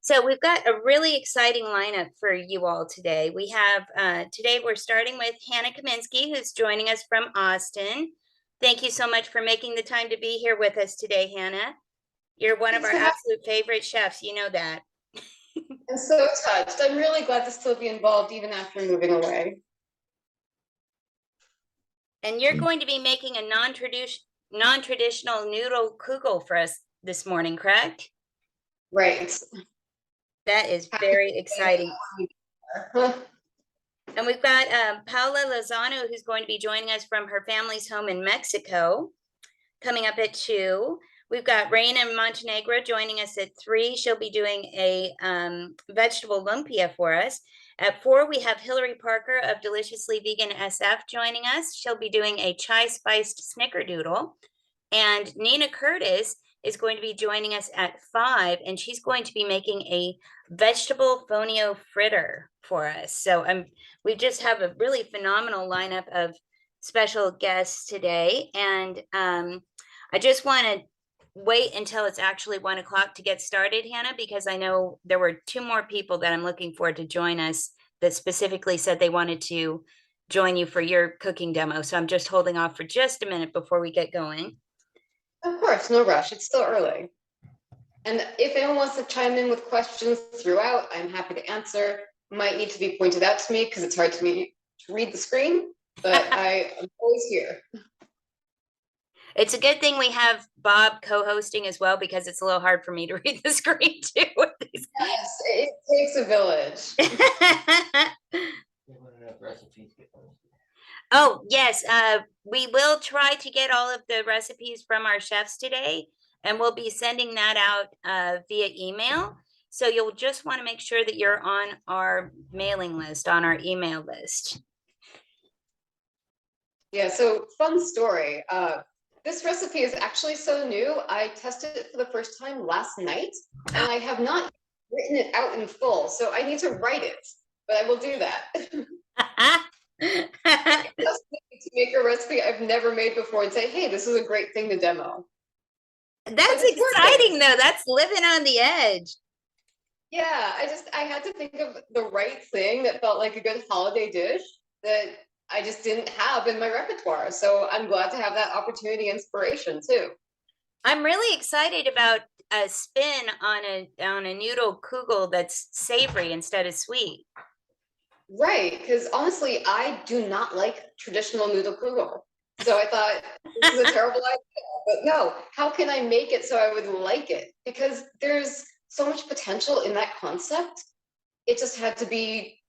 So we've got a really exciting lineup for you all today. We have today we're starting with Hannah Kaminsky, who's joining us from Austin. Thank you so much for making the time to be here with us today, Hannah. You're one of Thanks our for having absolute favorite chefs. You know that. I'm so touched. I'm really glad to still be involved even after moving away. And you're going to be making a non-traditional noodle kugel for us this morning, correct? Right. That is very exciting. And we've got Paola Lozano, who's going to be joining us from her family's home in Mexico, coming up at 2. We've got Reina in Montenegro joining us at 3. She'll be doing a vegetable lumpia for us. At 4, we have Hilary Parker of Deliciously Vegan SF joining us. She'll be doing a chai-spiced snickerdoodle. And Nina Curtis is going to be joining us at 5, and she's going to be making a vegetable fonio fritter for us. So we just have a really phenomenal lineup of special guests today. And I just want to wait until it's actually 1 o'clock to get started, Hannah, because I know there were 2 more people that I'm looking forward to join us that specifically said they wanted to join you for your cooking demo. So I'm just holding off for just a minute before we get going. Of course, no rush. It's still early. And if anyone wants to chime in with questions throughout, I'm happy to answer. Might need to be pointed out to me because it's hard to me to read the screen, but I am always here. It's a good thing we have Bob co-hosting as well, because it's a little hard for me to read the screen too. Yes, it takes a village. Oh, yes. We will try to get all of the recipes from our chefs today, and we'll be sending that out via email. So you'll just want to make sure that you're on our mailing list, on our email list. Yeah, so fun story. This recipe is actually so new. I tested it for the first time last night, and I have not written it out in full, so I need to write it, but I will do that. To make a recipe I've never made before and say, hey, this is a great thing to demo. That's exciting though. That's living on the edge. Yeah, I had to think of the right thing that felt like a good holiday dish that I just didn't have in my repertoire. So I'm glad to have that opportunity and inspiration too. I'm really excited about a spin on a noodle kugel that's savory instead of sweet. Right, because honestly, I do not like traditional noodle kugel. So I thought this is a terrible idea. But no, how can I make it so I would like it? Because there's so much potential in that concept. It just had to be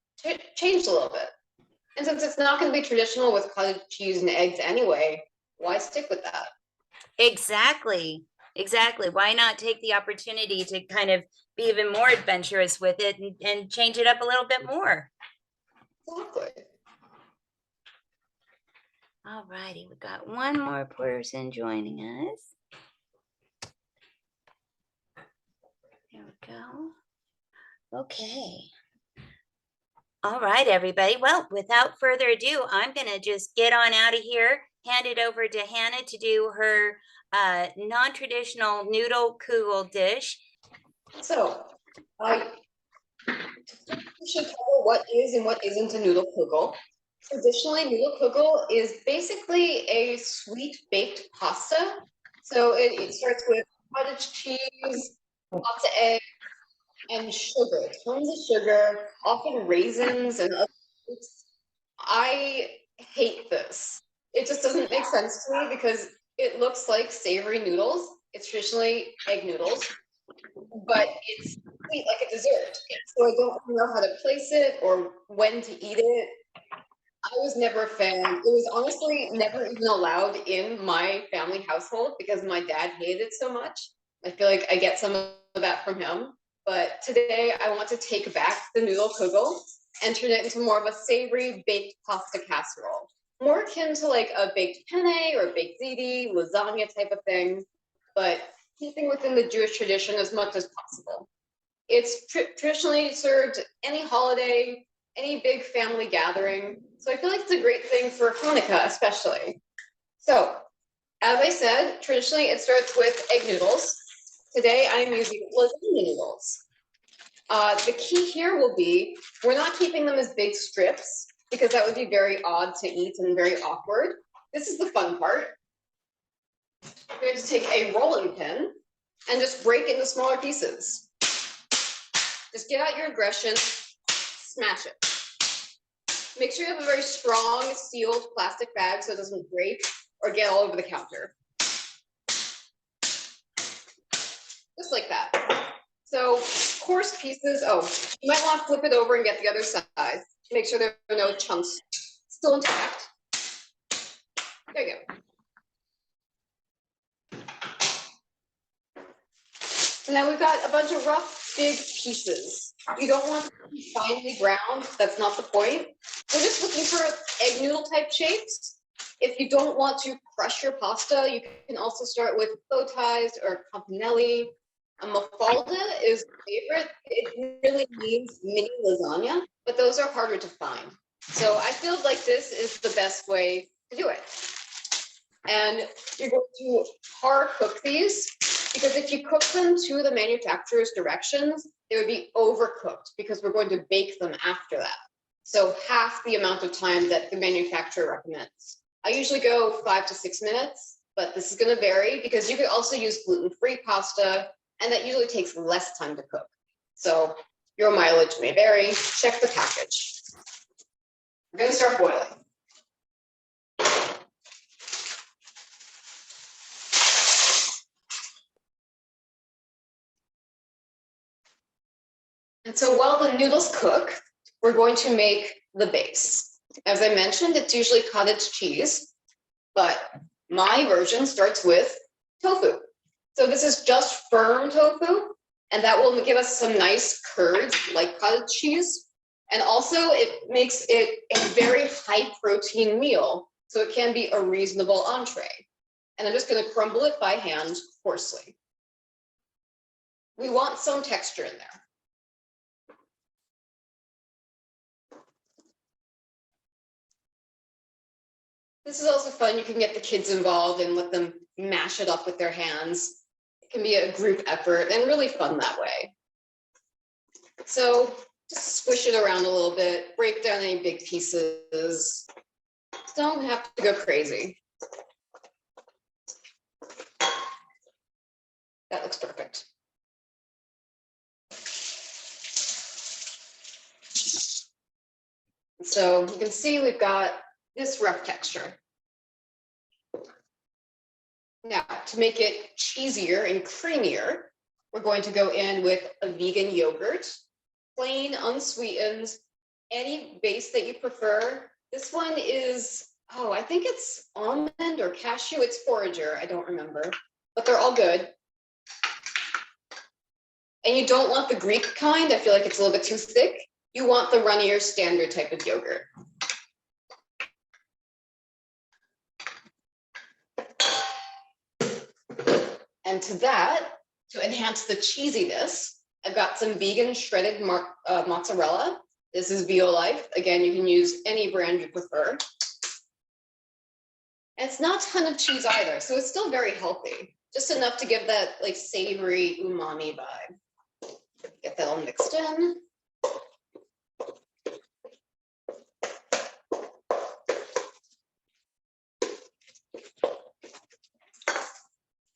changed a little bit. And since it's not going to be traditional with cottage cheese and eggs anyway, why stick with that? Exactly. Exactly. Why not take the opportunity to kind of be even more adventurous with it and change it up a little bit more? Exactly. All righty. We've got one more person joining us. There we go. Okay. All right, everybody. Well, without further ado, I'm going to just get on out of here, hand it over to Hannah to do her non-traditional noodle kugel dish. So, I should cover what is and what isn't a noodle kugel. Traditionally, noodle kugel is basically a sweet baked pasta. So it starts with cottage cheese, lots of eggs, and sugar, tons of sugar, often raisins and other fruits. I hate this. It just doesn't make sense to me because it looks like savory noodles. It's traditionally egg noodles, but it's sweet like a dessert. So I don't know how to place it or when to eat it. I was never a fan. It was honestly never even allowed in my family household because my dad hated it so much. I feel like I get some of that from him. But today I want to take back the noodle kugel and turn it into more of a savory baked pasta casserole. More akin to like a baked penne or baked ziti, lasagna type of thing, but keeping within the Jewish tradition as much as possible. It's traditionally served any holiday, any big family gathering. So I feel like it's a great thing for Hanukkah, especially. So, as I said, traditionally it starts with egg noodles. Today I'm using lasagna noodles. The key here will be, we're not keeping them as big strips because that would be very odd to eat and very awkward. This is the fun part. We're going to take a rolling pin and just break it into smaller pieces. Just get out your aggression, smash it. Make sure you have a very strong sealed plastic bag so it doesn't break or get all over the counter. Just like that. So coarse pieces, you might want to flip it over and get the other side to make sure there are no chunks still intact. There you go. So now we've got a bunch of rough, big pieces. You don't want to be finely ground, that's not the point. We're just looking for egg noodle type shapes. If you don't want to crush your pasta, you can also start with bow ties or campanelli. A mafalda is favorite. It really means mini lasagna, but those are harder to find. So I feel like this is the best way to do it. And you're going to par cook these, because if you cook them to the manufacturer's directions, they would be overcooked because we're going to bake them after that. So half the amount of time that the manufacturer recommends. I usually go 5 to 6 minutes, but this is going to vary because you could also use gluten-free pasta, and that usually takes less time to cook. So your mileage may vary. Check the package. We're going to start boiling. And so while the noodles cook, we're going to make the base. As I mentioned, it's usually cottage cheese, but my version starts with tofu. So this is just firm tofu, and that will give us some nice curds like cottage cheese. And also it makes it a very high protein meal, so it can be a reasonable entree. And I'm just going to crumble it by hand coarsely. We want some texture in there. This is also fun. You can get the kids involved and let them mash it up with their hands. It can be a group effort and really fun that way. So just squish it around a little bit, break down any big pieces. Don't have to go crazy. That looks perfect. So you can see we've got this rough texture. Now, to make it cheesier and creamier, we're going to go in with a vegan yogurt, plain, unsweetened, any base that you prefer. This one is, I think it's almond or cashew. It's forager, I don't remember, but they're all good. And you don't want the Greek kind. I feel like it's a little bit too thick. You want the runnier standard type of yogurt. And to that, to enhance the cheesiness, I've got some vegan shredded mozzarella. This is Violife. Again, you can use any brand you prefer. And it's not a ton of cheese either, so it's still very healthy. Just enough to give that like savory umami vibe. Get that all mixed in.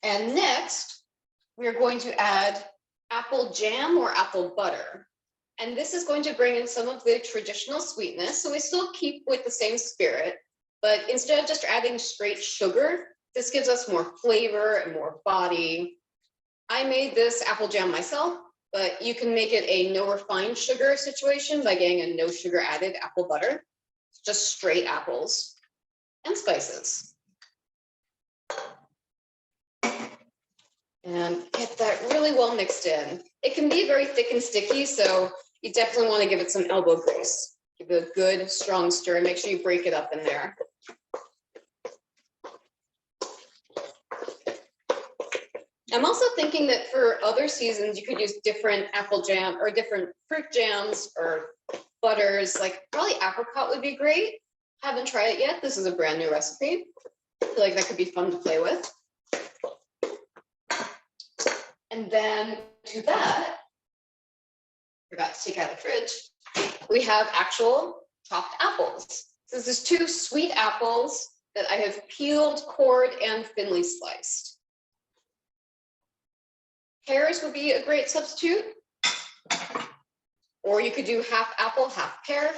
And next, we're going to add apple jam or apple butter. And this is going to bring in some of the traditional sweetness. So we still keep with the same spirit, but instead of just adding straight sugar, this gives us more flavor and more body. I made this apple jam myself, but you can make it a no refined sugar situation by getting a no sugar added apple butter. It's just straight apples and spices. And get that really well mixed in. It can be very thick and sticky, so you definitely want to give it some elbow grease. Give it a good, strong stir and make sure you break it up in there. I'm also thinking that for other seasons, you could use different apple jam or different fruit jams or butters, like probably apricot would be great. Haven't tried it yet. This is a brand new recipe. I feel like that could be fun to play with. And then to that, forgot to take out of the fridge, we have actual chopped apples. So this is 2 sweet apples that I have peeled, cored, and thinly sliced. Pears would be a great substitute. Or you could do half apple, half pear.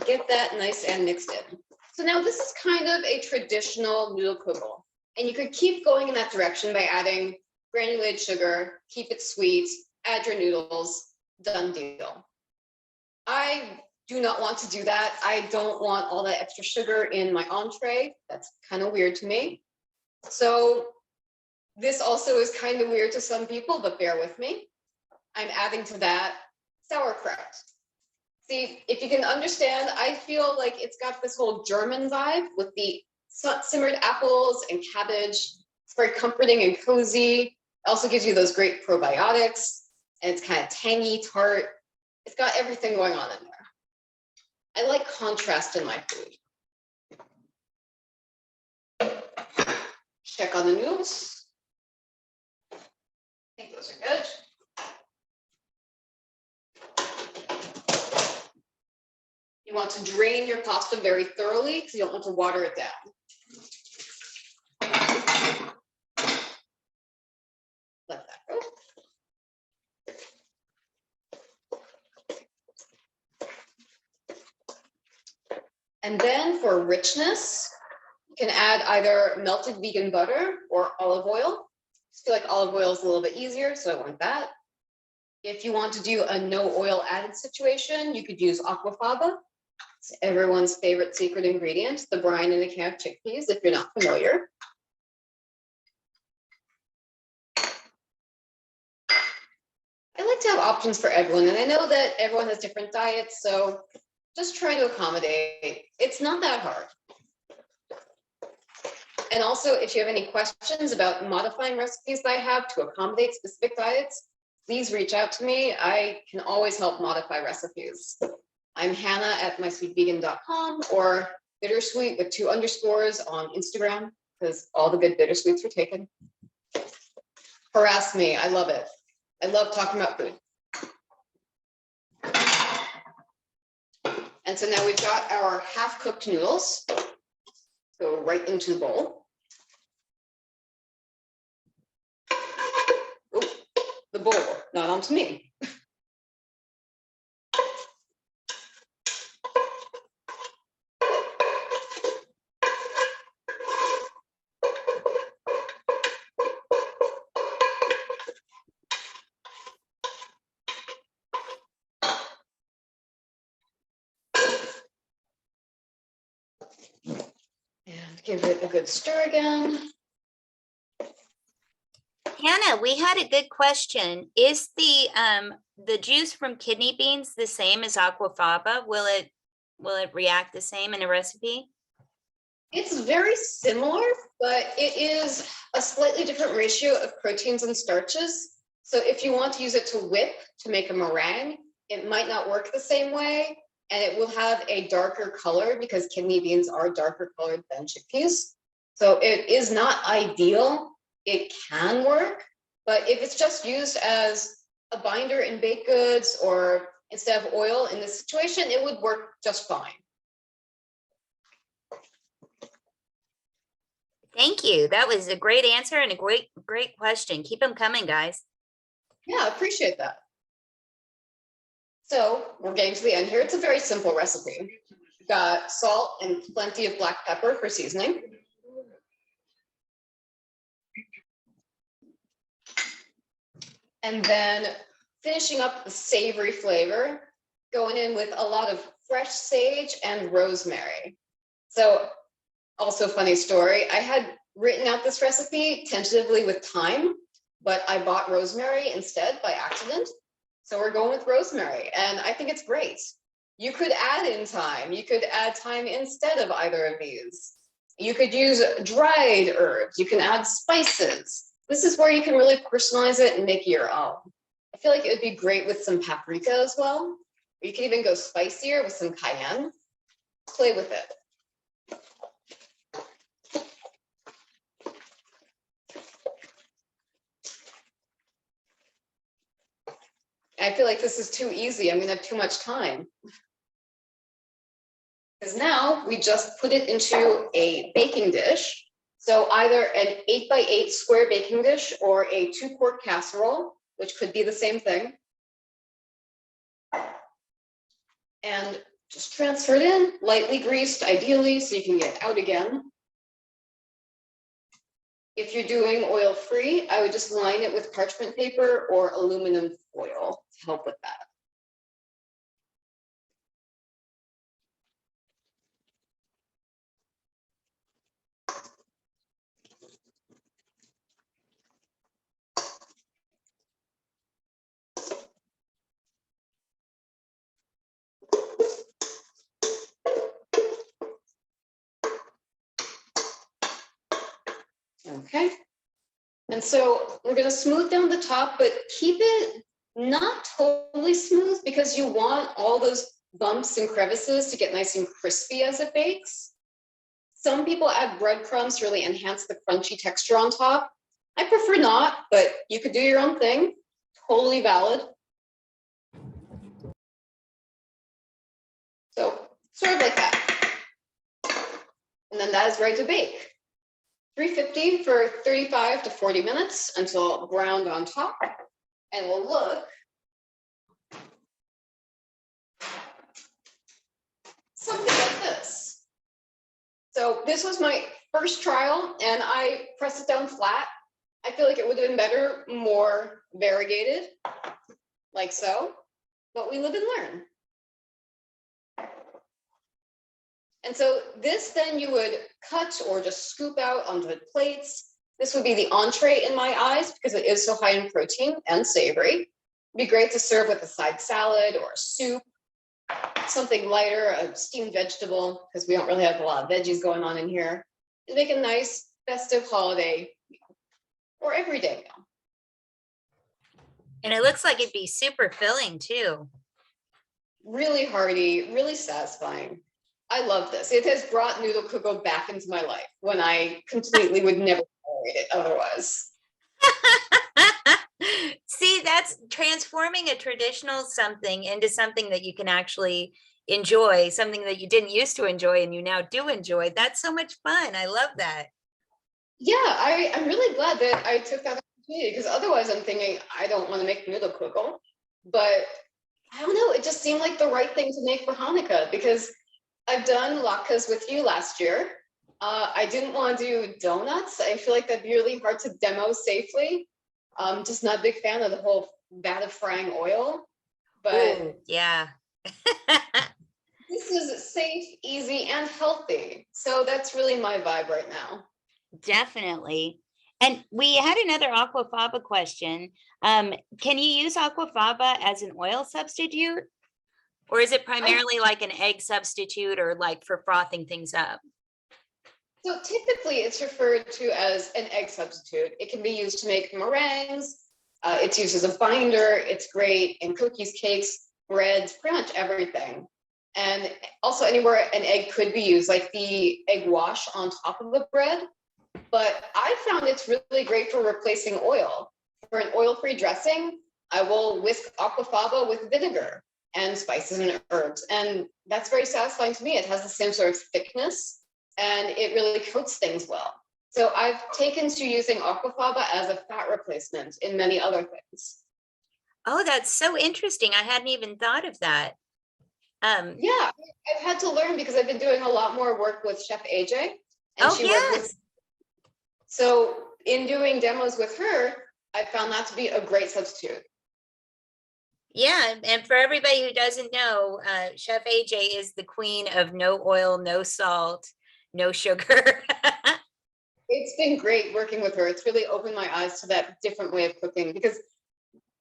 Get that nice and mixed in. So now this is kind of a traditional noodle kugel. And you could keep going in that direction by adding granulated sugar, keep it sweet, add your noodles, done deal. I do not want to do that. I don't want all that extra sugar in my entree. That's kind of weird to me. So this also is kind of weird to some people, but bear with me. I'm adding to that sauerkraut. See, if you can understand, I feel like it's got this whole German vibe with the simmered apples and cabbage. It's very comforting and cozy. It also gives you those great probiotics, and it's kind of tangy, tart. It's got everything going on in there. I like contrast in my food. Check on the noodles. I think those are good. You want to drain your pasta very thoroughly because you don't want to water it down. Let that go. And then for richness, you can add either melted vegan butter or olive oil. I feel like olive oil is a little bit easier, so I want that. If you want to do a no oil added situation, you could use aquafaba. It's everyone's favorite secret ingredient, the brine in a can of chickpeas, if you're not familiar. I like to have options for everyone, and I know that everyone has different diets, so just try to accommodate. It's not that hard. And also, if you have any questions about modifying recipes that I have to accommodate specific diets, please reach out to me. I can always help modify recipes. I'm Hannah at mysweetvegan.com or BitterSweet with 2 underscores on Instagram, because all the good BitterSweets are taken. Harass me, I love it. I love talking about food. And so now we've got our half-cooked noodles. Go right into the bowl. Oh, the bowl, not onto me. And give it a good stir again. Hannah, we had a good question. Is the juice from kidney beans the same as aquafaba? Will it react the same in a recipe? It's very similar, but it is a slightly different ratio of proteins and starches. So if you want to use it to whip to make a meringue, it might not work the same way, and it will have a darker color because kidney beans are darker colored than chickpeas. So it is not ideal. It can work, but if it's just used as a binder in baked goods or instead of oil in this situation, it would work just fine. Thank you. That was a great answer and a great question. Keep them coming, guys. Yeah, I appreciate that. So we're getting to the end here. It's a very simple recipe. We've got salt and plenty of black pepper for seasoning. And then finishing up the savory flavor, going in with a lot of fresh sage and rosemary. So also funny story, I had written out this recipe tentatively with thyme, but I bought rosemary instead by accident. So we're going with rosemary, and I think it's great. You could add in thyme. You could add thyme instead of either of these. You could use dried herbs. You can add spices. This is where you can really personalize it and make it your own. I feel like it would be great with some paprika as well. You can even go spicier with some cayenne. Play with it. I feel like this is too easy. I'm gonna have too much time. Because now we just put it into a baking dish. So either an 8x8 square baking dish or a 2-quart casserole, which could be the same thing. And just transfer it in, lightly greased, ideally, so you can get it out again. If you're doing oil-free, I would just line it with parchment paper or aluminum foil to help with that. Okay. And so we're going to smooth down the top, but keep it not totally smooth because you want all those bumps and crevices to get nice and crispy as it bakes. Some people add breadcrumbs to really enhance the crunchy texture on top. I prefer not, but you could do your own thing. Totally valid. So sort of like that. And then that is ready to bake. 350 for 35 to 40 minutes until browned on top, and will look something like this. So this was my first trial, and I pressed it down flat. I feel like it would have been better, more variegated, like so, but we live and learn. And so this then you would cut or just scoop out onto plates. This would be the entree in my eyes because it is so high in protein and savory. It'd be great to serve with a side salad or a soup, something lighter, a steamed vegetable, because we don't really have a lot of veggies going on in here. And make a nice festive holiday meal or everyday meal. And it looks like it'd be super filling too. Really hearty, really satisfying. I love this. It has brought Noodle Kugel back into my life when I completely would never tolerate it otherwise. See, that's transforming a traditional something into something that you can actually enjoy, something that you didn't used to enjoy and you now do enjoy. That's so much fun. I love that. Yeah, I'm really glad that I took that opportunity because otherwise I'm thinking I don't want to make Noodle Kugel, but I don't know, it just seemed like the right thing to make for Hanukkah because I've done latkes with you last year. I didn't want to do donuts. I feel like that'd be really hard to demo safely. Just not a big fan of the whole vat of frying oil. But ooh, yeah. this is safe, easy, and healthy. So that's really my vibe right now. Definitely. And we had another aquafaba question. Can you use aquafaba as an oil substitute? Or is it primarily like an egg substitute or like for frothing things up? So typically it's referred to as an egg substitute. It can be used to make meringues. It's used as a binder. It's great in cookies, cakes, breads, pretty much everything. And also anywhere an egg could be used, like the egg wash on top of the bread. But I found it's really great for replacing oil. For an oil-free dressing, I will whisk aquafaba with vinegar and spices and herbs. And that's very satisfying to me. It has the same sort of thickness and it really coats things well. So I've taken to using aquafaba as a fat replacement in many other things. Oh, that's so interesting. I hadn't even thought of that. Yeah, I've had to learn because I've been doing a lot more work with Chef AJ. And oh, she worked with. yes. So in doing demos with her, I found that to be a great substitute. Yeah, and for everybody who doesn't know, Chef AJ is the queen of no oil, no salt, no sugar. It's been great working with her. It's really opened my eyes to that different way of cooking because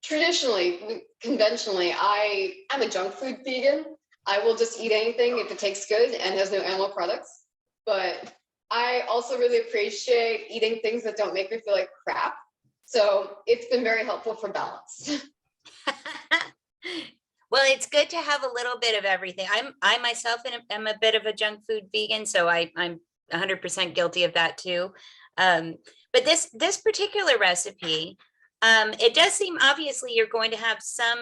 traditionally, conventionally, I'm a junk food vegan. I will just eat anything if it tastes good and has no animal products. But I also really appreciate eating things that don't make me feel like crap. So it's been very helpful for balance. Well, it's good to have a little bit of everything. I myself am a bit of a junk food vegan, so I'm 100% guilty of that too. But this particular recipe, it does seem obviously you're going to have some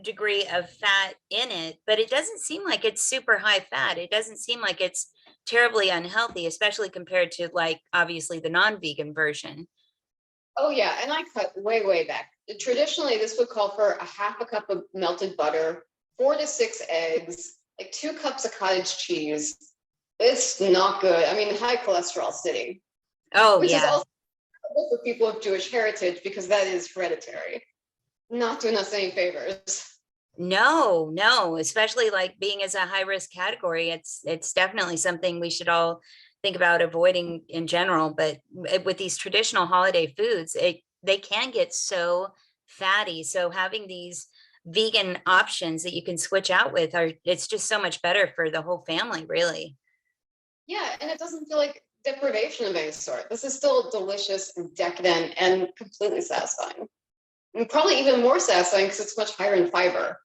degree of fat in it, but it doesn't seem like it's super high fat. It doesn't seem like it's terribly unhealthy, especially compared to like obviously the non-vegan version. Oh yeah, and I cut way, way back. Traditionally, this would call for a half a cup of melted butter, 4 to 6 eggs, like 2 cups of cottage cheese. It's not good. I mean, high cholesterol city, Oh which is yeah. also good for people of Jewish heritage because that is hereditary. Not doing us any favors. No, no, especially like being as a high risk category, it's definitely something we should all think about avoiding in general. But with these traditional holiday foods, they can get so fatty. So having these vegan options that you can switch out with are it's just so much better for the whole family, really. Yeah, and it doesn't feel like deprivation of any sort. This is still delicious and decadent and completely satisfying. And probably even more satisfying because it's much higher in fiber.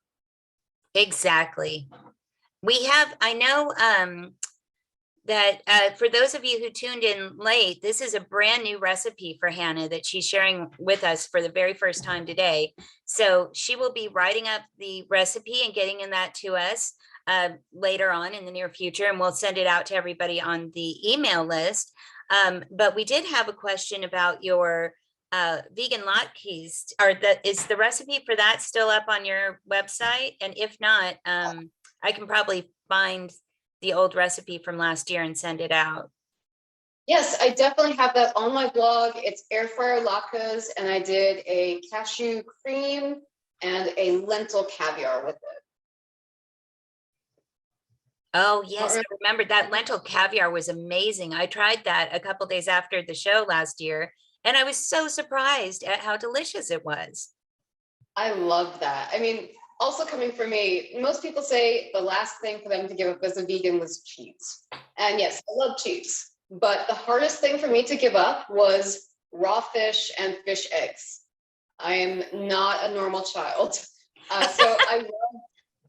Exactly. We have, I know that for those of you who tuned in late, this is a brand new recipe for Hannah that she's sharing with us for the very first time today. So she will be writing up the recipe and getting in that to us later on in the near future, and we'll send it out to everybody on the email list. But we did have a question about your vegan latkes. Is the recipe for that still up on your website? And if not, I can probably find the old recipe from last year and send it out. Yes, I definitely have that on my blog. It's air fryer latkes, and I did a cashew cream and a lentil caviar with it. Oh, yes, I remember that lentil caviar was amazing. I tried that a couple days after the show last year, and I was so surprised at how delicious it was. I love that. I mean, also coming from me, most people say the last thing for them to give up as a vegan was cheese. And yes, I love cheese. But the hardest thing for me to give up was raw fish and fish eggs. I am not a normal child. So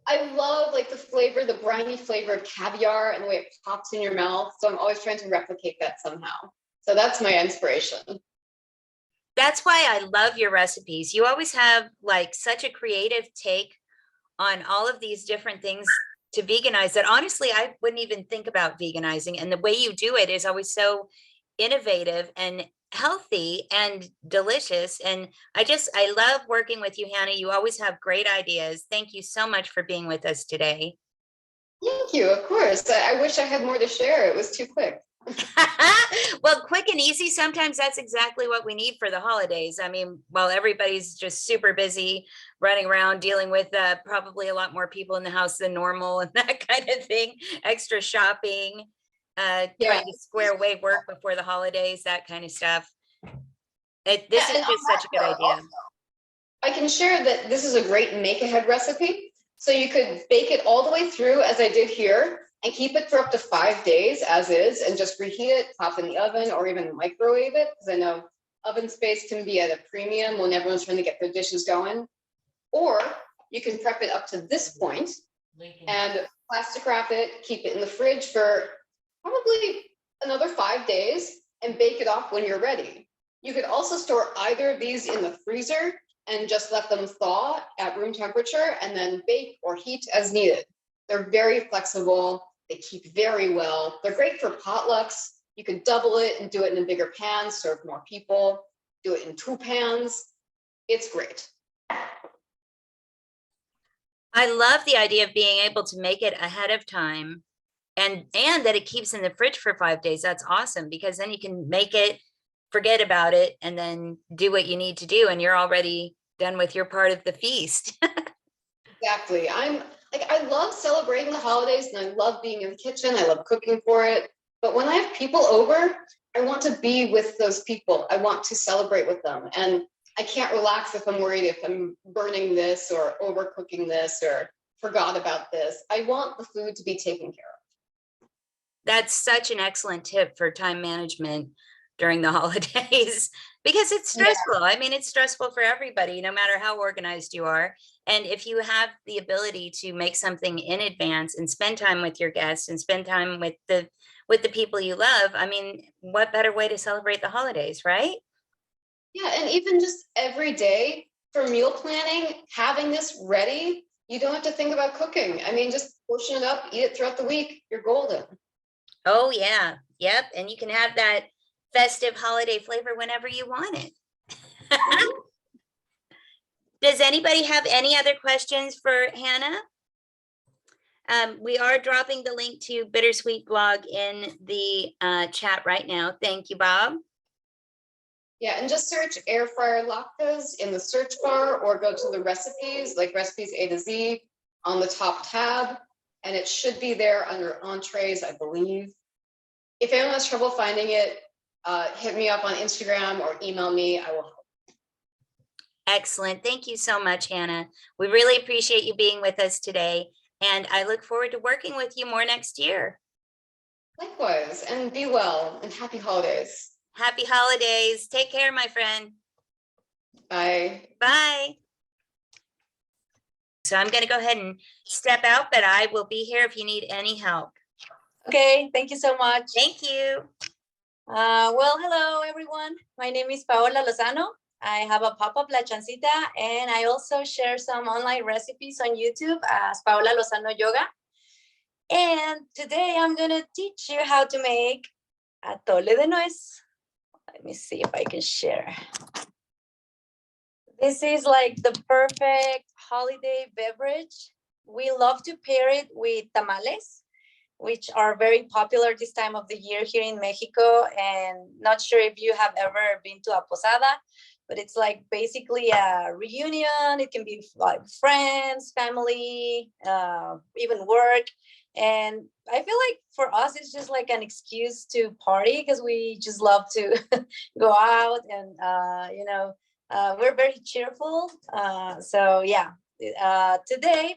I love like the flavor, the briny flavor of caviar and the way it pops in your mouth. So I'm always trying to replicate that somehow. So that's my inspiration. That's why I love your recipes. You always have like such a creative take on all of these different things to veganize that honestly I wouldn't even think about veganizing. And the way you do it is always so innovative and healthy and delicious. And I love working with you, Hannah. You always have great ideas. Thank you so much for being with us today. Thank you. Of course. I wish I had more to share. It was too quick. Well, quick and easy. Sometimes that's exactly what we need for the holidays. I mean, while everybody's just super busy running around dealing with probably a lot more people in the house than normal and that kind of thing, extra shopping, Yeah. trying to square away work before the holidays, that kind of stuff. Yeah, This is and on just that such a good note, idea. I can share that this is a great make-ahead recipe. So you could bake it all the way through as I did here and keep it for up to 5 days as is and just reheat it, pop in the oven or even microwave it because I know oven space can be at a premium when everyone's trying to get their dishes going. Or you can prep it up to this point and plastic wrap it, keep it in the fridge for probably another 5 days and bake it off when you're ready. You could also store either of these in the freezer and just let them thaw at room temperature and then bake or heat as needed. They're very flexible. They keep very well. They're great for potlucks. You could double it and do it in a bigger pan, serve more people, do it in 2 pans. It's great. I love the idea of being able to make it ahead of time and that it keeps in the fridge for 5 days. That's awesome because then you can make it, forget about it, and then do what you need to do, and you're already done with your part of the feast. Exactly. I love celebrating the holidays and I love being in the kitchen. I love cooking for it. But when I have people over, I want to be with those people. I want to celebrate with them. And I can't relax if I'm worried if I'm burning this or overcooking this or forgot about this. I want the food to be taken care of. That's such an excellent tip for time management during the holidays because it's Yeah. stressful. I mean, it's stressful for everybody, no matter how organized you are. And if you have the ability to make something in advance and spend time with your guests and spend time with the people you love, I mean, what better way to celebrate the holidays, right? Yeah, and even just every day, for meal planning, having this ready, you don't have to think about cooking. I mean, just portion it up, eat it throughout the week, you're golden. Oh, yeah. Yep. And you can have that festive holiday flavor whenever you want it. Does anybody have any other questions for Hannah? We are dropping the link to BitterSweet blog in the chat right now. Thank you, Bob. Yeah, and just search air fryer latkes in the search bar or go to the recipes, like recipes A to Z on the top tab, and it should be there under entrees, I believe. If anyone has trouble finding it, hit me up on Instagram or email me. I will help. Excellent. Thank you so much, Hannah. We really appreciate you being with us today, and I look forward to working with you more next year. Likewise, and be well, and happy holidays. Happy holidays. Take care, my friend. Bye. Bye. So I'm going to go ahead and step out, but I will be here if you need any help. Okay, thank you so much. Thank you. Well, hello, everyone. My name is Paola Lozano. I have a pop-up La Chancita, and I also share some online recipes on YouTube as Paola Lozano Yoga. And today I'm going to teach you how to make atole de nuez. Let me see if I can share. This is like the perfect holiday beverage. We love to pair it with tamales, which are very popular this time of the year here in Mexico. And not sure if you have ever been to a posada, but it's like basically a reunion. It can be like friends, family, even work. And I feel like for us, it's just like an excuse to party because we just love to go out and, we're very cheerful. So yeah, today,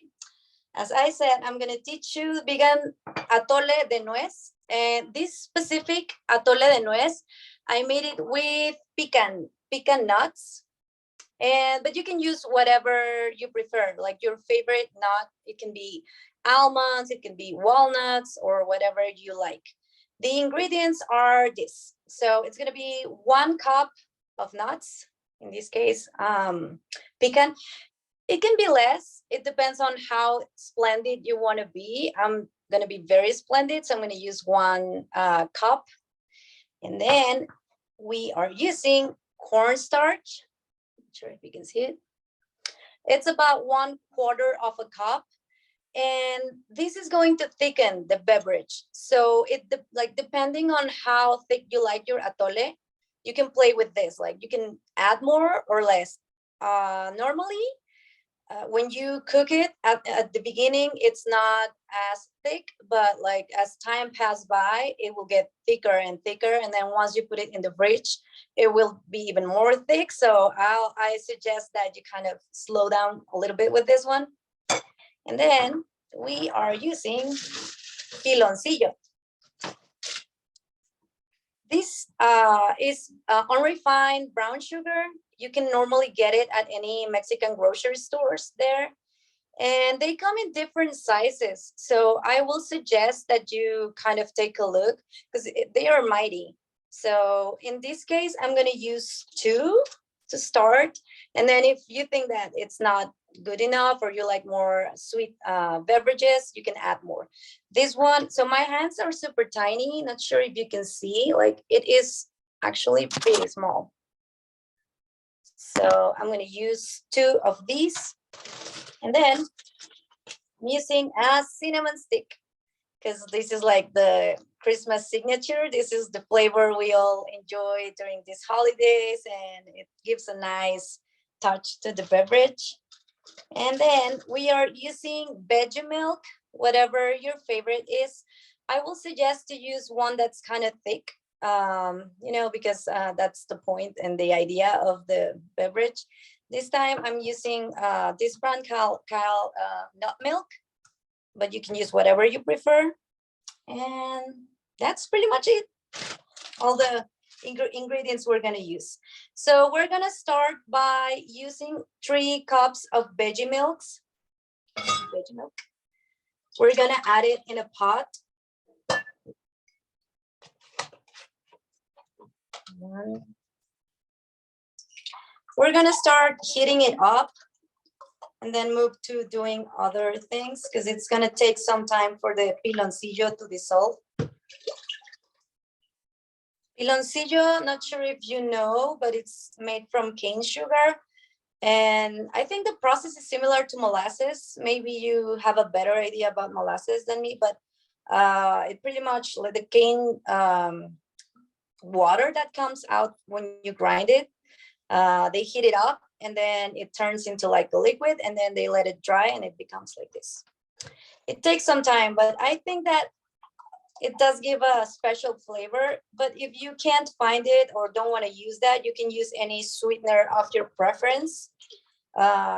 as I said, I'm going to teach you vegan atole de nuez. And this specific atole de nuez, I made it with pecan nuts. But you can use whatever you prefer, like your favorite nut. It can be almonds, it can be walnuts, or whatever you like. The ingredients are this. So it's going to be 1 cup of nuts, in this case, pecan. It can be less. It depends on how splendid you want to be. I'm going to be very splendid, so I'm going to use 1 cup. And then we are using cornstarch. Not sure if you can see it. It's about 1/4 of a cup. And this is going to thicken the beverage. So depending on how thick you like your atole, you can play with this. Like you can add more or less. Normally, when you cook it at the beginning, it's not as thick, but like as time passes by, it will get thicker and thicker. And then once you put it in the fridge, it will be even more thick. So I suggest that you kind of slow down a little bit with this one. And then we are using piloncillo. This is unrefined brown sugar. You can normally get it at any Mexican grocery stores there. And they come in different sizes. So I will suggest that you kind of take a look because they are mighty. So in this case, I'm going to use 2 to start. And then if you think that it's not good enough or you like more sweet beverages, you can add more. This one, so my hands are super tiny. Not sure if you can see, like it is actually pretty small. So I'm going to use 2 of these. And then I'm using a cinnamon stick because this is like the Christmas signature. This is the flavor we all enjoy during these holidays, and it gives a nice touch to the beverage. And then we are using veggie milk, whatever your favorite is. I will suggest to use one that's kind of thick, because that's the point and the idea of the beverage. This time I'm using this brand called nut milk, but you can use whatever you prefer. And that's pretty much it. All the ingredients we're going to use. So we're going to start by using 3 cups of veggie milk. We're going to add it in a pot. 1. We're gonna start heating it up and then move to doing other things because it's gonna take some time for the piloncillo to dissolve. Piloncillo, not sure if you know, but it's made from cane sugar. And I think the process is similar to molasses. Maybe you have a better idea about molasses than me, but it pretty much like the cane water that comes out when you grind it, they heat it up and then it turns into like a liquid and then they let it dry and it becomes like this. It takes some time, but I think that it does give a special flavor. But if you can't find it or don't want to use that, you can use any sweetener of your preference.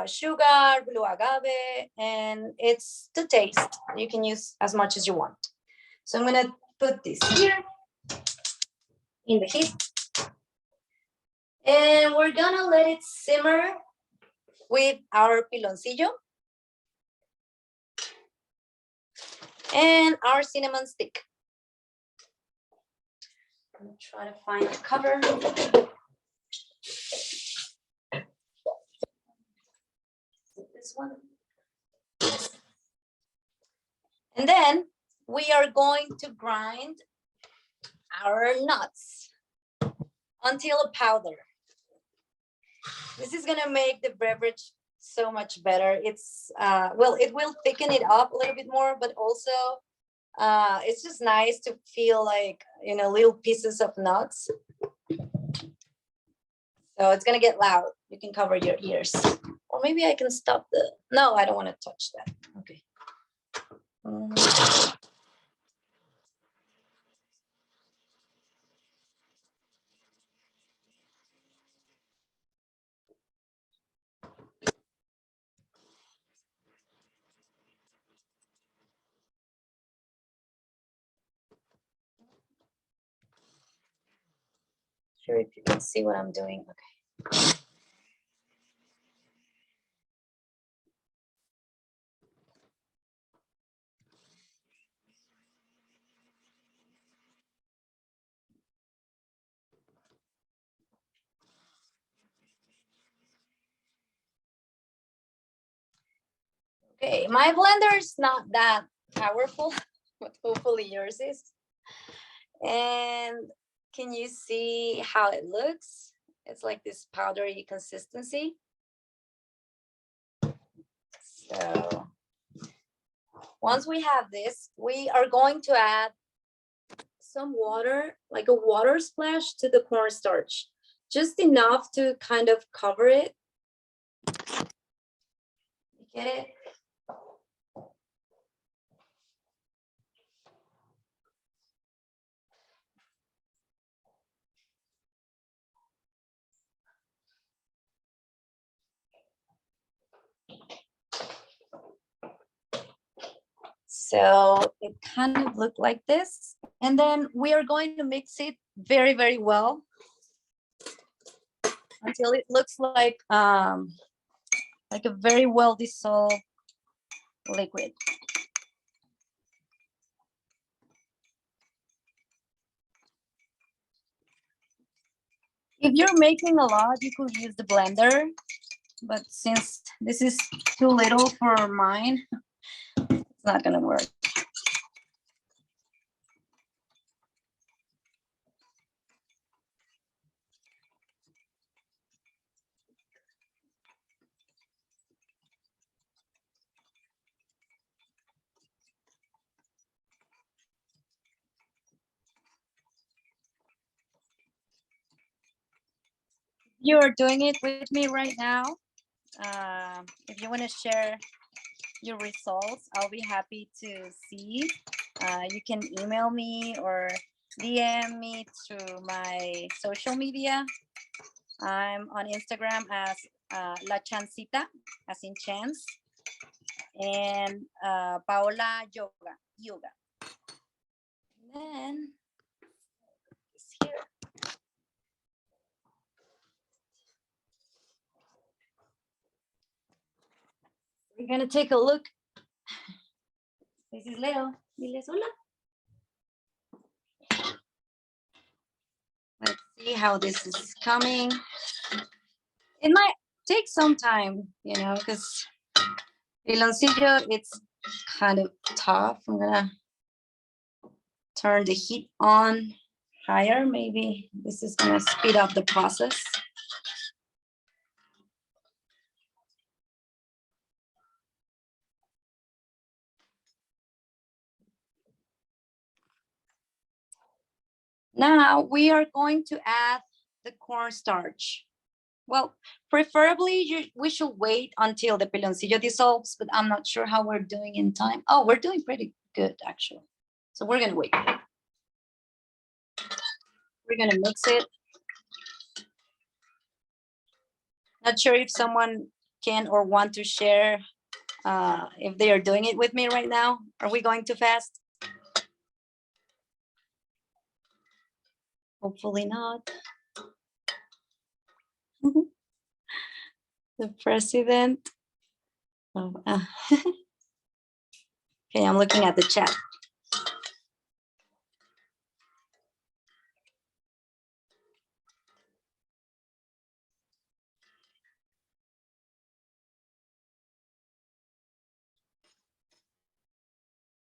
Sugar, blue agave, and it's to taste. You can use as much as you want. So I'm gonna put this here in the heat. And we're gonna let it simmer with our piloncillo and our cinnamon stick. I'm gonna try to find the cover. This one. And then we are going to grind our nuts until a powder. This is gonna make the beverage so much better. It's well, it will thicken it up a little bit more, but also it's just nice to feel like, you know, little pieces of nuts. So it's gonna get loud. You can cover your ears. Or maybe I can stop the, no, I don't wanna touch that. Okay. Sure if you can see what I'm doing. Okay. Okay, my blender is not that powerful, but hopefully yours is. And can you see how it looks? It's like this powdery consistency. So once we have this, we are going to add some water, like a water splash to the cornstarch, just enough to kind of cover it. You get it? So it kind of looked like this. And then we are going to mix it very, very well until it looks like a very well dissolved liquid. If you're making a lot, you could use the blender, but since this is too little for mine, it's not gonna work. You are doing it with me right now. If you want to share your results, I'll be happy to see. You can email me or DM me through my social media. I'm on Instagram as La Chancita, as in chance, and Paola Yoga. And then it's here. We're gonna take a look. This is Leo. Diles hola. Let's see how this is coming. It might take some time, you know, because piloncillo, it's kind of tough. I'm gonna turn the heat on higher. Maybe this is gonna speed up the process. Now we are going to add the cornstarch. Well, preferably we should wait until the piloncillo dissolves, but I'm not sure how we're doing in time. Oh, we're doing pretty good actually. So we're gonna wait. We're gonna mix it. Not sure if someone can or want to share if they are doing it with me right now. Are we going too fast? Hopefully not. The president. Oh, okay, I'm looking at the chat.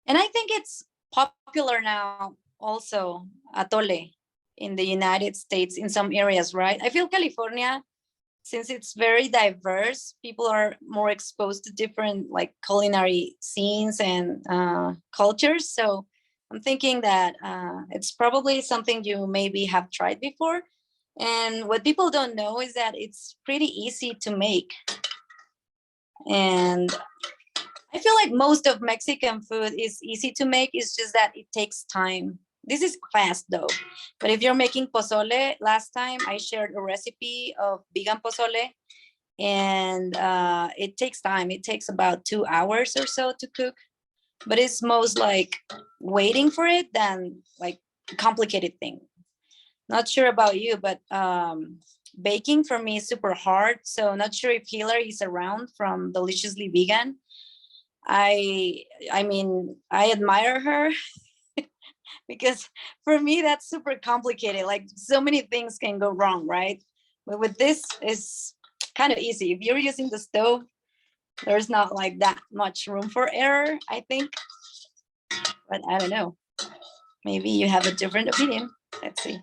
And I think it's popular now also, Atole, in the United States in some areas, right? I feel California, since it's very diverse, people are more exposed to different like culinary scenes and cultures. So I'm thinking that it's probably something you maybe have tried before. And what people don't know is that it's pretty easy to make. And I feel like most of Mexican food is easy to make. It's just that it takes time. This is fast though. But if you're making pozole, last time I shared a recipe of vegan pozole, and it takes time. It takes about 2 hours or so to cook, but it's most like waiting for it than like a complicated thing. Not sure about you, but baking for me is super hard. So not sure if Hilary is around from Deliciously Vegan. I mean, I admire her because for me that's super complicated. Like so many things can go wrong, right? But with this is kind of easy. If you're using the stove, there's not like that much room for error, I think. But I don't know. Maybe you have a different opinion. Let's see.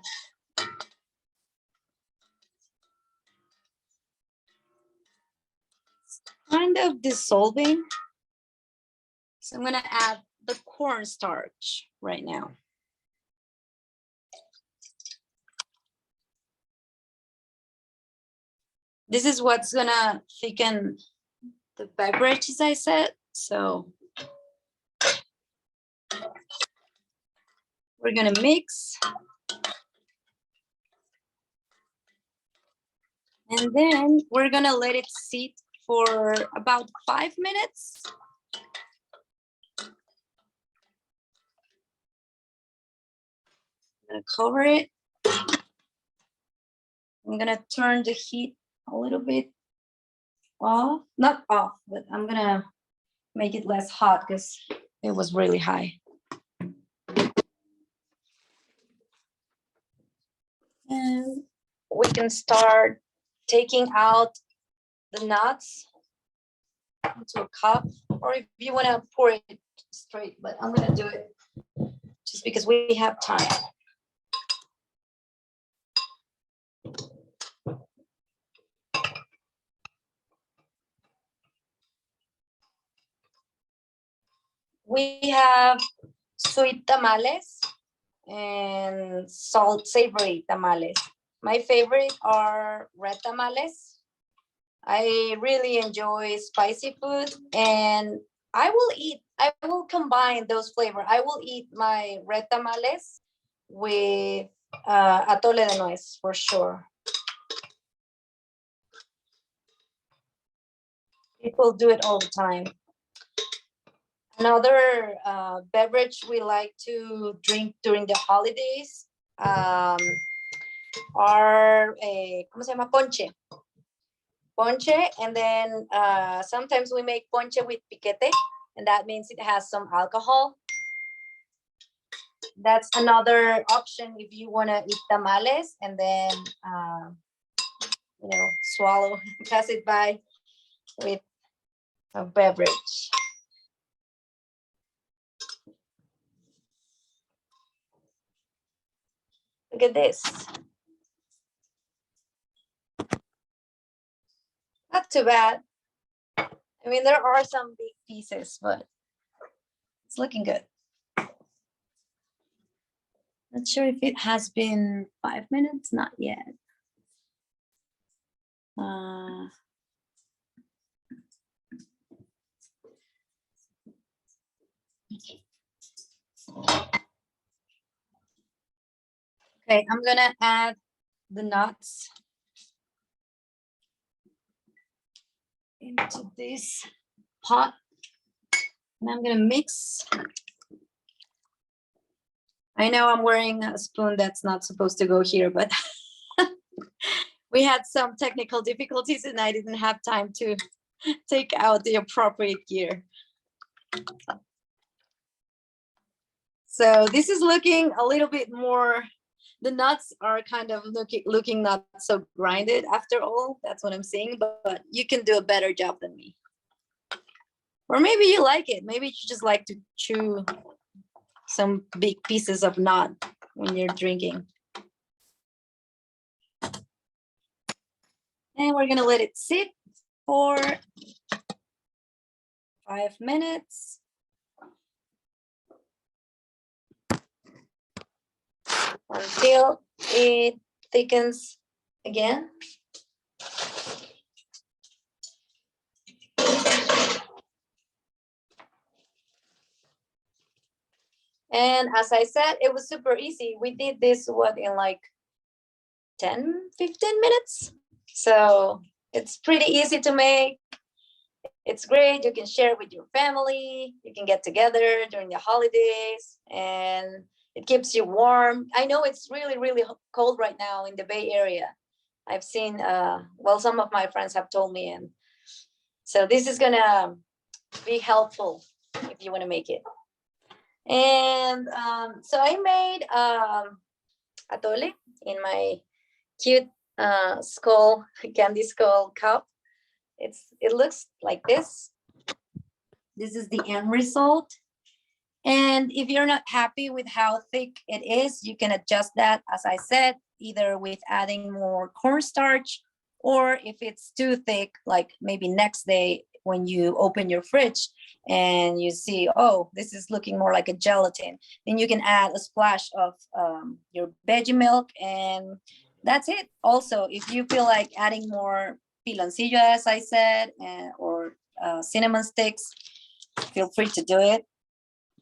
Kind of dissolving. So I'm gonna add the cornstarch right now. This is what's gonna thicken the beverage, as I said. So we're gonna mix. And then we're gonna let it sit for about 5 minutes. I'm gonna cover it. I'm gonna turn the heat a little bit off, not off, but I'm gonna make it less hot because it was really high. And we can start taking out the nuts into a cup, or if you want to pour it straight, but I'm gonna do it just because we have time. We have sweet tamales and savory tamales. My favorite are red tamales. I really enjoy spicy food, and I will combine those flavors. I will eat my red tamales with atole de nuez for sure. People do it all the time. Another beverage we like to drink during the holidays are ¿cómo se llama? Ponche. Ponche, and then sometimes we make ponche with piquete, and that means it has some alcohol. That's another option if you want to eat tamales and then swallow, pass it by with a beverage. Look at this. Not too bad. I mean, there are some big pieces, but it's looking good. Not sure if it has been 5 minutes, not yet. Okay, I'm gonna add the nuts into this pot, and I'm gonna mix. I know I'm wearing a spoon that's not supposed to go here, but we had some technical difficulties and I didn't have time to take out the appropriate gear. So this is looking a little bit more, the nuts are kind of looking not so grinded after all. That's what I'm seeing, but you can do a better job than me. Or maybe you like it. Maybe you just like to chew some big pieces of nut when you're drinking. And we're gonna let it sit for 5 minutes. Until it thickens again. And as I said, it was super easy. We did this in like 10, 15 minutes. So it's pretty easy to make. It's great. You can share it with your family. You can get together during the holidays and it keeps you warm. I know it's really, really cold right now in the Bay Area. I've seen, some of my friends have told me. And so this is gonna be helpful if you wanna make it. And so I made Atole in my cute candy skull cup. It looks like this. This is the end result. And if you're not happy with how thick it is, you can adjust that, as I said, either with adding more cornstarch, or if it's too thick, like maybe next day when you open your fridge and you see, oh, this is looking more like a gelatin, then you can add a splash of your veggie milk, and that's it. Also, if you feel like adding more piloncillo, as I said, or cinnamon sticks, feel free to do it.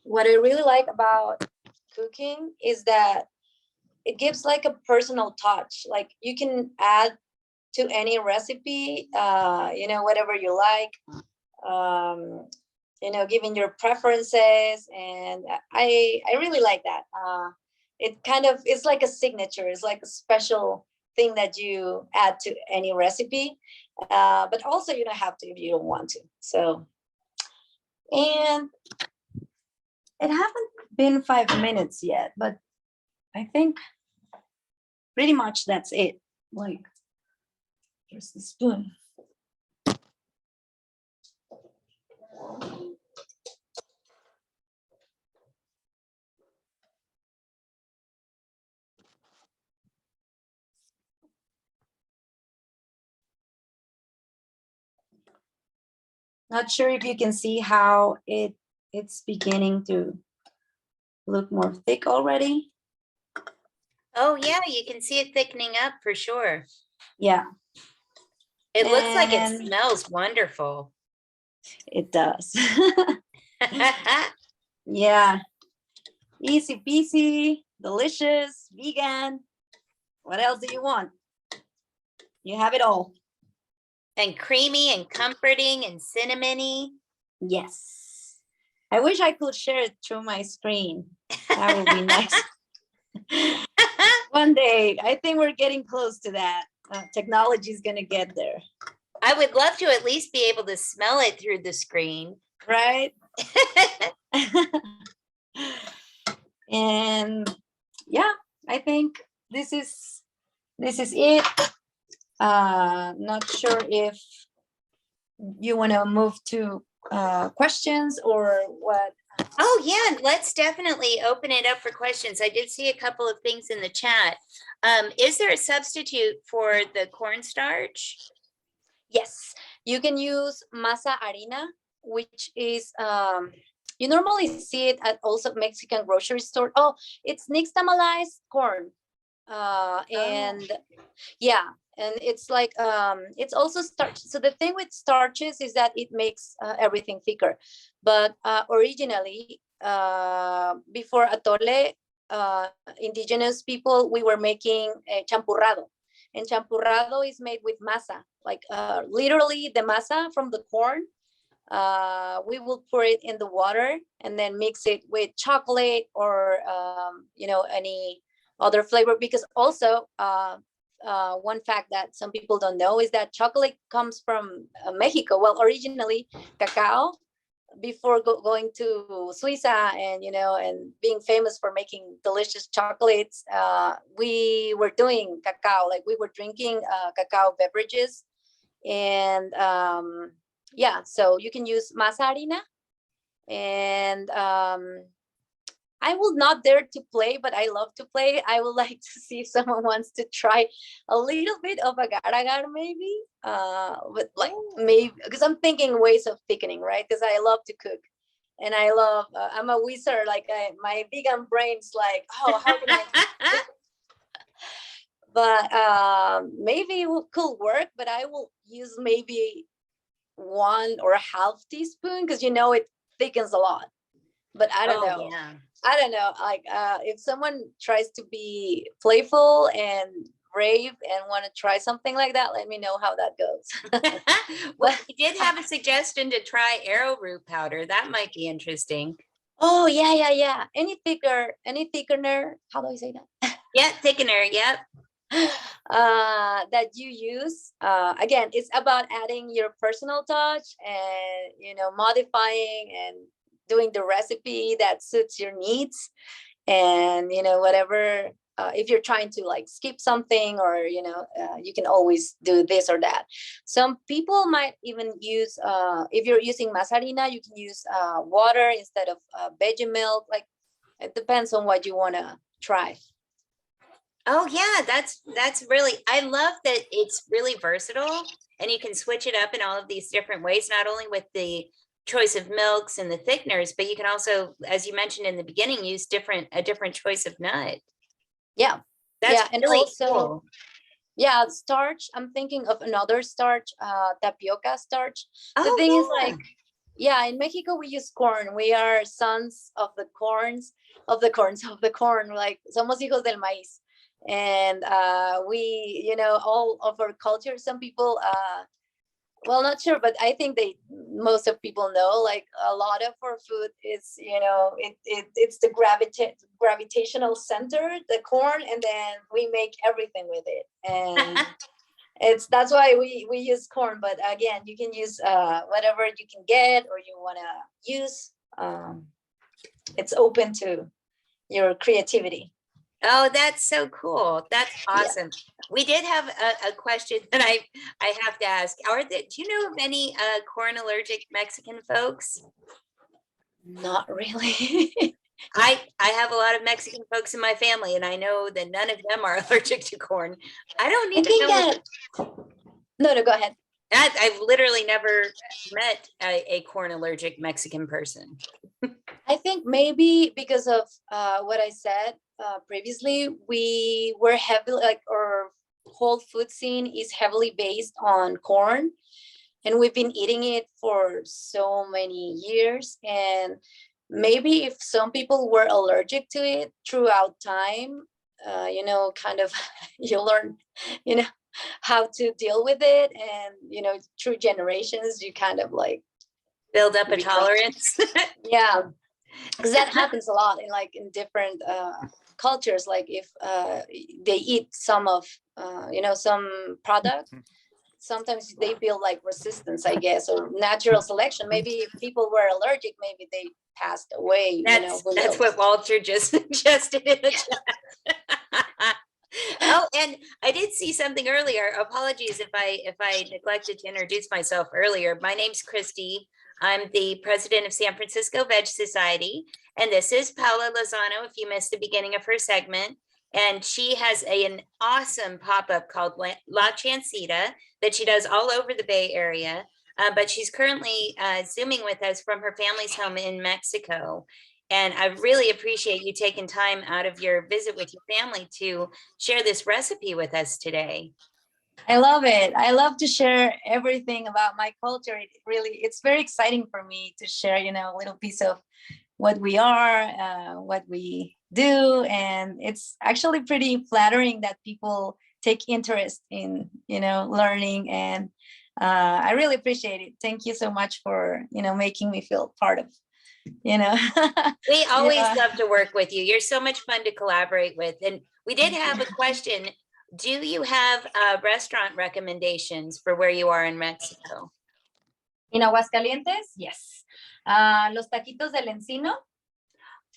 What I really like about cooking is that it gives like a personal touch. Like you can add to any recipe, whatever you like, giving your preferences. And I really like that. It's like a signature. It's like a special thing that you add to any recipe. But also you don't have to if you don't want to. So, and it hasn't been 5 minutes yet, but I think pretty much that's it. Like, here's the spoon. Not sure if you can see how it's beginning to look more thick already. Oh yeah, you can see it thickening up for sure. Yeah. It looks like it smells wonderful. It does. Yeah. Easy peasy, delicious, vegan. What else do you want? You have it all. And creamy and comforting and cinnamony. Yes. I wish I could share it through my screen. That would be nice. One day, I think we're getting close to that. Technology is going to get there. I would love to at least be able to smell it through the screen. Right? And yeah, I think this is it. Not sure if you want to move to questions or what. Oh, yeah, let's definitely open it up for questions. I did see a couple of things in the chat. Is there a substitute for the cornstarch? Yes, you can use masa harina, which is you normally see it at also Mexican grocery store. Oh, it's nixtamalized corn. And yeah, and it's like it's also starch. So the thing with starches is that it makes everything thicker. But originally, before atole, indigenous people, we were making champurrado, and champurrado is made with masa, like literally the masa from the corn. We will pour it in the water and then mix it with chocolate or any other flavor, because also one fact that some people don't know is that chocolate comes from Mexico. Well, originally cacao, before going to Suiza and and being famous for making delicious chocolates, we were doing cacao, like we were drinking cacao beverages. And yeah, so you can use masa harina. And I will not dare to play, but I love to play. I would like to see if someone wants to try a little bit of agar-agar, maybe. But like maybe because I'm thinking ways of thickening, right? Because I love to cook, and I love. I'm a wizard. Like my vegan brain's like, oh, how can I? But maybe it could work. But I will use maybe 1.5 teaspoon because it thickens a lot. But I don't know. Yeah. I don't know. Like if someone tries to be playful and brave and want to try something like that, let me know how that goes. Well, we did have a suggestion to try arrowroot powder. That might be interesting. Oh yeah. Any thickener? How do I say that? Yeah, thickener. Yep. That you use. Again, it's about adding your personal touch and modifying and doing the recipe that suits your needs. And whatever, if you're trying to like skip something, or you can always do this or that. Some people might even use, if you're using masa harina, you can use water instead of veggie milk. Like it depends on what you want to try. Oh yeah, that's really, I love that it's really versatile and you can switch it up in all of these different ways, not only with the choice of milks and the thickeners, but you can also, as you mentioned in the beginning, use a different choice of nut. Yeah. That's yeah, and really also cool. yeah, starch. I'm thinking of another starch, tapioca starch. The Oh, thing is, yeah. like, yeah, in Mexico we use corn. We are sons of the corns, of the corn. Like somos hijos del maíz. And we, all of our culture. Some people, well, not sure, but I think most of people know, like a lot of our food is, it's the gravitational center, the corn, and then we make everything with it. And that's why we use corn. But again, you can use whatever you can get or you want to use. It's open to your creativity. Oh, that's so cool. That's awesome. Yeah. We did have a question that I have to ask. Do you know of any corn allergic Mexican folks? Not really. I have a lot of Mexican folks in my family, and I know that none of them are allergic to corn. I don't need to know. No, go ahead. I've literally never met a corn allergic Mexican person. I think maybe because of what I said previously, we were heavily, like, our whole food scene is heavily based on corn, and we've been eating it for so many years. And maybe if some people were allergic to it throughout time, kind of you learn, how to deal with it. And, through generations, you kind of like build up a tolerance. Yeah, because that happens a lot in different cultures. Like if they eat some of, some product, sometimes they build like resistance, I guess, or natural selection. Maybe if people were allergic, maybe they passed away. That's what Walter just suggested in the chat. Oh, and I did see something earlier. Apologies if I neglected to introduce myself earlier. My name's Christy. I'm the president of San Francisco Veg Society, and this is Paola Lozano, if you missed the beginning of her segment. And she has an awesome pop-up called La Chancita that she does all over the Bay Area. But she's currently Zooming with us from her family's home in Mexico. And I really appreciate you taking time out of your visit with your family to share this recipe with us today. I love it. I love to share everything about my culture. It's very exciting for me to share, a little piece of what we are, what we do. And it's actually pretty flattering that people take interest in, learning. And I really appreciate it. Thank you so much for, making me feel part of, We always love to work with you. You're so much fun to collaborate with. And we did have a question. Do you have restaurant recommendations for where you are in Mexico? In Aguascalientes, yes. Los taquitos del encino.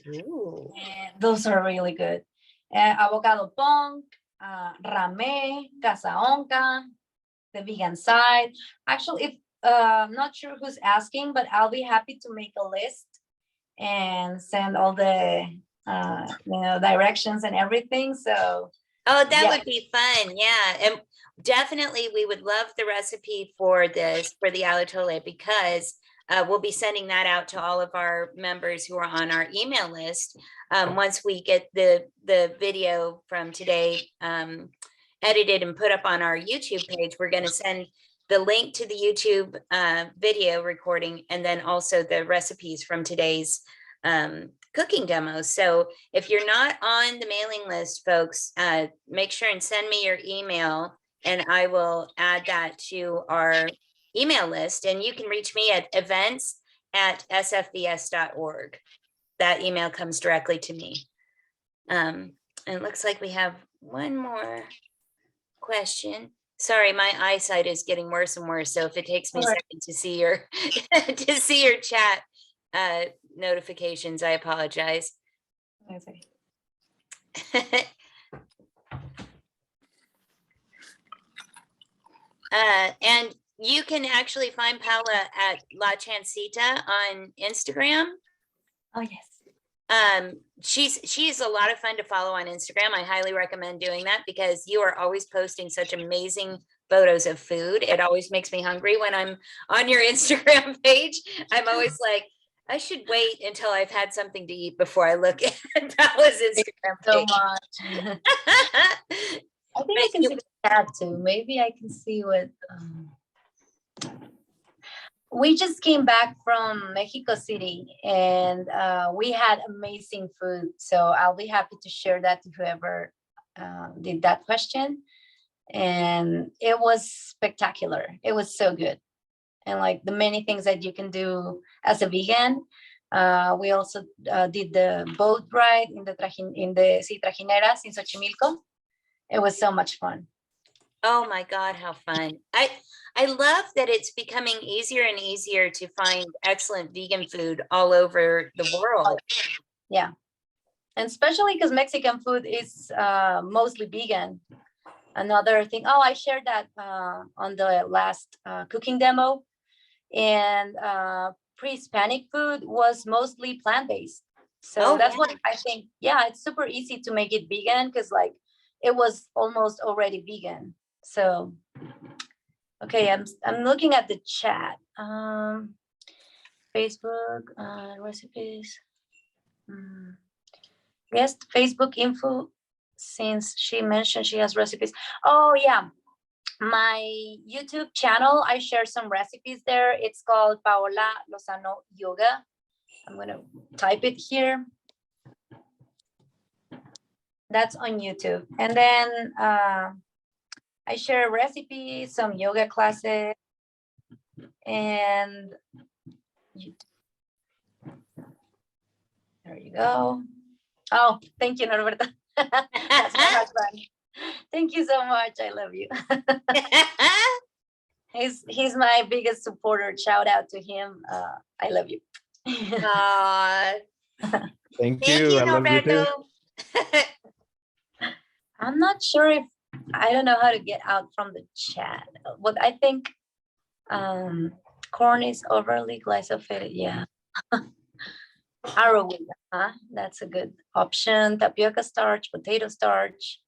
Ooh. Those are really good. Avocado punk, rame, casaonca, the vegan side. Actually, if I'm not sure who's asking, but I'll be happy to make a list and send all the directions and everything. So oh, that would be fun. Yeah. And definitely we would love the recipe for this, for the Atole, because we'll be sending that out to all of our members who are on our email list. Once we get the video from today edited and put up on our YouTube page, we're going to send the link to the YouTube video recording, and then also the recipes from today's cooking demos. So if you're not on the mailing list, folks, make sure and send me your email, and I will add that to our email list. And you can reach me at events@sfbs.org. That email comes directly to me. And it looks like we have one more question. Sorry, my eyesight is getting worse and worse. So if it takes me a second to see your chat notifications, I apologize. Okay. And you can actually find Paola at La Chancita on Instagram. Oh, yes. She's a lot of fun to follow on Instagram. I highly recommend doing that because you are always posting such amazing photos of food. It always makes me hungry when I'm on your Instagram page. I'm always like, I should wait until I've had something to eat before I look at Paola's Instagram page. So much. I think I can see that too. Maybe I can see what. We just came back from Mexico City, and we had amazing food. So I'll be happy to share that to whoever did that question. And it was spectacular. It was so good. And like the many things that you can do as a vegan. We also did the boat ride in the trajineras in Xochimilco. It was so much fun. Oh my God, how fun. I love that it's becoming easier and easier to find excellent vegan food all over the world. Yeah. And especially because Mexican food is mostly vegan. Another thing, I shared that on the last cooking demo. And pre-Hispanic food was mostly plant-based. So that's what I think. Yeah, it's super easy to make it vegan because like it was almost already vegan. So, okay, I'm looking at the chat. Facebook recipes. Yes, Facebook info, since she mentioned she has recipes. Oh yeah, my YouTube channel, I share some recipes there. It's called Paola Lozano Yoga. I'm gonna type it here. That's on YouTube. And then I share recipes, some yoga classes, and there you go. Oh, thank you, Norberto. That's my husband. Thank you so much. I love you. He's my biggest supporter. Shout out to him. I love you. Thank you. I love you too. I'm not sure if I don't know how to get out from the chat. But I think corn is overly glyphosate. Yeah. Arrowroot, huh? That's a good option. Tapioca starch, potato starch.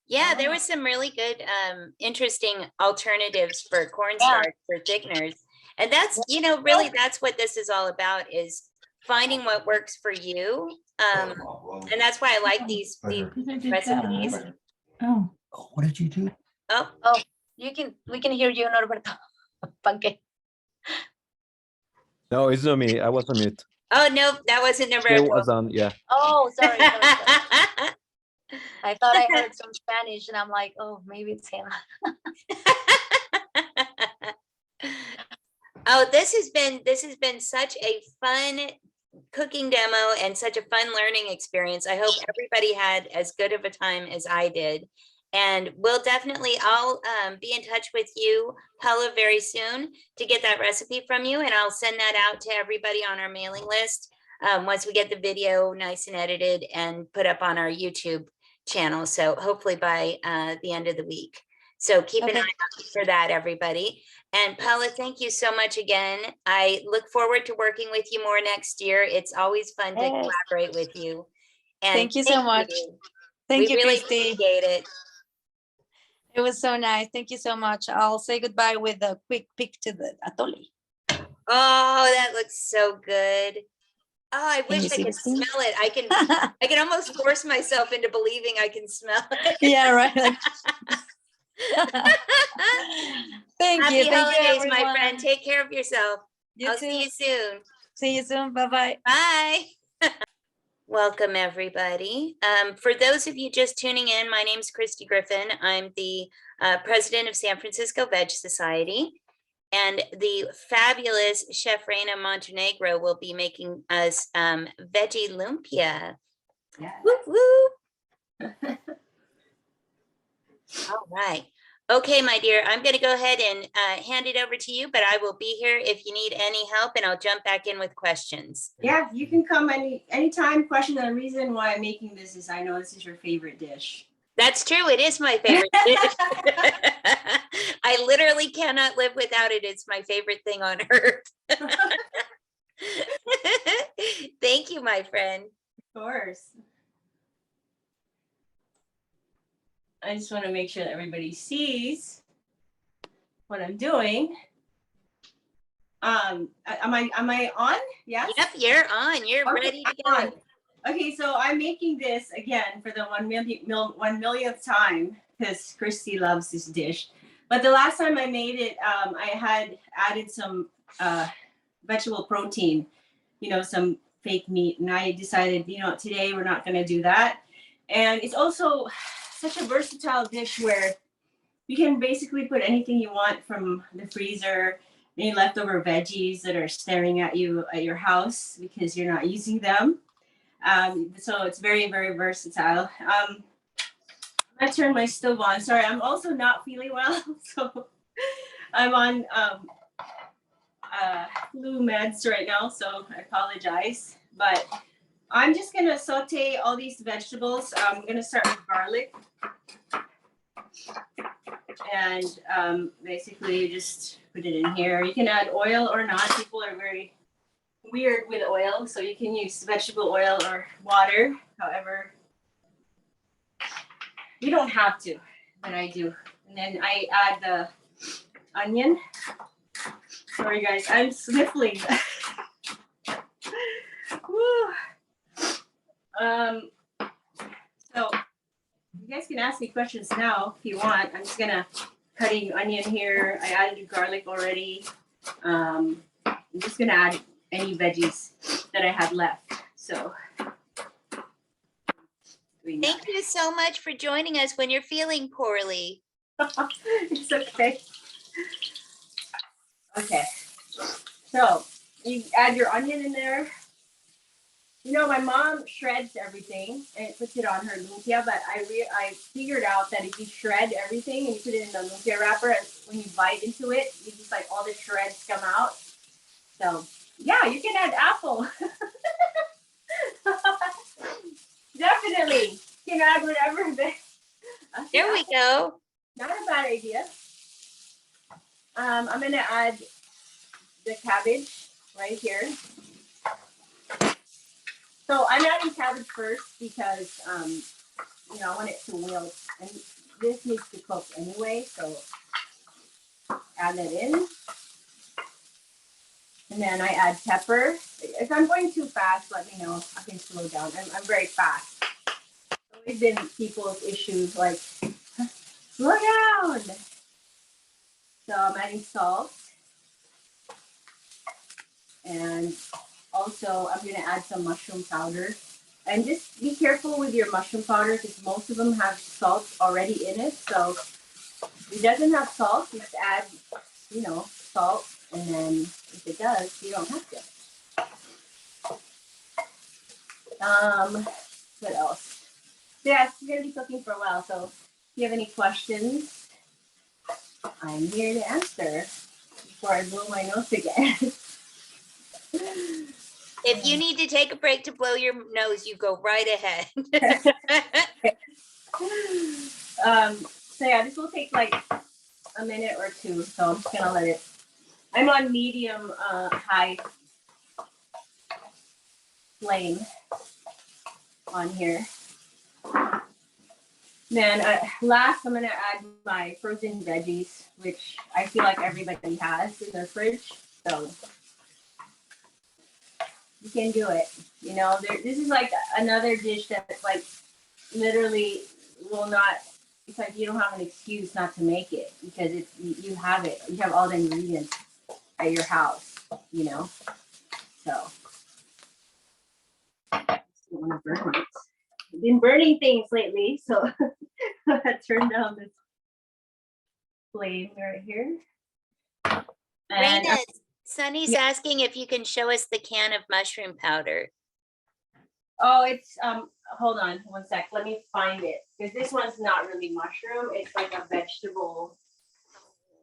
Yeah, there Oh. was some really good, interesting alternatives for Yeah. cornstarch for thickeners. And that's, you know, really that's what this is all about, is finding what works for you. And that's why I like these recipes. Oh, what did you do? Oh, Oh, we can hear you, Norberto. Pancake. No, it's not me. I was on mute. oh, no, that wasn't number It was on, yeah. Oh, sorry. I thought I heard some Spanish and I'm like, oh, maybe it's him. Oh, this has been such a fun cooking demo and such a fun learning experience. I hope everybody had as good of a time as I did. And I'll be in touch with you, Paola, very soon to get that recipe from you. And I'll send that out to everybody on our mailing list once we get the video nice and edited and put up on our YouTube channel. So hopefully by the end of the week. So keep an eye out for that, everybody. And Paola, thank you so much again. I look forward to working with you more next year. It's always fun to collaborate with you. And Thank you so much. Thank you, really Christy. appreciate it. It was so nice. Thank you so much. I'll say goodbye with a quick peek to the atole. Oh, that looks so good. Oh, I wish you I see could the steam? smell it. I can almost force myself into believing I can smell it. Yeah, right. Like- Thank Happy you. Thank you, holidays, my everyone. friend. Take care of yourself. You I'll too. see you soon. See you soon. Bye-bye. Bye. Welcome, everybody. For those of you just tuning in, my name is Christy Griffin. I'm the president of San Francisco Veg Society. And the fabulous Chef Reina Montenegro will be making us veggie lumpia. Yeah. Woo woo. All right. Okay, my dear, I'm going to go ahead and hand it over to you, but I will be here if you need any help, and I'll jump back in with questions. Yeah, you can come anytime. Question. The reason why I'm making this is I know this is your favorite dish. That's true. It is my favorite dish. I literally cannot live without it. It's my favorite thing on earth. Thank you, my friend. Of course. I just want to make sure that everybody sees what I'm doing. Am I on? Yes. Yep, you're on. You're Okay, ready to I'm go. on. Okay, so I'm making this again for the 1 millionth time because Christy loves this dish. But the last time I made it, I had added some vegetable protein, some fake meat. And I decided, today we're not going to do that. And it's also such a versatile dish where you can basically put anything you want from the freezer, any leftover veggies that are staring at you at your house because you're not using them. So it's very, very versatile. I turned my stove on. Sorry, I'm also not feeling well. So I'm on flu meds right now. So I apologize. But I'm just going to saute all these vegetables. I'm going to start with garlic. And basically you just put it in here. You can add oil or not. People are very weird with oil, so you can use vegetable oil or water. However, you don't have to, but I do. And then I add the onion. Sorry guys, I'm sniffling. Woo. So you guys can ask me questions now if you want. I'm just gonna cutting onion here. I added garlic already. I'm just gonna add any veggies that I had left. So Thank you so much for joining us when you're feeling poorly. It's okay. Okay. So you add your onion in there. My mom shreds everything and puts it on her lumpia, but I figured out that if you shred everything and you put it in the lumpia wrapper, when you bite into it, you just like all the shreds come out. So yeah, you can add apple. Definitely. You can add whatever There we go. Not a bad idea. I'm gonna add the cabbage right here. So I'm adding cabbage first because I want it to wilt, and this needs to cook anyway. So add that in, and then I add pepper. If I'm going too fast, let me know. I can slow down. I'm very fast. Always been people's issues like slow down. So I'm adding salt. And also I'm gonna add some mushroom powder. And just be careful with your mushroom powder because most of them have salt already in it. So if it doesn't have salt, just add, salt. And then if it does, you don't have to. What else? Yeah, it's gonna be cooking for a while. So if you have any questions, I'm here to answer before I blow my nose again. If you need to take a break to blow your nose, you go right ahead. So yeah, this will take like a minute or two. So I'm just gonna let it. I'm on medium high flame on here. Then last, I'm gonna add my frozen veggies, which I feel like everybody has in their fridge. So you can do it. This is like another dish that's like literally will not. It's like you don't have an excuse not to make it because you have it. You have all the ingredients at your house. So I don't want to burn it. I've been burning things lately, so I turned down this flame right here. And Reina, Sunny's asking if you can show us the can of mushroom powder. oh, it's hold on one sec. Let me find it because this one's not really mushroom. It's like a vegetable.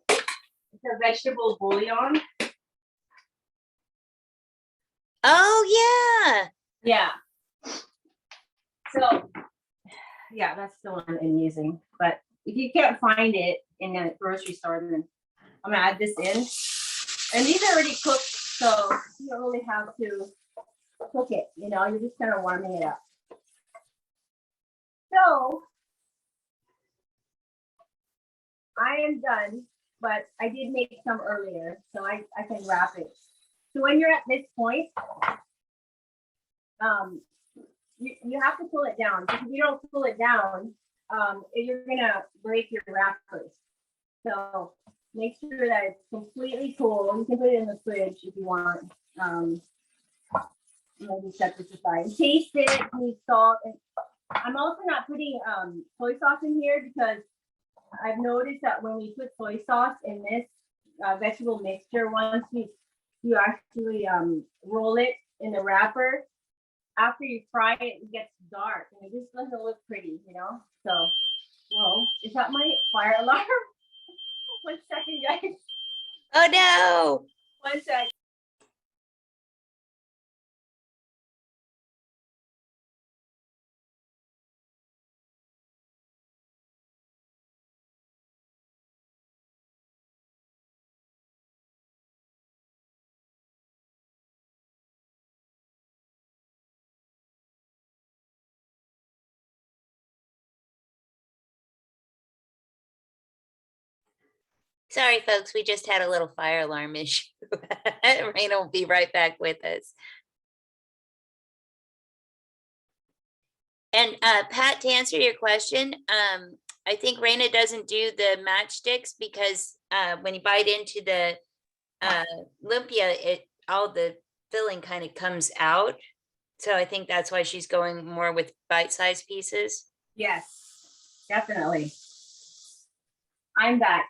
It's a vegetable bouillon. Oh yeah. Yeah. So, yeah, that's the one I'm using. But if you can't find it in a grocery store, then I'm gonna add this in. And these are already cooked, so you don't really have to cook it. You're just kind of warming it up. So I am done, but I did make some earlier, so I can wrap it. So when you're at this point, you have to pull it down. Because if you don't pull it down, you're gonna break your wrappers. So make sure that it's completely cool. You can put it in the fridge if you want. Maybe set this aside. Taste it, need salt. And I'm also not putting soy sauce in here because I've noticed that when we put soy sauce in this vegetable mixture, once you actually roll it in the wrapper, after you fry it, it gets dark and it just doesn't look pretty, So, whoa, is that my fire alarm? 1 second, guys. Oh no. 1 sec. Sorry, folks, we just had a little fire alarm issue. Reina will be right back with us. And Pat, to answer your question, I think Reina doesn't do the matchsticks because when you bite into the lumpia, all the filling kind of comes out. So I think that's why she's going more with bite-sized pieces. Yes, definitely. I'm back.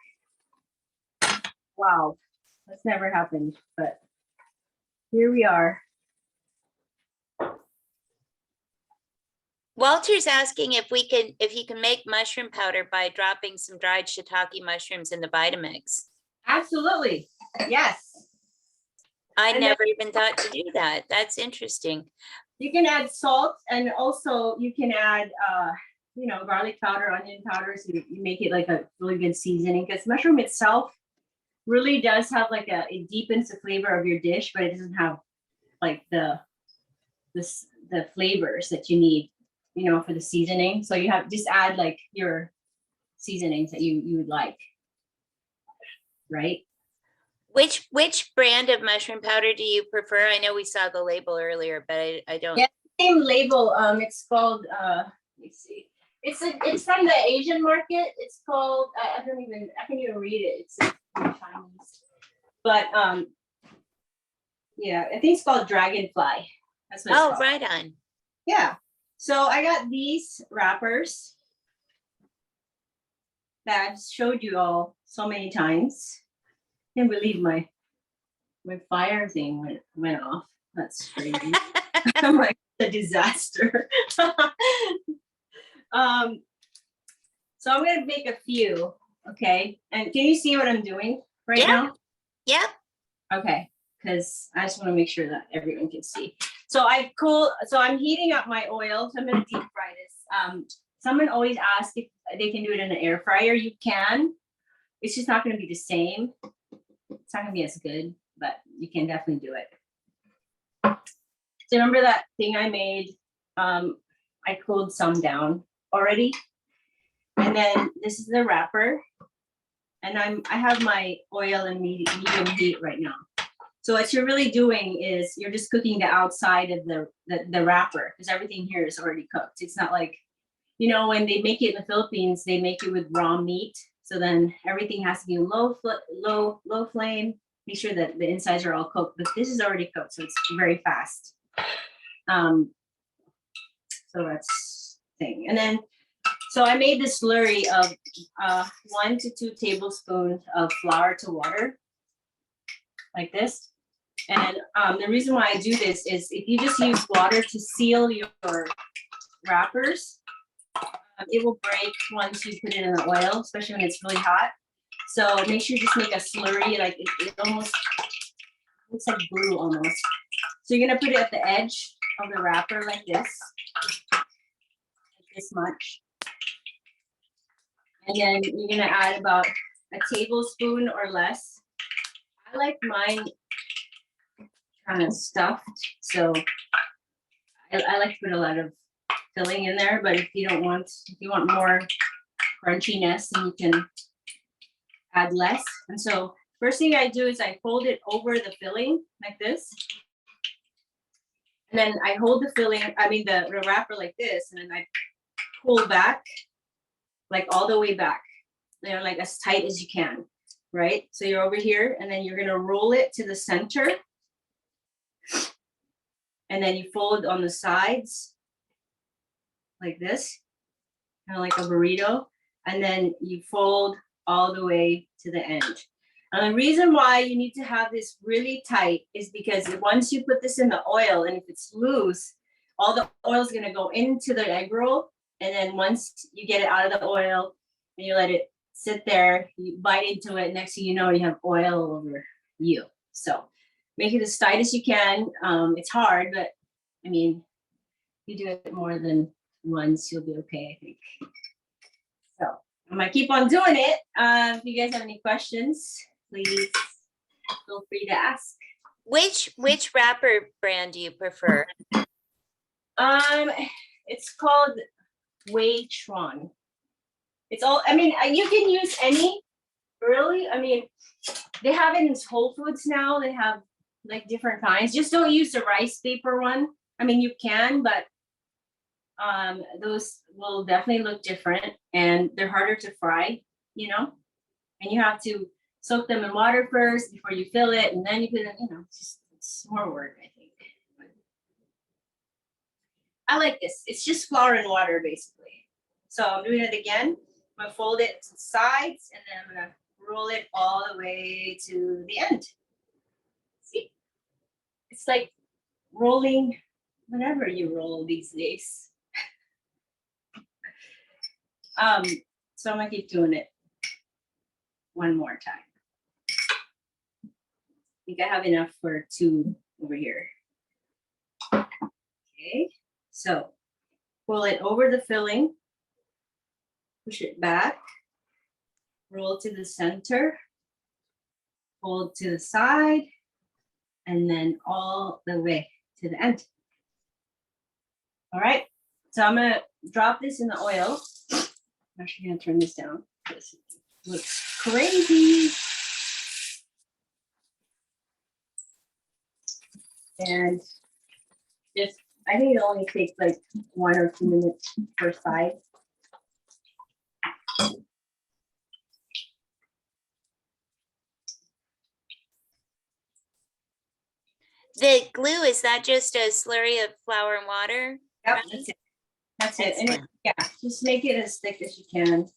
Wow, that's never happened, but here we are. Walter's asking if you can make mushroom powder by dropping some dried shiitake mushrooms in the Vitamix. Absolutely, yes. I And never even thought to do that. That's interesting. You can add salt, and also you can add garlic powder, onion powder, so you make it like a really good seasoning, because mushroom itself really does have like it deepens the flavor of your dish, but it doesn't have like the flavors that you need, for the seasoning. So you have just add like your seasonings that you would like, right? Which brand of mushroom powder do you prefer? I know we saw the label earlier, but I don't. Yeah, same label. It's called let's see. It's from the Asian market. It's called I can't even read it. It's in Chinese. But yeah, I think it's called Dragonfly. That's what it's called. Right on. Yeah. So I got these wrappers that I've showed you all so many times. Can't believe my fire thing went off. That's crazy. I'm like a disaster. So I'm gonna make a few, okay? And can you see what I'm doing right now? Yep. Okay, because I just want to make sure that everyone can see. So I'm heating up my oil. So I'm gonna deep fry this. Someone always asks if they can do it in an air fryer. You can. It's just not gonna be the same. It's not gonna be as good, but you can definitely do it. So remember that thing I made? I cooled some down already. And then this is the wrapper. And I have my oil in medium heat right now. So what you're really doing is you're just cooking the outside of the wrapper, because everything here is already cooked. It's not like, when they make it in the Philippines, they make it with raw meat. So then everything has to be low flame. Make sure that the insides are all cooked. But this is already cooked, so it's very fast. So that's the thing. And then, so I made this slurry of 1 to 2 tablespoons of flour to water, like this. And the reason why I do this is if you just use water to seal your wrappers, it will break once you put it in the oil, especially when it's really hot. So make sure you just make a slurry, like it almost looks like glue almost. So you're gonna put it at the edge of the wrapper like this much. And then you're gonna add about a tablespoon or less. I like mine kind of stuffed, so I like to put a lot of filling in there. But if you want more crunchiness, then you can add less. And so first thing I do is I fold it over the filling like this. And then I hold the wrapper like this, and then I pull back, like all the way back, like as tight as you can, right? So you're over here, and then you're gonna roll it to the center. And then you fold on the sides like this, kind of like a burrito. And then you fold all the way to the end. And the reason why you need to have this really tight is because once you put this in the oil, and if it's loose, all the oil is gonna go into the egg roll. And then once you get it out of the oil and you let it sit there, you bite into it, next thing you know, you have oil over you. So make it as tight as you can. It's hard, but I mean, if you do it more than once, you'll be okay, I think. So I'm gonna keep on doing it. If you guys have any questions, please feel free to ask. Which wrapper brand do you prefer? It's called Wei Chuan. It's all, you can use any, really. They have it in Whole Foods now. They have like different kinds. Just don't use the rice paper one. You can, but those will definitely look different, and they're harder to fry, and you have to soak them in water first before you fill it, and then you put it, it's more work, I think. But I like this. It's just flour and water, basically. So I'm doing it again. I'm gonna fold it to the sides, and then I'm gonna roll it all the way to the end. See? It's like rolling whenever you roll these days. So I'm gonna keep doing it one more time. I think I have enough for 2 over here. Okay, so pull it over the filling, push it back, roll to the center, fold to the side, and then all the way to the end. All right, so I'm gonna drop this in the oil. I'm actually gonna turn this down. This looks crazy. And just, I think it only takes like 1 or 2 minutes per side. The glue, is that just a slurry of flour and water? Yep, Right? that's it. That's it. And it, Excellent. yeah, just make it as thick as you can.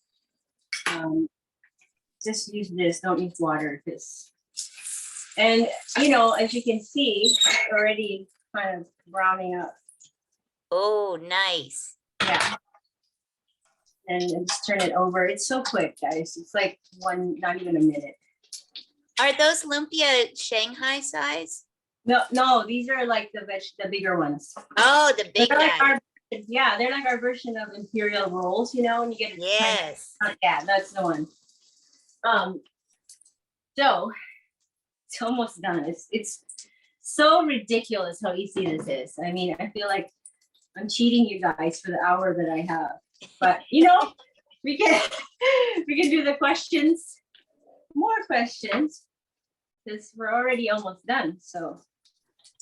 Just use this, don't use water, because, and you know, as you can see, it's already kind of browning up. Oh, nice. Yeah. And just turn it over. It's so quick, guys. It's like not even a minute. Are those lumpia Shanghai size? No, these are like the bigger ones. Oh, the big They're like guys. yeah, they're like our version of imperial rolls, you know, and you get Yes. yeah, that's the one. So it's almost done. It's so ridiculous how easy this is. I mean, I feel like I'm cheating you guys for the hour that I have, but you know, we can do the questions, more questions, because we're already almost done. So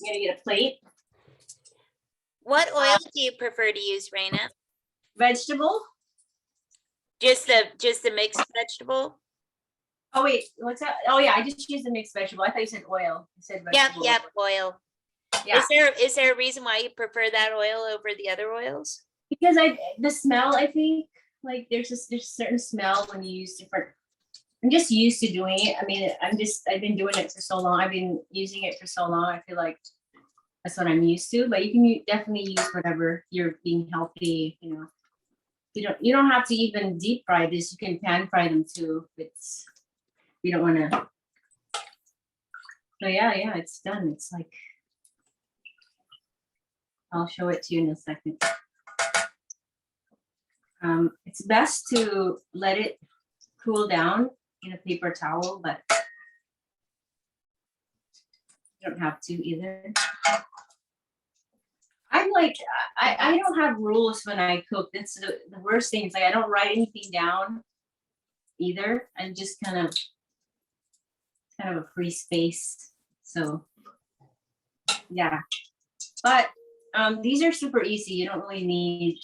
I'm gonna get a plate. What oil do you prefer to use, Reina? Vegetable. Just the mixed vegetable? Oh wait, what's that? Oh yeah, I just used the mixed vegetable. I thought you said oil. I said Yep, vegetable. yep, oil. Yeah. Is there a reason why you prefer that oil over the other oils? Because the smell, I think, like there's a certain smell when you use different. I'm just used to doing it. I mean, I've been doing it for so long. I've been using it for so long. I feel like that's what I'm used to. But you can definitely use whatever you're being healthy. You know, you don't have to even deep fry this. You can pan fry them too. It's you don't want to. So yeah, it's done. It's like I'll show it to you in a second. It's best to let it cool down in a paper towel, but you don't have to either. I'm like, I don't have rules when I cook. That's the worst thing. Is like I don't write anything down either. I'm just kind of a free space. So yeah, but these are super easy. You don't really need,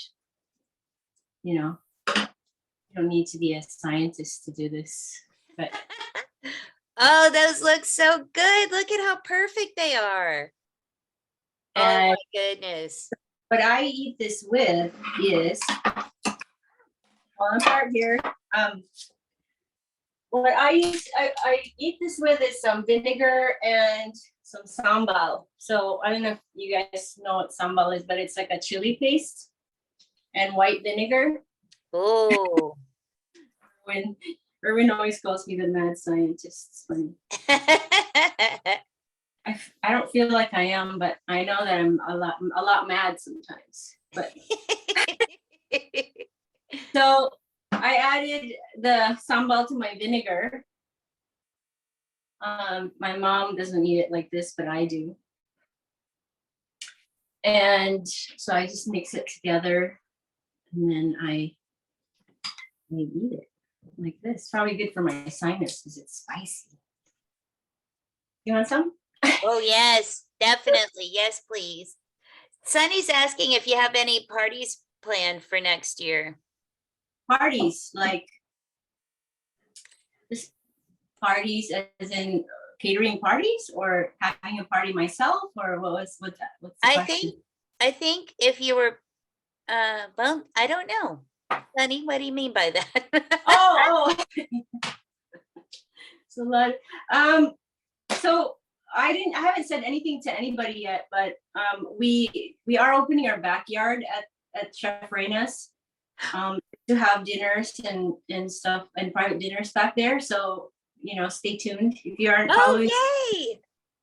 you know, you don't need to be a scientist to do this. But Oh, those look so good. Look at how perfect they are. Oh my goodness. what I eat this with is one part here. What I eat this with is some vinegar and some sambal. So I don't know if you guys know what sambal is, but it's like a chili paste and white vinegar. Oh. When Erwin always calls me the mad scientist. It's funny. I don't feel like I am, but I know that I'm a lot mad sometimes. But so I added the sambal to my vinegar. My mom doesn't eat it like this, but I do. And so I just mix it together, and then I eat it like this. Probably good for my sinus because it's spicy. You want some? Oh, yes, definitely. Yes, please. Sunny's asking if you have any parties planned for next year. Parties, like just parties as in catering parties, or having a party myself, or what's the question? I think if you were, well, I don't know. Sunny, what do you mean by that? Oh. So so I haven't said anything to anybody yet, but we are opening our backyard at Chef Reina's to have dinners and stuff, and private dinners back there. So, you know, stay tuned. If you aren't following, yay!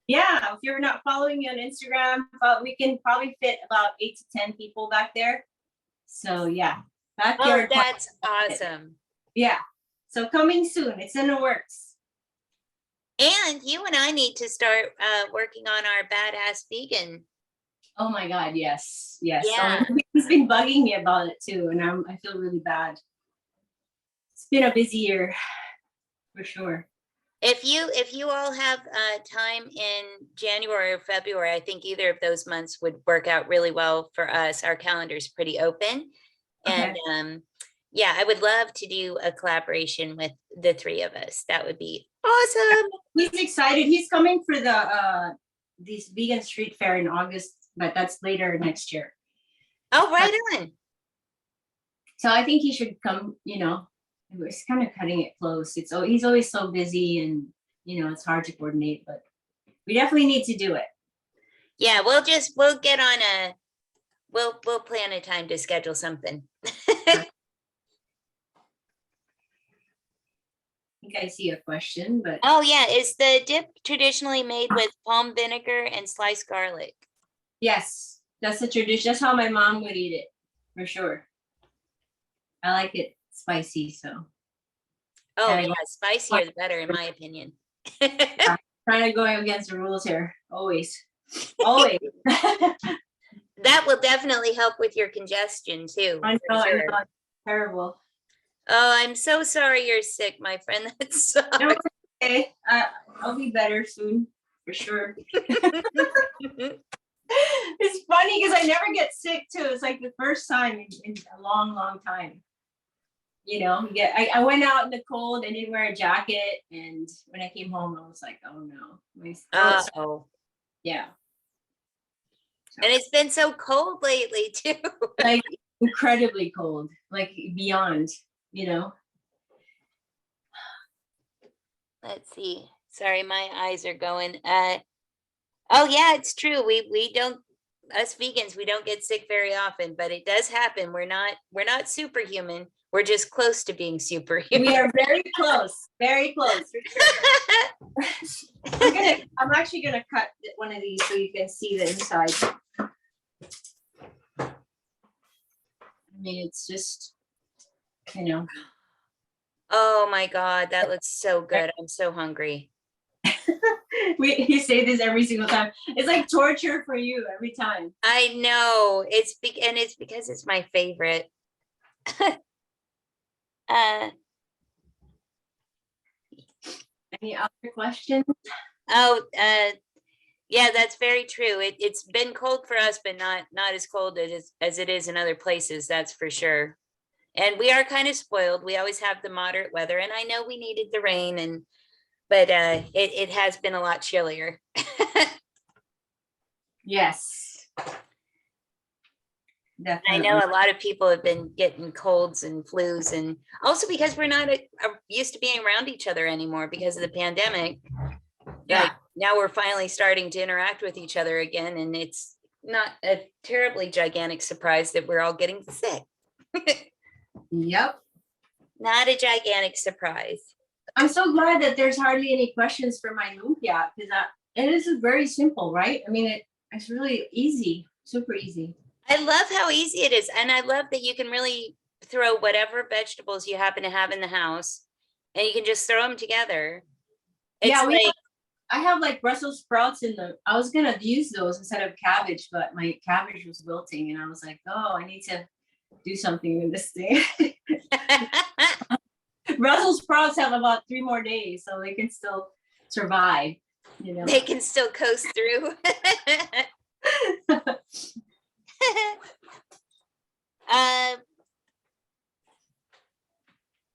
Yeah, if you're not following me on Instagram, we can probably fit about 8 to 10 people back there. So yeah, Oh, Backyard. that's awesome. Yeah. So coming soon. It's in the works. And you and I need to start working on our badass vegan. Oh my God. Yes. Yes. Yeah. He's been bugging me about it too. And I feel really bad. It's been a busy year for sure. If you all have time in January or February, I think either of those months would work out really well for us. Our calendar's pretty open. And yeah, I would love to do a collaboration with the three of us. That would be awesome. He's excited. He's coming for the this vegan street fair in August, but that's later next year. Oh, right on. So I think he should come, you know. It's kind of cutting it close. He's always so busy and you know it's hard to coordinate, but we definitely need to do it. Yeah, we'll get on we'll plan a time to schedule something. I think I see a question, but Oh yeah, is the dip traditionally made with palm vinegar and sliced garlic? yes, that's the tradition. That's how my mom would eat it for sure. I like it spicy, so Oh And I yeah, go- spicier the better in my opinion. trying to go against the rules here. Always. Always. That will definitely help with your congestion too. I for know, sure. it's terrible. Oh, I'm so sorry you're sick, my friend. That's so No, it's okay. I'll be better soon, for sure. It's funny because I never get sick too. It's like the first time in a long, long time. You know, I went out in the cold and didn't wear a jacket, and when I came home, I was like, oh no, my throat's- Oh, yeah, and it's been so cold lately too. like incredibly cold, like beyond, you know. Let's see. Sorry, my eyes are going. Oh yeah, it's true. We don't, us vegans, we don't get sick very often, but it does happen. We're not superhuman. We're just close to being superhuman. We are very close, very close. For sure. I'm actually gonna cut one of these so you can see the inside. I mean, it's just, you know. Oh my God, that looks so good. I'm so hungry. You say this every single time. It's like torture for you every time. I know and it's because it's my favorite. Any other questions? Yeah, that's very true. It's been cold for us, but not as cold as it is in other places, that's for sure. And we are kind of spoiled. We always have the moderate weather, and I know we needed the rain, but it has been a lot chillier. Yes. I Definitely. know a lot of people have been getting colds and flus, and also because we're not used to being around each other anymore because of the pandemic. Yeah. Like, now we're finally starting to interact with each other again, and it's not a terribly gigantic surprise that we're all getting sick. Yep. Not a gigantic surprise. I'm so glad that there's hardly any questions for my lumpia because it is very simple, right? I mean, it's really easy, super easy. I love how easy it is, and I love that you can really throw whatever vegetables you happen to have in the house, and you can just throw them together. It's Yeah, like, I have like Brussels sprouts I was gonna use those instead of cabbage, but my cabbage was wilting, and I was like, oh, I need to do something with this thing. Brussels sprouts have about 3 more days, so they can still survive. You know, they can still coast through.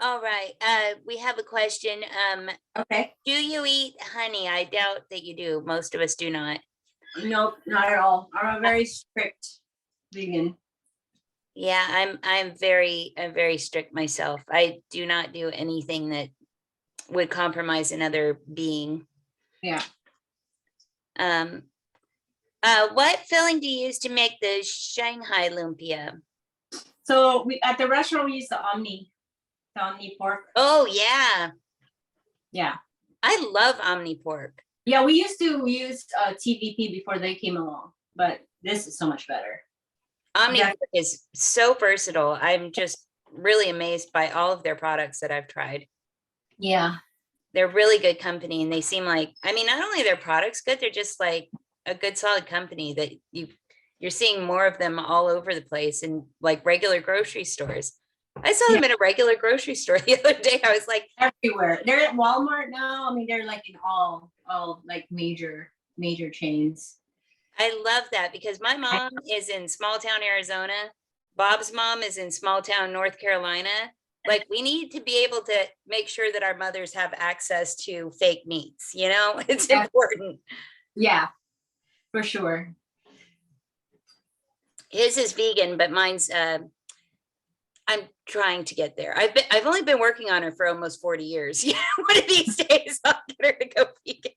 All right. We have a question. okay. Do you eat honey? I doubt that you do. Most of us do not. Nope, not at all. I'm a very strict vegan. Yeah, I'm very strict myself. I do not do anything that would compromise another being. Yeah. What filling do you use to make the Shanghai lumpia? So we at the restaurant we use the omni pork. Oh yeah, Yeah. I love omni pork. Yeah, we used to use TVP before they came along, but this is so much better. Omni Yeah. pork is so versatile. I'm just really amazed by all of their products that I've tried. Yeah. They're really good company, and they seem like, I mean, not only are their products good, they're just like a good solid company that you're seeing more of them all over the place in like regular grocery stores. I saw them in a regular grocery store the other day. I was like, Everywhere. They're at Walmart now. I mean, they're like in all like major chains. I love that because my mom is in small town Arizona. Bob's mom is in small town North Carolina. Like, we need to be able to make sure that our mothers have access to fake meats, you know? It's important. Yeah, for sure. His is vegan, but mine's I'm trying to get there. I've only been working on it for almost 40 years. Yeah, one of these days I'll get her to go vegan.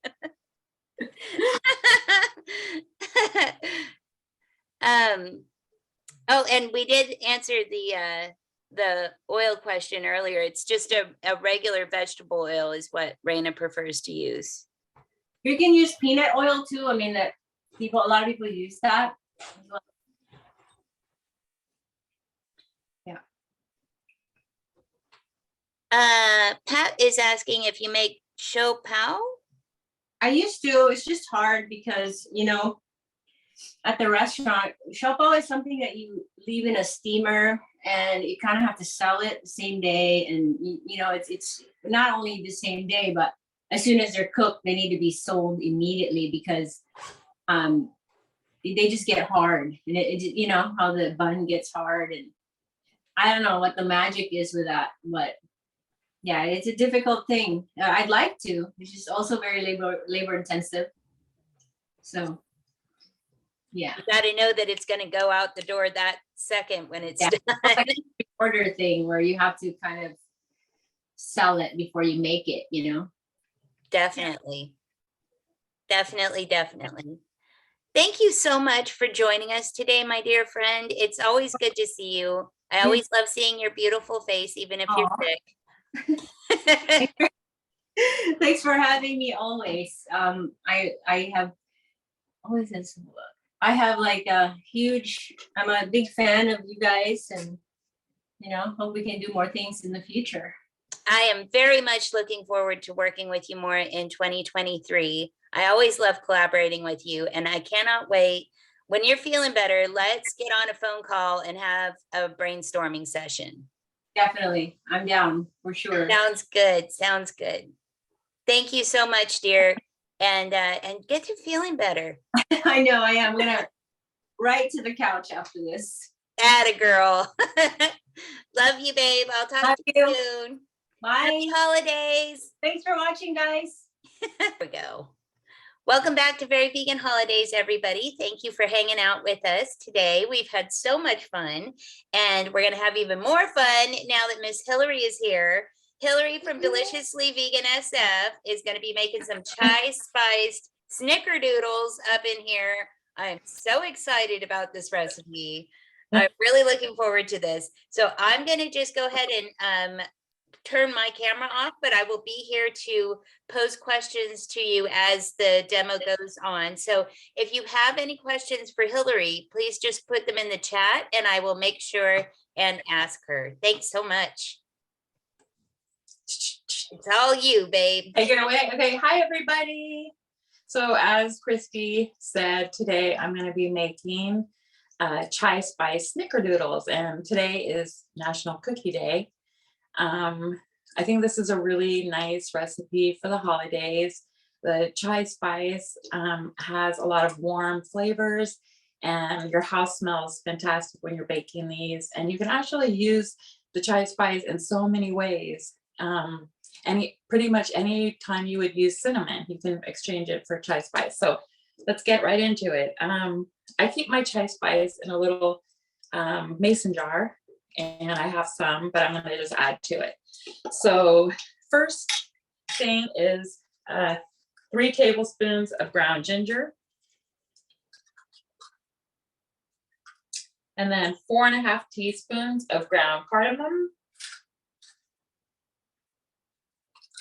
Oh, and we did answer the oil question earlier. It's just a regular vegetable oil is what Reina prefers to use. You can use peanut oil too. I mean, that a lot of people use that. Pat is asking if you make show pao. I used to. It's just hard because, you know, at the restaurant, shopo is something that you leave in a steamer and you kind of have to sell it the same day. And, you know, it's not only the same day, but as soon as they're cooked, they need to be sold immediately because they just get hard. And it you know, how the bun gets hard. And I don't know what the magic is with that, but yeah, it's a difficult thing. I'd like to. It's just also very labor intensive. So, yeah. You got to know that it's going to go out the door that second when it's done. It's like an order thing where you have to kind of sell it before you make it, you know? Definitely. Definitely. Thank you so much for joining us today, my dear friend. It's always good to see you. I always love seeing your beautiful face, even if you're sick. Thanks for having me always. I have always this. I have like I'm a big fan of you guys, and you know, hope we can do more things in the future. I am very much looking forward to working with you more in 2023. I always love collaborating with you, and I cannot wait. When you're feeling better, let's get on a phone call and have a brainstorming session. Definitely. I'm down for sure. Sounds good. Thank you so much, dear. And get to feeling better. I know I am. I'm gonna right to the couch after this. Atta girl. Love you, babe. I'll talk to you soon. Bye. Happy holidays. Thanks for watching, guys. There we go. Welcome back to Very Vegan Holidays, everybody. Thank you for hanging out with us today. We've had so much fun, and we're going to have even more fun now that Miss Hilary is here. Hilary from Deliciously Vegan SF is going to be making some chai-spiced snickerdoodles up in here. I'm so excited about this recipe. I'm really looking forward to this. So I'm going to just go ahead and turn my camera off, but I will be here to pose questions to you as the demo goes on. So if you have any questions for Hilary, please just put them in the chat and I will make sure and ask her. Thanks so much. It's all you, babe. Take it away. Okay, hi everybody. So as Christy said, today I'm going to be making chai spice snickerdoodles, and today is National Cookie Day. I think this is a really nice recipe for the holidays. The chai spice has a lot of warm flavors, and your house smells fantastic when you're baking these. And you can actually use the chai spice in so many ways. Pretty much any time you would use cinnamon, you can exchange it for chai spice. So let's get right into it. I keep my chai spice in a little mason jar, and I have some, but I'm going to just add to it. So first thing is 3 tablespoons of ground ginger, and then 4.5 teaspoons of ground cardamom.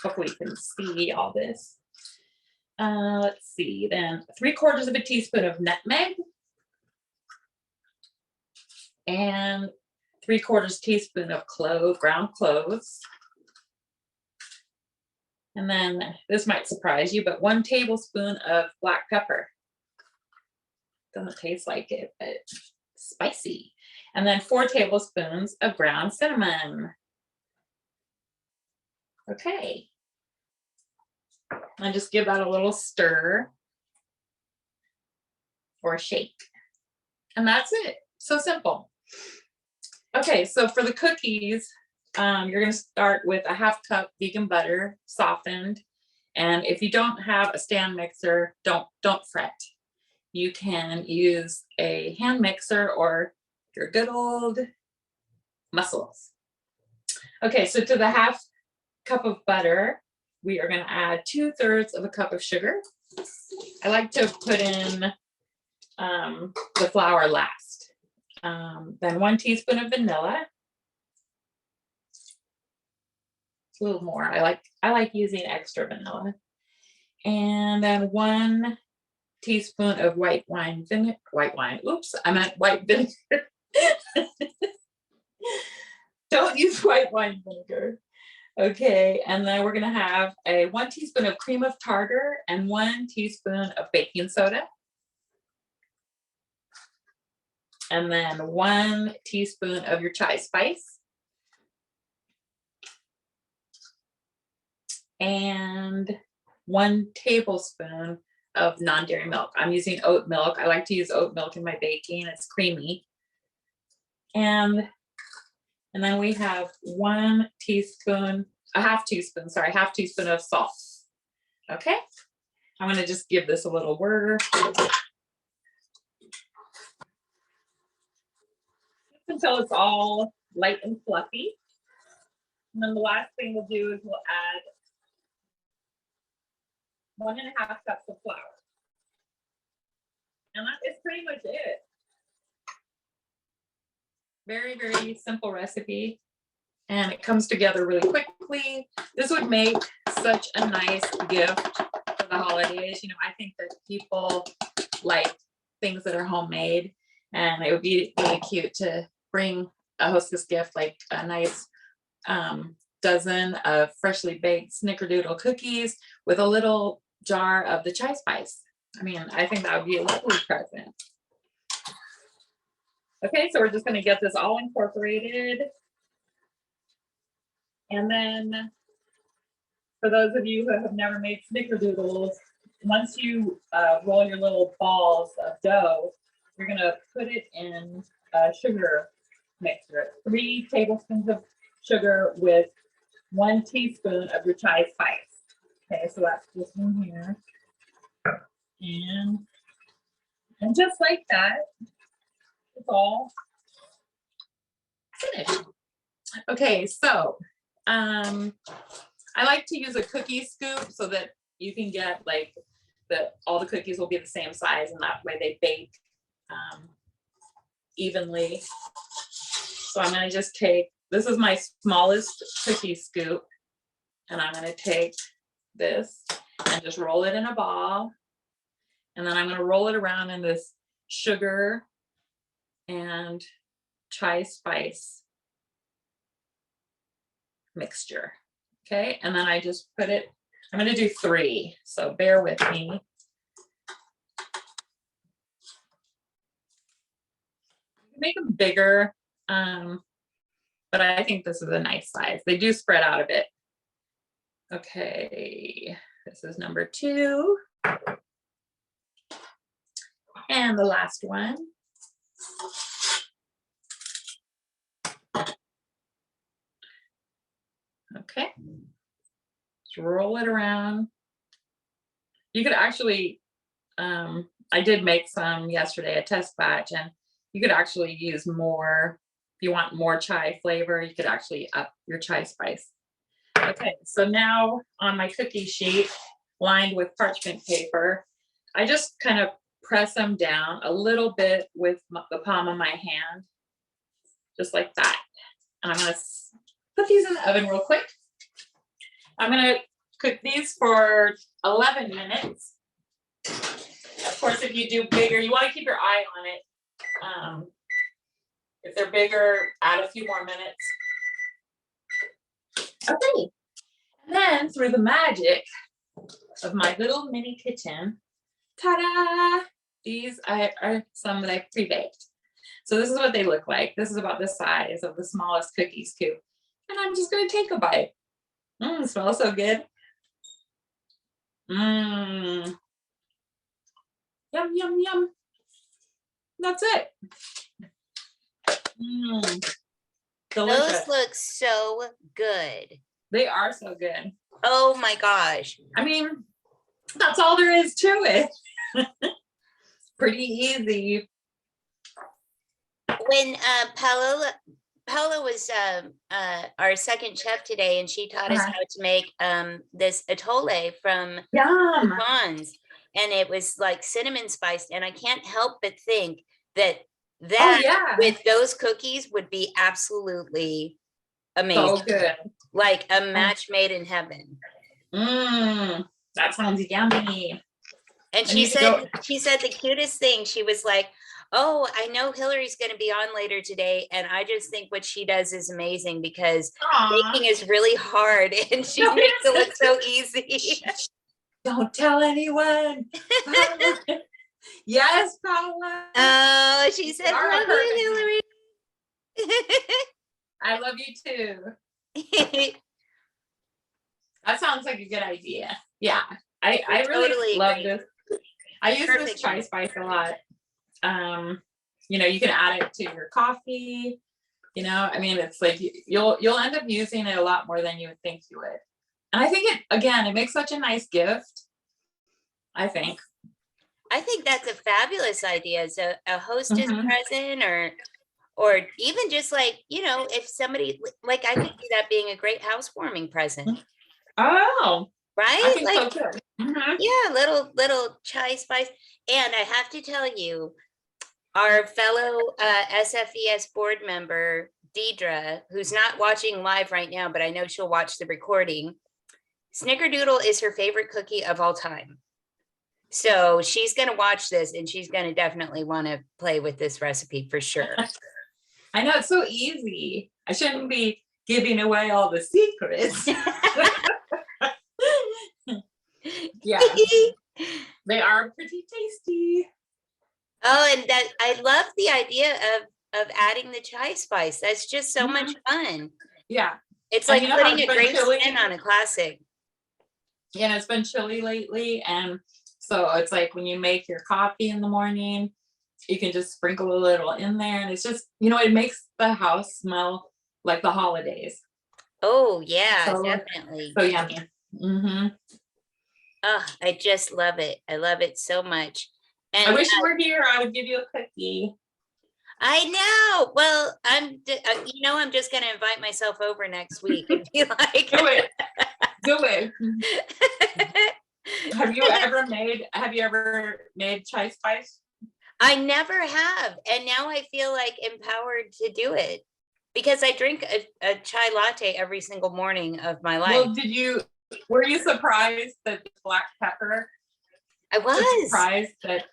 Hopefully you can see all this. Let's see, then 3/4 of a teaspoon of nutmeg, and 3/4 teaspoon of ground cloves. And then this might surprise you, but 1 tablespoon of black pepper. Doesn't taste like it, but spicy. And then 4 tablespoons of ground cinnamon. Okay. And just give that a little stir or a shake. And that's it. So simple. Okay, so for the cookies, you're going to start with a 1/2 cup vegan butter, softened. And if you don't have a stand mixer, don't fret. You can use a hand mixer or your good old muscles. Okay, so to the 1/2 cup of butter, we are going to add 2/3 of a cup of sugar. I like to put in the flour last. Then 1 teaspoon of vanilla. It's a little more. I like using extra vanilla. And then 1 teaspoon of white wine. Oops, I meant white vinegar. Don't use white wine vinegar. Okay, and then we're gonna have 1 teaspoon of cream of tartar and 1 teaspoon of baking soda. And then 1 teaspoon of your chai spice. And 1 tablespoon of non-dairy milk. I'm using oat milk. I like to use oat milk in my baking. It's creamy. And then we have 1 teaspoon, a 1/2 teaspoon, sorry, 1/2 teaspoon of salt. Okay, I'm gonna just give this a little whir. Until it's all light and fluffy. And then the last thing we'll do is we'll add 1.5 cups of flour. And that is pretty much it. Very, very simple recipe. And it comes together really quickly. This would make such a nice gift for the holidays. You know, I think that people like things that are homemade, and it would be really cute to bring a hostess gift, like a nice dozen of freshly baked Snickerdoodle cookies with a little jar of the chai spice. I mean, I think that would be a lovely present. Okay, so we're just going to get this all incorporated. And then for those of you who have never made Snickerdoodles, once you roll your little balls of dough, you're going to put it in a sugar mixer. 3 tablespoons of sugar with 1 teaspoon of your chai spice. Okay, so that's this one here. And just like that, it's all finished. Okay, so I like to use a cookie scoop so that you can get like all the cookies will be the same size, and that way they bake evenly. So I'm going to just take, this is my smallest cookie scoop, and I'm going to take this and just roll it in a ball. And then I'm going to roll it around in this sugar and chai spice mixture. Okay, and then I just put it, I'm going to do 3, so bear with me. Make them bigger, but I think this is a nice size. They do spread out a bit. Okay, this is number 2. And the last one. Okay, just roll it around. You could actually, I did make some yesterday, a test batch, and you could actually use more. If you want more chai flavor, you could actually up your chai spice. Okay, so now on my cookie sheet, lined with parchment paper, I just kind of press them down a little bit with the palm of my hand, just like that. And I'm going to put these in the oven real quick. I'm going to cook these for 11 minutes. Of course, if you do bigger, you want to keep your eye on it. If they're bigger, add a few more minutes. Okay. And then through the magic of my little mini kitchen, ta-da! These are some that I pre-baked. So this is what they look like. This is about the size of the smallest cookie scoop. And I'm just going to take a bite. Smells so good. Yum, yum, yum. That's it. Delicious. Those look so good. They are so good. Oh my gosh. I mean, that's all there is to it. It's pretty easy. When Paola was our second chef today, and she taught us how to make this Atole from Yum. pecans, and it was like cinnamon spiced, and I can't help but think that with those cookies would be absolutely amazing. So good. Like a match made in heaven. That sounds yummy. And she said the cutest thing. She was like, oh, I know Hilary's going to be on later today, and I just think what she does is amazing because baking is really hard, and she makes it look so easy. Don't tell anyone. Yes, Paola. Oh, she said, love you, Hilary. I love you too. That sounds like a good idea. Yeah, I really totally love agree. this. I use this chai spice a lot. You know, you can add it to your coffee. You know, I mean, it's like you'll end up using it a lot more than you would think you would. And I think it makes such a nice gift. I think that's a fabulous idea as a hostess present, or even just like, you know, if somebody, like, I could see that being a great housewarming present. Oh, right? I think Like, so too. yeah, little chai spice. And I have to tell you, our fellow SFES board member, Deidre, who's not watching live right now, but I know she'll watch the recording, Snickerdoodle is her favorite cookie of all time. So she's going to watch this, and she's going to definitely want to play with this recipe for sure. I know, it's so easy. I shouldn't be giving away all the secrets. Yeah, they are pretty tasty. Oh, and that I love the idea of adding the chai spice. That's just so much fun. Yeah, it's like putting a it's been great chilly. spin on a classic. Yeah, and it's been chilly lately, and so it's like when you make your coffee in the morning, you can just sprinkle a little in there, and it's just, you know, it makes the house smell like the holidays. Oh yeah, So, definitely. So yummy. Oh, I just love it. I love it so much. And I wish you were here. I would give you a cookie. I know. Well, I'm just going to invite myself over next week and be like, do it. Do it. Have you ever made chai spice? I never have. And now I feel like empowered to do it because I drink a chai latte every single morning of my life. Well, were you surprised that the black pepper? I was surprised that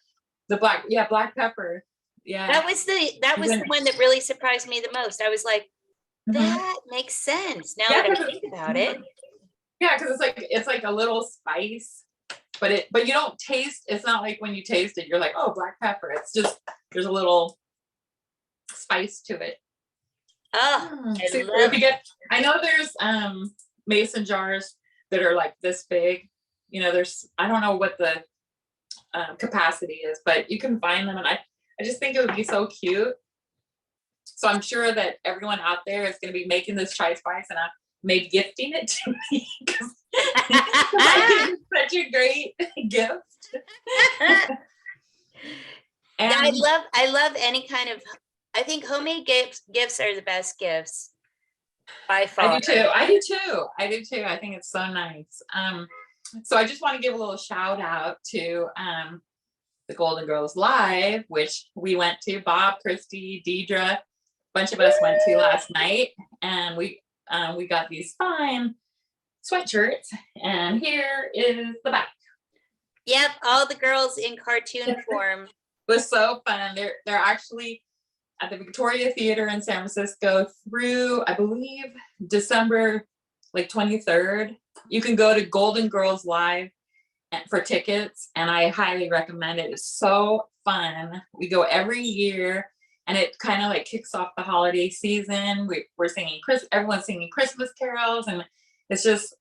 the black pepper. Yeah. That was the one that really surprised me the most. I was like, that makes sense now that I think about it. Yeah, because it's like a little spice, but you don't taste. It's not like when you taste it, you're like, oh, black pepper. It's just there's a little spice to it. Oh, I know there's mason jars that are like this big. You know, I don't know what the capacity is, but you can find them, and I just think it would be so cute. So I'm sure that everyone out there is going to be making this chai spice, and maybe gifting it to me because I think it's such a great gift. And I love any kind of. I think homemade gifts are the best gifts by far. I do too. I think it's so nice. So I just want to give a little shout out to the Golden Girls Live, which we went to. Bob, Christy, Deidre, a bunch of us went to last night, and we got these fine sweatshirts, and here is the back. Yep, all the girls in cartoon form. It was so fun. They're actually at the Victoria Theater in San Francisco through, I believe, December like 23rd. You can go to Golden Girls Live for tickets, and I highly recommend it. It's so fun. We go every year, and it kind of like kicks off the holiday season. We're singing everyone's singing Christmas carols, and it's just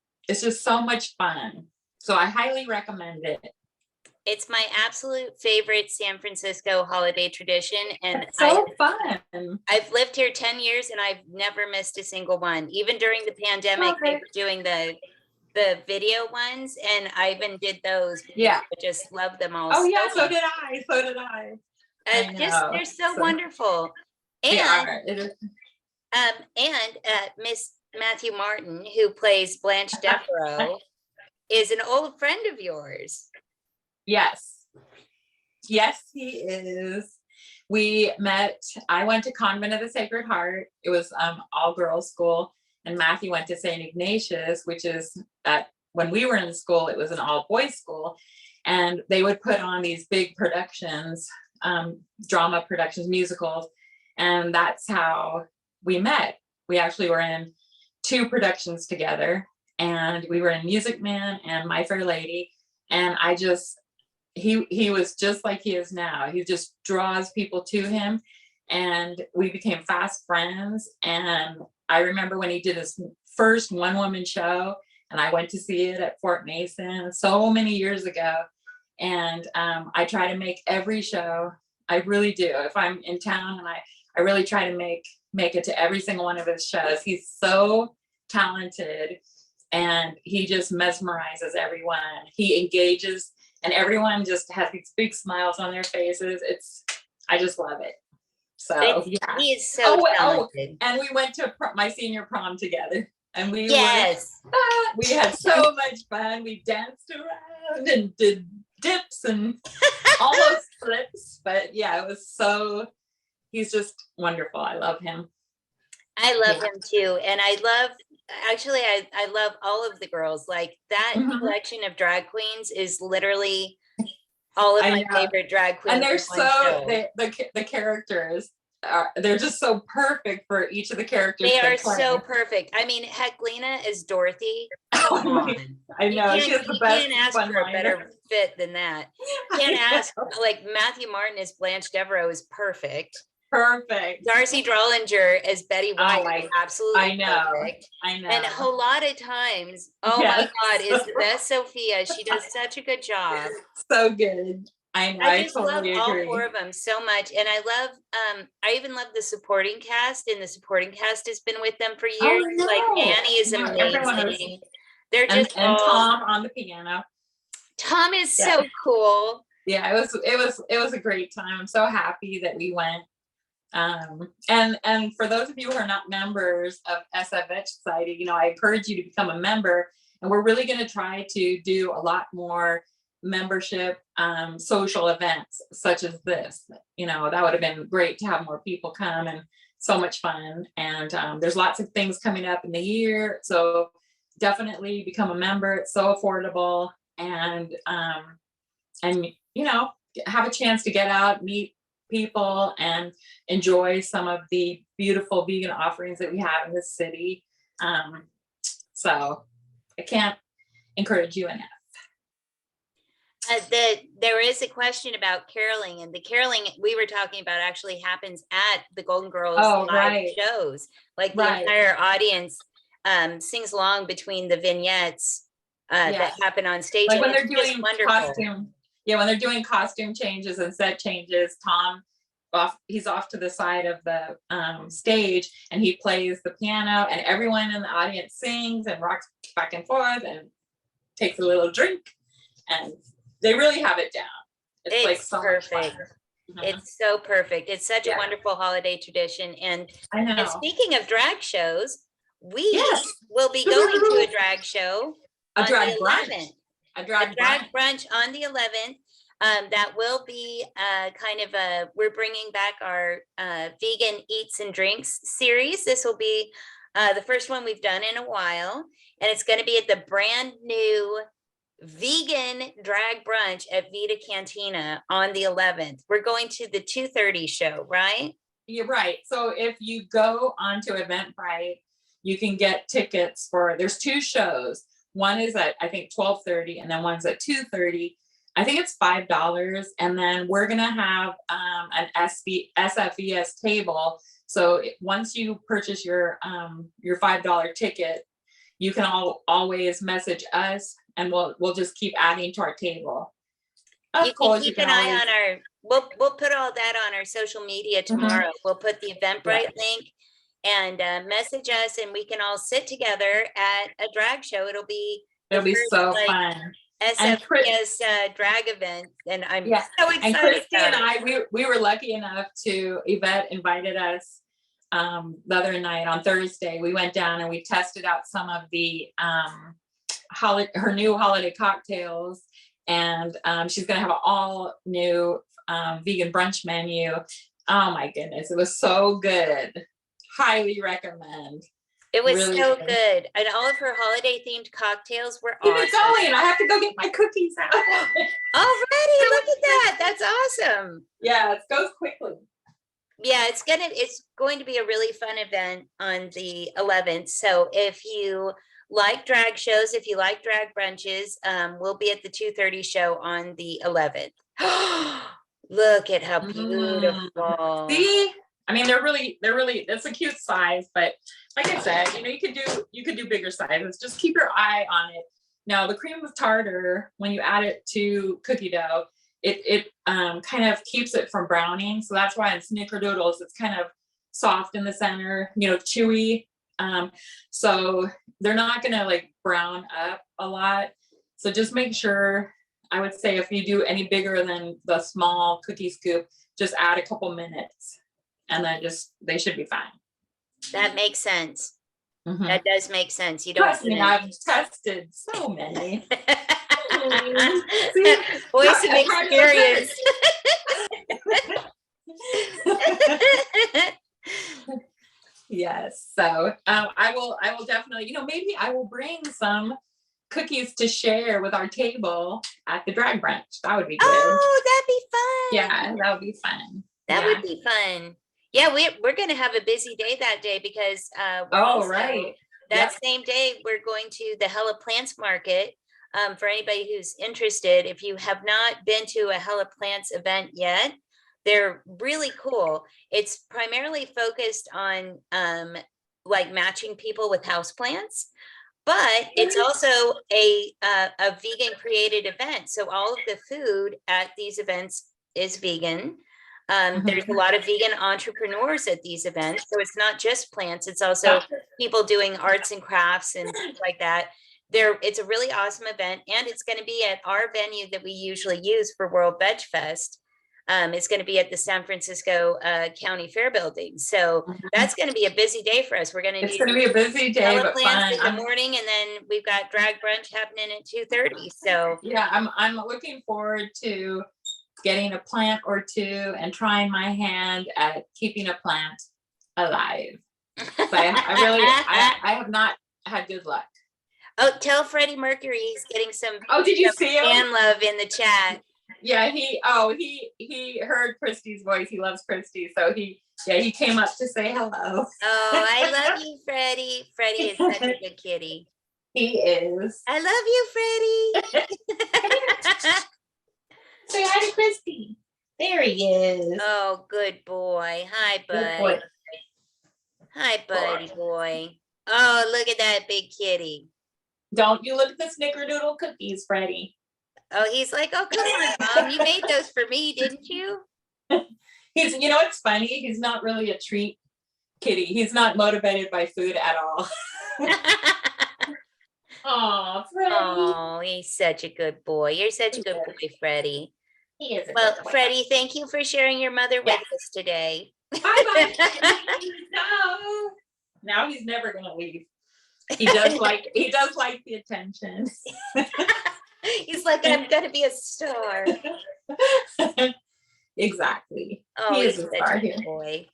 so much fun. So I highly recommend it. It's my absolute favorite San Francisco holiday tradition, and It's so fun. I've lived here 10 years and I've never missed a single one. Even during the pandemic, they were doing the video ones, and I even did those. Yeah. I just love them all. Oh yeah, so much. did I. So did I. I They're so wonderful. They And are. It is. Miss Matthew Martin, who plays Blanche Devereaux, is an old friend of yours. Yes. Yes, he is. We met, I went to Convent of the Sacred Heart. It was all girls school, and Matthew went to St. Ignatius, which is when we were in school, it was an all boys school, and they would put on these big productions, drama productions, musicals, and that's how we met. We actually were in 2 productions together, and we were in Music Man and My Fair Lady, and he was just like he is now. He just draws people to him, and we became fast friends. And I remember when he did his first one-woman show, and I went to see it at Fort Mason so many years ago. And I try to make every show. I really do. If I'm in town, and I really try to make it to every single one of his shows. He's so talented, and he just mesmerizes everyone. He engages, and everyone just has these big smiles on their faces. I just love it. So yeah. He is so talented. And we went to my senior prom together, and we we had so much fun. We danced around and did dips and almost flips, but yeah, it was he's just wonderful. I love him. I love him too. And I love all of the girls. Like that collection of drag queens is literally all of my favorite drag queens. And they're the characters they're just so perfect for each of the characters. They are so perfect. I mean, heck, Lena is Dorothy. Come on. I know, she has the best. You can't ask for a better fit than that. You can't ask, like Matthew Martin as Blanche Devereaux is perfect. Perfect. Darcy Drollinger as Betty White, absolutely perfect. I know. And a whole lot of times, my God, is that's Sophia. She does such a good job. So good. I know. I just love all 4 of them so much, and I love. I even love the supporting cast, and the supporting cast has been with them for years. Like Annie is amazing. They're just and Tom on the piano. Tom is so cool. Yeah, it was a great time. I'm so happy that we went. And for those of you who are not members of SFH Society, I encourage you to become a member, and we're really going to try to do a lot more membership social events such as this. That would have been great to have more people come, and so much fun. And there's lots of things coming up in the year, so definitely become a member. It's so affordable, and have a chance to get out, meet people, and enjoy some of the beautiful vegan offerings that we have in this city. So I can't encourage you enough. There is a question about caroling, and the caroling we were talking about actually happens at the Golden Girls live shows. Like the entire audience sings along between the vignettes that happen on stage. Like when they're doing costume. Yeah, when they're doing costume changes and set changes, Tom, he's off to the side of the stage, and he plays the piano, and everyone in the audience sings and rocks back and forth and takes a little drink, and they really have it down. It's like so perfect. It's so perfect. It's such a wonderful holiday tradition. And speaking of drag shows, we will be going to a drag show. A drag brunch. A drag brunch on the 11th. That will be we're bringing back our vegan eats and drinks series. This will be the first one we've done in a while, and it's going to be at the brand new vegan drag brunch at Vita Cantina on the 11th. We're going to the 2:30 show, right? You're right. So if you go onto Eventbrite, you can get tickets there's 2 shows. One is at, I think, 12:30, and then one's at 2:30. I think it's $5. And then we're going to have an SFES table. So once you purchase your $5 ticket, you can always message us, and we'll just keep adding to our table. You can keep an eye on our, we'll put all that on our social media tomorrow. We'll put the Eventbrite link and message us, and we can all sit together at a drag show. It'll be so fun. SFPS drag event, and I'm so excited. And Christy and I, we were lucky enough to, Yvette invited us the other night on Thursday. We went down and we tested out some of the her new holiday cocktails, and she's gonna have an all new vegan brunch menu. Oh my goodness, it was so good. Highly recommend. It was really so good. And all of her holiday themed cocktails were Keep awesome. it going. I have to go get my cookies out. Already, look at that. That's awesome. Yeah, it goes quickly. Yeah, it's going to be a really fun event on the 11th. So if you like drag shows, if you like drag brunches, we'll be at the 2:30 show on the 11th. Look at how beautiful. See? I mean, they're really, it's a cute size, but like I said, you could do bigger sizes. Just keep your eye on it. Now, the cream of tartar, when you add it to cookie dough, it kind of keeps it from browning. So that's why in Snickerdoodles, it's kind of soft in the center, chewy. So they're not gonna like brown up a lot. So just make sure, I would say if you do any bigger than the small cookie scoop, just add a couple minutes. And then they should be fine. That makes sense. Mm-hmm. That does make sense. You don't. Trust me, I've tested so many. Voice of experience. Yes. So I will definitely, maybe I will bring some cookies to share with our table at the drag brunch. That would be good. Oh, that'd be fun. Yeah, that would be fun. That would be fun. Yeah, we're going to have a busy day that day because right. That same day we're going to the Hella Plants Market. For anybody who's interested, if you have not been to a Hella Plants event yet, they're really cool. It's primarily focused on like matching people with houseplants, but it's also a vegan created event. So all of the food at these events is vegan. There's a lot of vegan entrepreneurs at these events. So it's not just plants, it's also people doing arts and crafts and things like that. It's a really awesome event, and it's going to be at our venue that we usually use for World Veg Fest. It's going to be at the San Francisco County Fair building. So that's going to be a busy day for us. It's going to be a busy day, but fun. In the morning, and then we've got drag brunch happening at 2:30. So yeah, I'm looking forward to getting a plant or two and trying my hand at keeping a plant alive. So I have not had good luck. Oh, tell Freddie Mercury he's getting some. Oh, did you see him? Fan love in the chat. Yeah, he heard Christy's voice. He loves Christy, so he came up to say hello. Oh, I love you, Freddie. Freddie is such a good kitty. He is. I love you, Freddie. Say hi to Christy. There he is. Oh, good boy. Hi, bud. Boy. Hi, buddy boy. Oh, look at that big kitty. Don't you look at the Snickerdoodle cookies, Freddie. Oh, he's like, oh, come on, Mom. You made those for me, didn't you? It's funny. He's not really a treat kitty. He's not motivated by food at all. Oh, Freddie. Oh, he's such a good boy. You're such a good boy, Freddie. He is. Well, Freddie, thank you for sharing your mother with us today. Bye-bye. No. Now he's never gonna leave. He does like the attention. He's like, I'm gonna be a star. Exactly. Oh, he is he's a such star a here. good boy.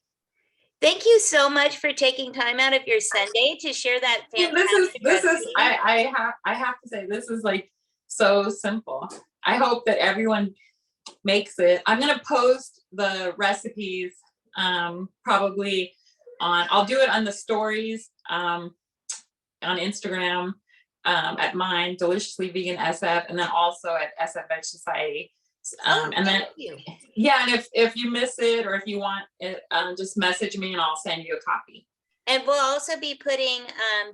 Thank you so much for taking time out of your Sunday to share that fantastic This is recipe. I have to say, this is like so simple. I hope that everyone makes it. I'm gonna post the recipes probably I'll do it on the stories on Instagram at mine, Deliciously Vegan SF, and then also at SF Veg Society. And then, Thank you. yeah, and if you miss it or if you want it, just message me and I'll send you a copy. And we'll also be putting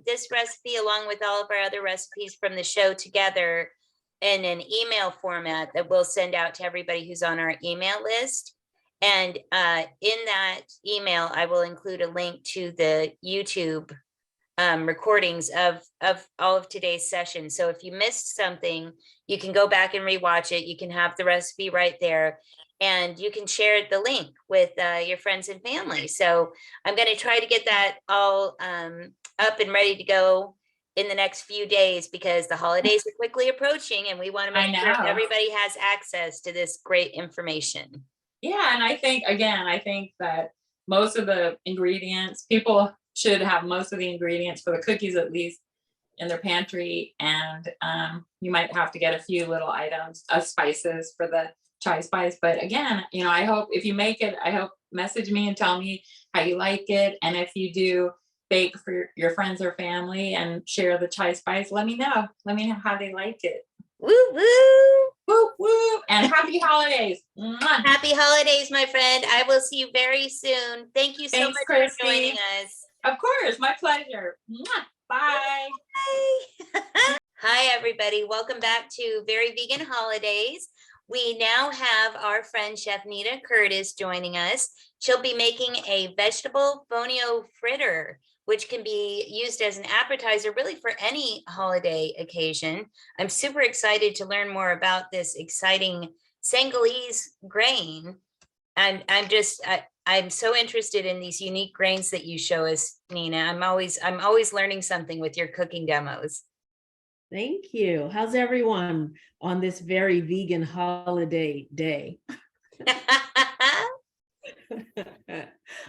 this recipe along with all of our other recipes from the show together in an email format that we'll send out to everybody who's on our email list. And in that email, I will include a link to the YouTube recordings of all of today's session. So if you missed something, you can go back and rewatch it. You can have the recipe right there, and you can share the link with your friends and family. So I'm going to try to get that all up and ready to go in the next few days, because the holidays are quickly approaching and we want to make sure everybody has access to this great information. Yeah, and I think that most of the ingredients, people should have most of the ingredients for the cookies at least in their pantry, and you might have to get a few little items of spices for the chai spice. But again, I hope if you make it, message me and tell me how you like it, and if you do bake for your friends or family and share the chai spice, let me know how they like it. Woo woo! Woo woo! And happy holidays. Mwah. Happy holidays, my friend. I will see you very soon. Thank you so Thanks, much Christy. for joining us. Of course, my pleasure. Mwah. Bye. Hi, everybody. Welcome back to Very Vegan Holidays. We now have our friend Chef Nita Curtis joining us. She'll be making a vegetable fonio fritter, which can be used as an appetizer really for any holiday occasion. I'm super excited to learn more about this exciting Senegalese grain. I'm so interested in these unique grains that you show us, Nina. I'm always learning something with your cooking demos. Thank you. How's everyone on this very vegan holiday day?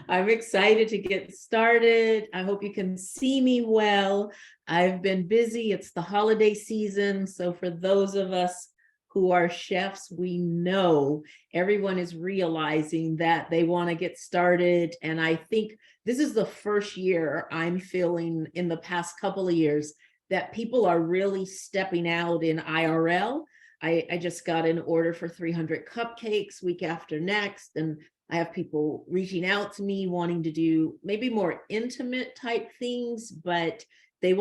I'm excited to get started. I hope you can see me well. I've been busy. It's the holiday season. So for those of us who are chefs, we know everyone is realizing that they want to get started. And I think this is the first year I'm feeling in the past couple of years that people are really stepping out in IRL. I just got an order for 300 cupcakes week after next, and I have people reaching out to me wanting to do maybe more intimate type things, but they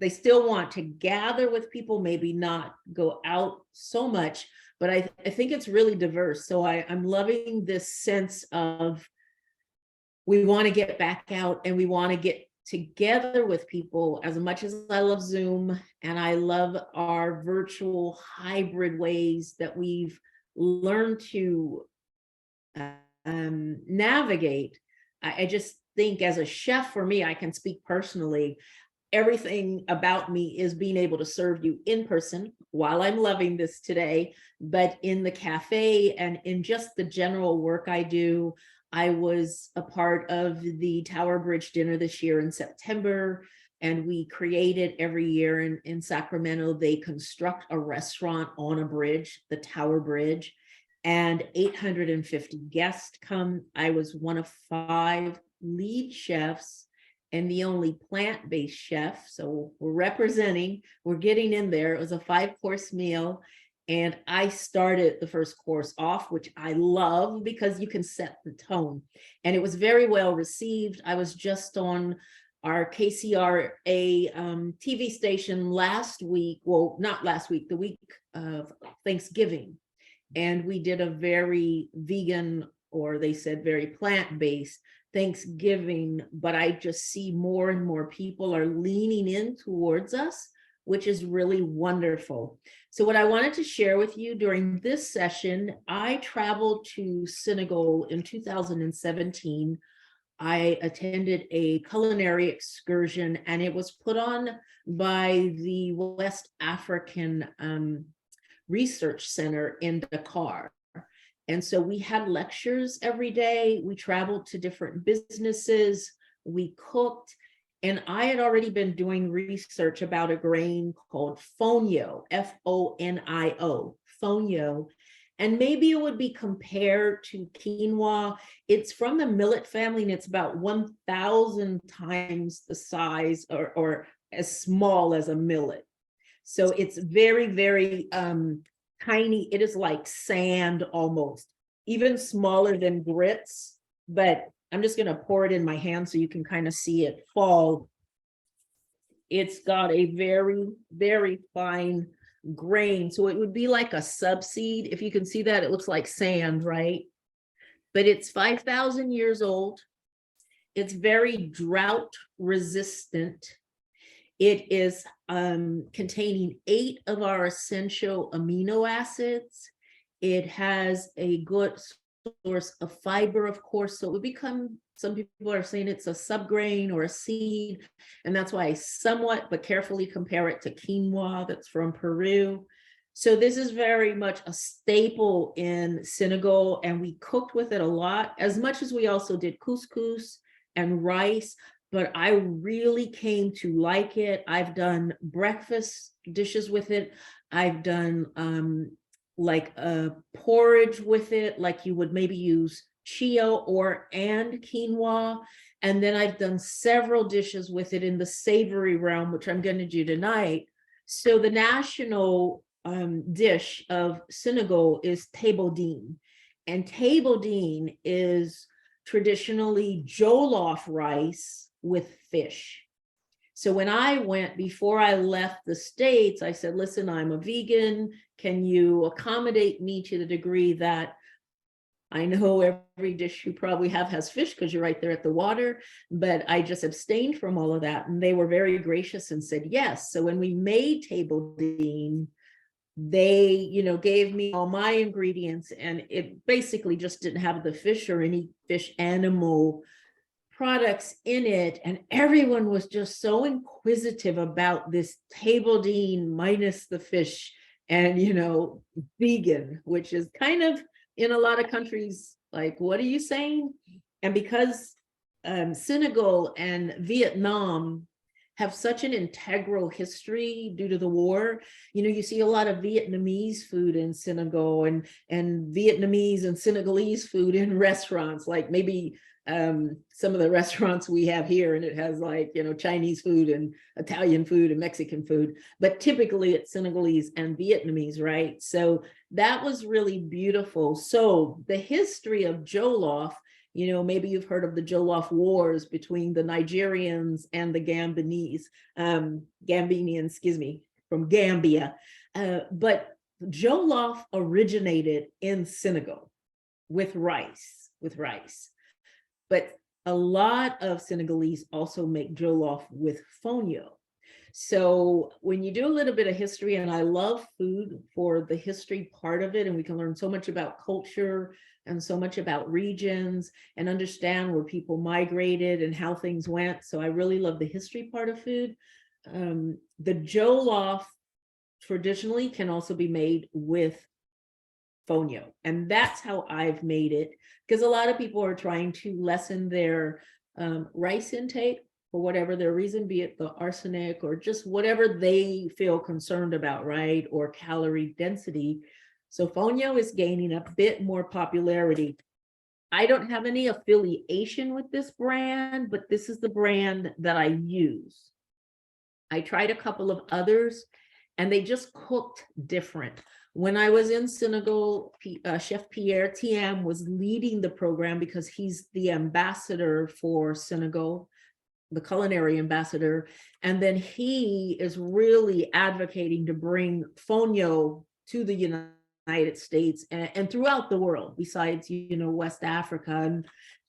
still want to gather with people, maybe not go out so much, but I think it's really diverse. So I'm loving this sense of we want to get back out and we want to get together with people. As much as I love Zoom and I love our virtual hybrid ways that we've learned to navigate, I just think as a chef, for me, I can speak personally, everything about me is being able to serve you in person while I'm loving this today, but in the cafe and in just the general work I do. I was a part of the Tower Bridge dinner this year in September, and we created every year in Sacramento, they construct a restaurant on a bridge, the Tower Bridge, and 850 guests come. I was one of 5 lead chefs and the only plant-based chef. So we're representing, we're getting in there. It was a 5-course meal. And I started the first course off, which I love because you can set the tone. And it was very well received. I was just on our KCRA TV station last week. Well, not last week, the week of Thanksgiving. And we did a very vegan, or they said very plant-based Thanksgiving. But I just see more and more people are leaning in towards us, which is really wonderful. So what I wanted to share with you during this session, I traveled to Senegal in 2017. I attended a culinary excursion, and it was put on by the West African Research Center in Dakar. And so we had lectures every day. We traveled to different businesses. We cooked. And I had already been doing research about a grain called fonio, Fonio, fonio. And maybe it would be compared to quinoa. It's from the millet family, and it's about 1,000 times the size or as small as a millet. So it's very, very tiny. It is like sand almost, even smaller than grits. But I'm just going to pour it in my hand so you can kind of see it fall. It's got a very, very fine grain. So it would be like a subseed. If you can see that, it looks like sand, right? But it's 5,000 years old. It's very drought resistant. It is containing 8 of our essential amino acids. It has a good source of fiber, of course, so it would become, some people are saying it's a subgrain or a seed, and that's why I somewhat but carefully compare it to quinoa that's from Peru. So this is very much a staple in Senegal, and we cooked with it a lot, as much as we also did couscous and rice, but I really came to like it. I've done breakfast dishes with it. I've done like a porridge with it, like you would maybe use chia and quinoa. And then I've done several dishes with it in the savory realm, which I'm going to do tonight. So the national dish of Senegal is tabodine. And tabodine is traditionally jollof rice with fish. So when I went, before I left the States, I said, listen, I'm a vegan. Can you accommodate me to the degree that I know every dish you probably have has fish because you're right there at the water, but I just abstained from all of that. And they were very gracious and said yes. So when we made tabodine, they, gave me all my ingredients, and it basically just didn't have the fish or any fish animal products in it. And everyone was just so inquisitive about this tabodine minus the fish and, vegan, which is kind of in a lot of countries, like, what are you saying? And because Senegal and Vietnam have such an integral history due to the war, you see a lot of Vietnamese food in Senegal and Vietnamese and Senegalese food in restaurants, like maybe some of the restaurants we have here, and it has like, Chinese food and Italian food and Mexican food, but typically it's Senegalese and Vietnamese, right? So that was really beautiful. So the history of jollof, maybe you've heard of the Jollof Wars between the Nigerians and the Gambinians, from Gambia. But jollof originated in Senegal with rice. But a lot of Senegalese also make jollof with fonio. So when you do a little bit of history, and I love food for the history part of it, and we can learn so much about culture and so much about regions and understand where people migrated and how things went. So I really love the history part of food. The jollof traditionally can also be made with fonio, and that's how I've made it, because a lot of people are trying to lessen their rice intake for whatever their reason, be it the arsenic or just whatever they feel concerned about, right? Or calorie density. So fonio is gaining a bit more popularity. I don't have any affiliation with this brand, but this is the brand that I use. I tried a couple of others, and they just cooked different. When I was in Senegal, Chef Pierre Thiam was leading the program because he's the ambassador for Senegal, the culinary ambassador. And then he is really advocating to bring fonio to the United States and throughout the world, besides, West Africa.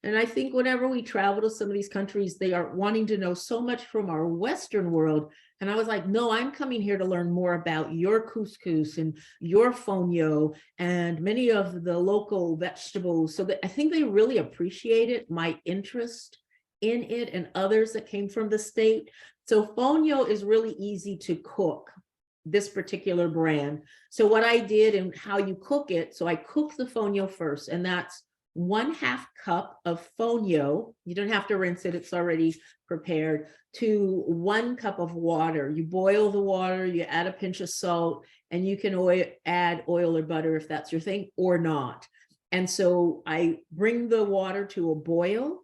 And I think whenever we travel to some of these countries, they are wanting to know so much from our Western world. And I was like, no, I'm coming here to learn more about your couscous and your fonio and many of the local vegetables. So that I think they really appreciated my interest in it and others that came from the state. So fonio is really easy to cook, this particular brand. So what I did and how you cook it, so I cook the fonio first, and that's 1/2 cup of fonio. You don't have to rinse it, it's already prepared, to 1 cup of water. You boil the water, you add a pinch of salt, and you can add oil or butter if that's your thing or not. And so I bring the water to a boil.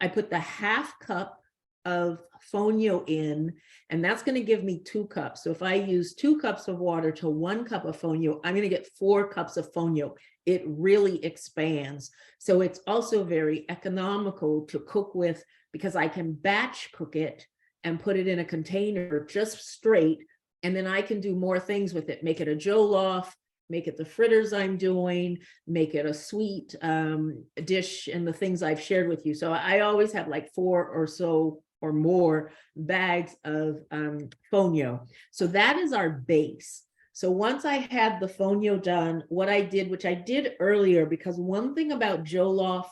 I put the half cup of fonio in, and that's going to give me 2 cups. So if I use 2 cups of water to 1 cup of fonio, I'm going to get 4 cups of fonio. It really expands. So it's also very economical to cook with, because I can batch cook it and put it in a container just straight, and then I can do more things with it. Make it a jollof, make it the fritters I'm doing, make it a sweet dish, and the things I've shared with you. So I always have like 4 or so or more bags of fonio. So that is our base. So once I had the fonio done, what I did, which I did earlier, because one thing about jollof,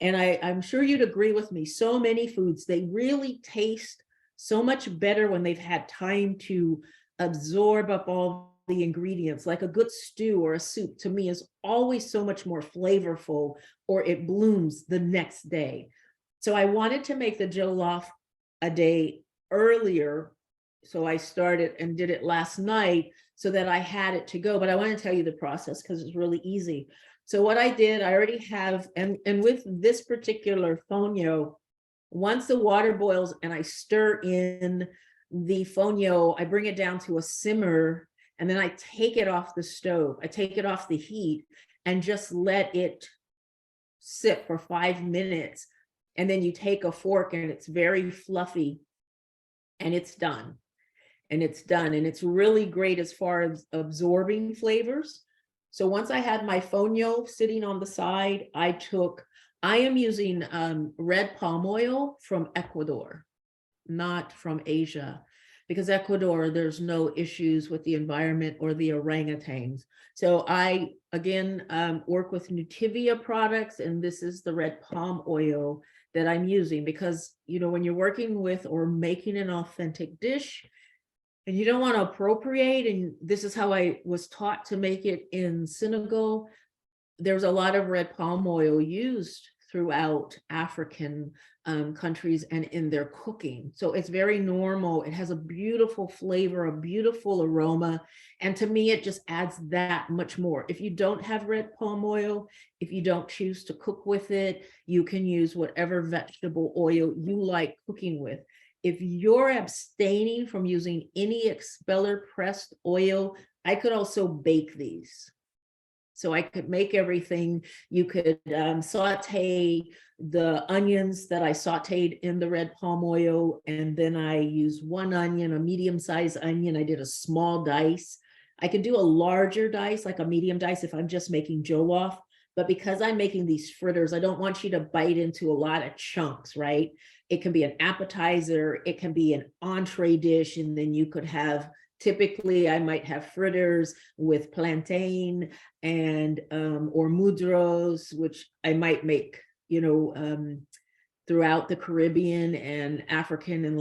and I'm sure you'd agree with me, so many foods, they really taste so much better when they've had time to absorb up all the ingredients. Like a good stew or a soup to me is always so much more flavorful, or it blooms the next day. So I wanted to make the jollof a day earlier. So I started and did it last night so that I had it to go. But I want to tell you the process because it's really easy. So what I did, I already have, and with this particular fonio, once the water boils and I stir in the fonio, I bring it down to a simmer, and then I take it off the stove. I take it off the heat and just let it sit for 5 minutes. And then you take a fork and it's very fluffy, and it's done. And it's done. And it's really great as far as absorbing flavors. So once I had my fonio sitting on the side, I am using red palm oil from Ecuador, not from Asia, because Ecuador, there's no issues with the environment or the orangutans. So I, again, work with Nutivia products, and this is the red palm oil that I'm using, because, you know, when you're working with or making an authentic dish, and you don't want to appropriate, and this is how I was taught to make it in Senegal, there's a lot of red palm oil used throughout African countries and in their cooking. So it's very normal. It has a beautiful flavor, a beautiful aroma. And to me, it just adds that much more. If you don't have red palm oil, if you don't choose to cook with it, you can use whatever vegetable oil you like cooking with. If you're abstaining from using any expeller pressed oil, I could also bake these. So I could make everything. You could saute the onions that I sauteed in the red palm oil, and then I use 1 onion, a medium-sized onion. I did a small dice. I could do a larger dice, like a medium dice, if I'm just making jollof. But because I'm making these fritters, I don't want you to bite into a lot of chunks, right? It can be an appetizer, it can be an entree dish, and then you could have, typically I might have fritters with plantain and or mudros, which I might make, you know, throughout the Caribbean and African and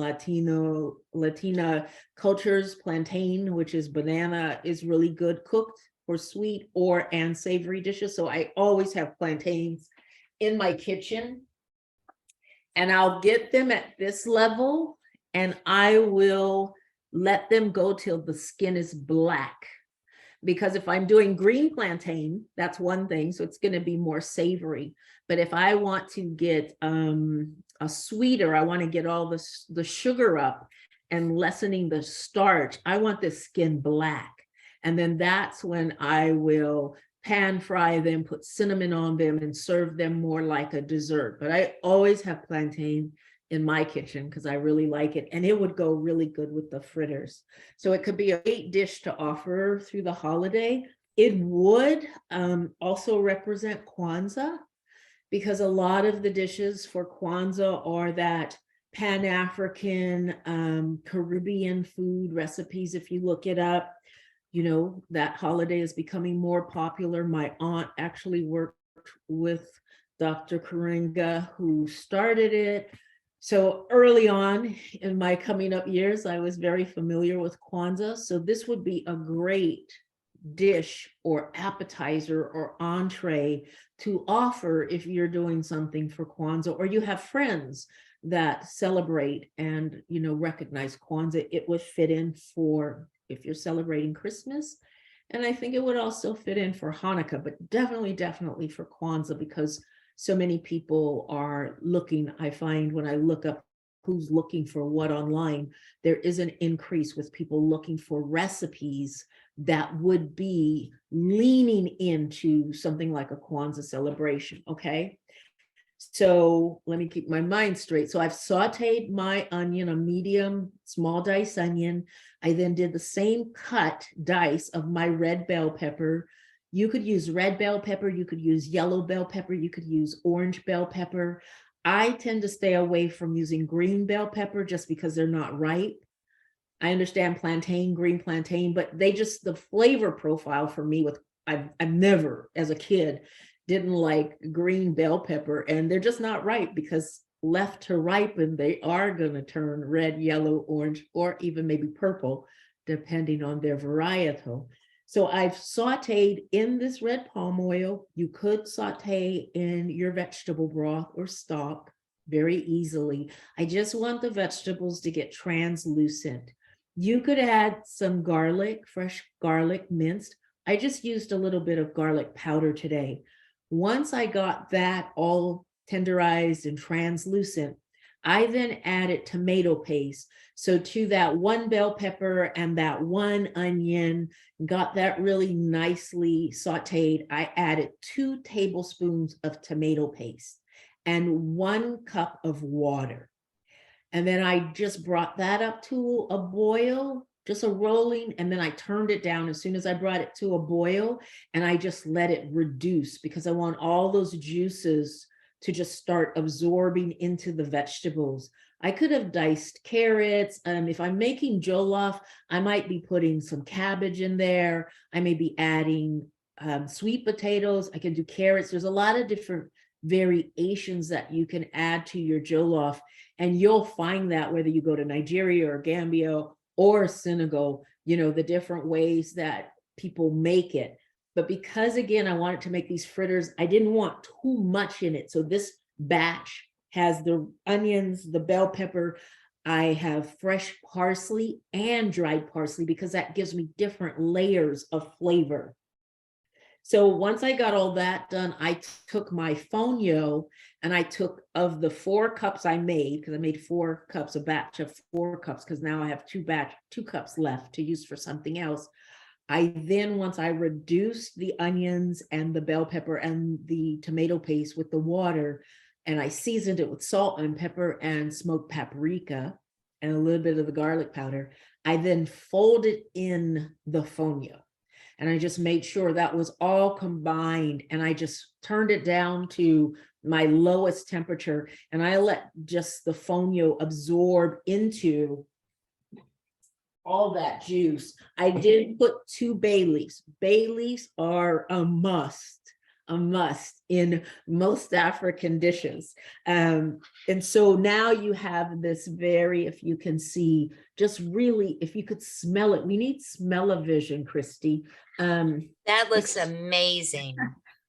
Latina cultures. Plantain, which is banana, is really good cooked for sweet and savory dishes. So I always have plantains in my kitchen, and I'll get them at this level, and I will let them go till the skin is black. Because if I'm doing green plantain, that's one thing, so it's going to be more savory. But if I want to get a sweeter, I want to get all the sugar up and lessening the starch, I want the skin black. And then that's when I will pan fry them, put cinnamon on them, and serve them more like a dessert. But I always have plantain in my kitchen because I really like it, and it would go really good with the fritters. So it could be a great dish to offer through the holiday. It would also represent Kwanzaa, because a lot of the dishes for Kwanzaa are that Pan-African Caribbean food recipes. If you look it up, you know, that holiday is becoming more popular. My aunt actually worked with Dr. Karinga, who started it. So early on in my coming up years, I was very familiar with Kwanzaa. So this would be a great dish or appetizer or entree to offer if you're doing something for Kwanzaa, or you have friends that celebrate and, you know, recognize Kwanzaa. It would fit in for if you're celebrating Christmas, And I think it would also fit in for Hanukkah, but definitely for Kwanzaa, because so many people are looking. I find when I look up who's looking for what online, there is an increase with people looking for recipes that would be leaning into something like a Kwanzaa celebration, okay? So let me keep my mind straight. So I've sauteed my onion, a medium, small dice onion. I then did the same cut dice of my red bell pepper. You could use red bell pepper, you could use yellow bell pepper, you could use orange bell pepper. I tend to stay away from using green bell pepper just because they're not ripe. I understand plantain, green plantain, but they just, the flavor profile for me with, I've never, as a kid, didn't like green bell pepper, and they're just not ripe, because left to ripen, they are gonna turn red, yellow, orange, or even maybe purple, depending on their varietal. So I've sauteed in this red palm oil. You could saute in your vegetable broth or stock very easily. I just want the vegetables to get translucent. You could add some garlic, fresh garlic minced. I just used a little bit of garlic powder today. Once I got that all tenderized and translucent, I then added tomato paste. So to that one bell pepper and that one onion, got that really nicely sauteed, I added 2 tablespoons of tomato paste and 1 cup of water. And then I just brought that up to a boil, just a rolling, and then I turned it down as soon as I brought it to a boil, and I just let it reduce, because I want all those juices to just start absorbing into the vegetables. I could have diced carrots. If I'm making jollof, I might be putting some cabbage in there. I may be adding sweet potatoes. I can do carrots. There's a lot of different variations that you can add to your jollof, and you'll find that whether you go to Nigeria or Gambia or Senegal, you know, the different ways that people make it. But because, again, I wanted to make these fritters, I didn't want too much in it. So this batch has the onions, the bell pepper. I have fresh parsley and dried parsley, because that gives me different layers of flavor. So once I got all that done, I took my fonio, and I took, of the 4 cups I made, because I made 4 cups, a batch of 4 cups, because now I have 2 cups left to use for something else. I then, once I reduced the onions and the bell pepper and the tomato paste with the water, and I seasoned it with salt and pepper and smoked paprika and a little bit of the garlic powder, I then folded in the fonio. And I just made sure that was all combined, and I just turned it down to my lowest temperature, and I let just the fonio absorb into all that juice. I did put 2 bay leaves. Bay leaves are a must in most African dishes. And so now you have this very, if you can see, just really, if you could smell it, we need smell-o-vision, Christy. That looks amazing.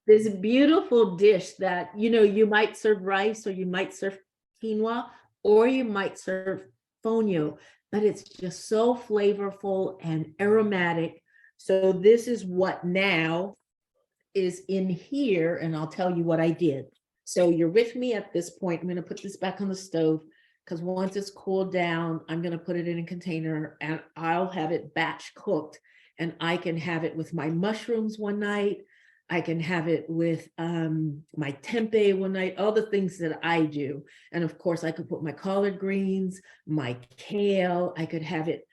This beautiful dish that, you know, you might serve rice, or you might serve quinoa, or you might serve fonio, but it's just so flavorful and aromatic. So this is what now is in here, and I'll tell you what I did. So you're with me at this point. I'm going to put this back on the stove, because once it's cooled down, I'm going to put it in a container, and I'll have it batch cooked, and I can have it with my mushrooms one night. I can have it with my tempeh one night, all the things that I do. And of course, I could put my collard greens, my kale. I could have it,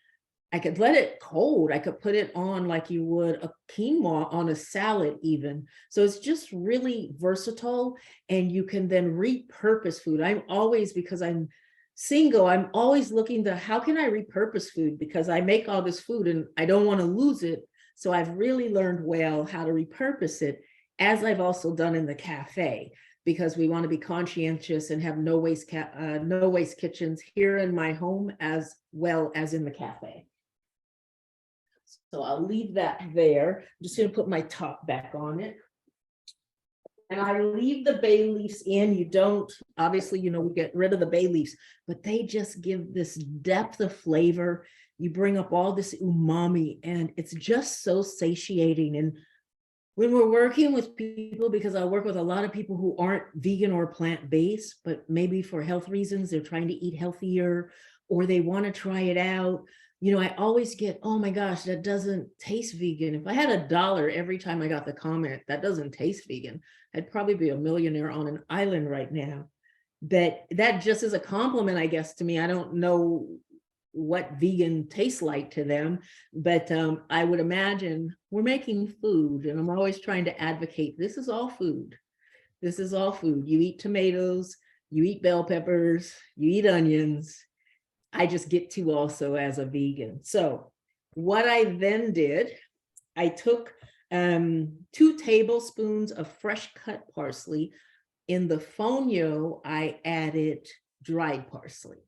I could let it cold. I could put it on like you would a quinoa on a salad even. So it's just really versatile, and you can then repurpose food. I'm always, because I'm single, I'm always looking to, how can I repurpose food? Because I make all this food and I don't want to lose it. So I've really learned well how to repurpose it, as I've also done in the cafe, because we want to be conscientious and have no waste kitchens here in my home as well as in the cafe. So I'll leave that there. I'm just going to put my top back on it. And I leave the bay leaves in. You don't, obviously, you know, we get rid of the bay leaves, but they just give this depth of flavor. you bring up all this umami, and it's just so satiating. And when we're working with people, because I work with a lot of people who aren't vegan or plant-based, but maybe for health reasons, they're trying to eat healthier or they want to try it out. You know, I always get, oh my gosh, that doesn't taste vegan. If I had $1 every time I got the comment, that doesn't taste vegan, I'd probably be a millionaire on an island right now. But that just is a compliment, I guess, to me. I don't know what vegan tastes like to them, but I would imagine we're making food, and I'm always trying to advocate, this is all food. This is all food. You eat tomatoes, you eat bell peppers, you eat onions. I just get to also as a vegan. So what I then did, I took 2 tablespoons of fresh cut parsley. In the fonio, I added dried parsley,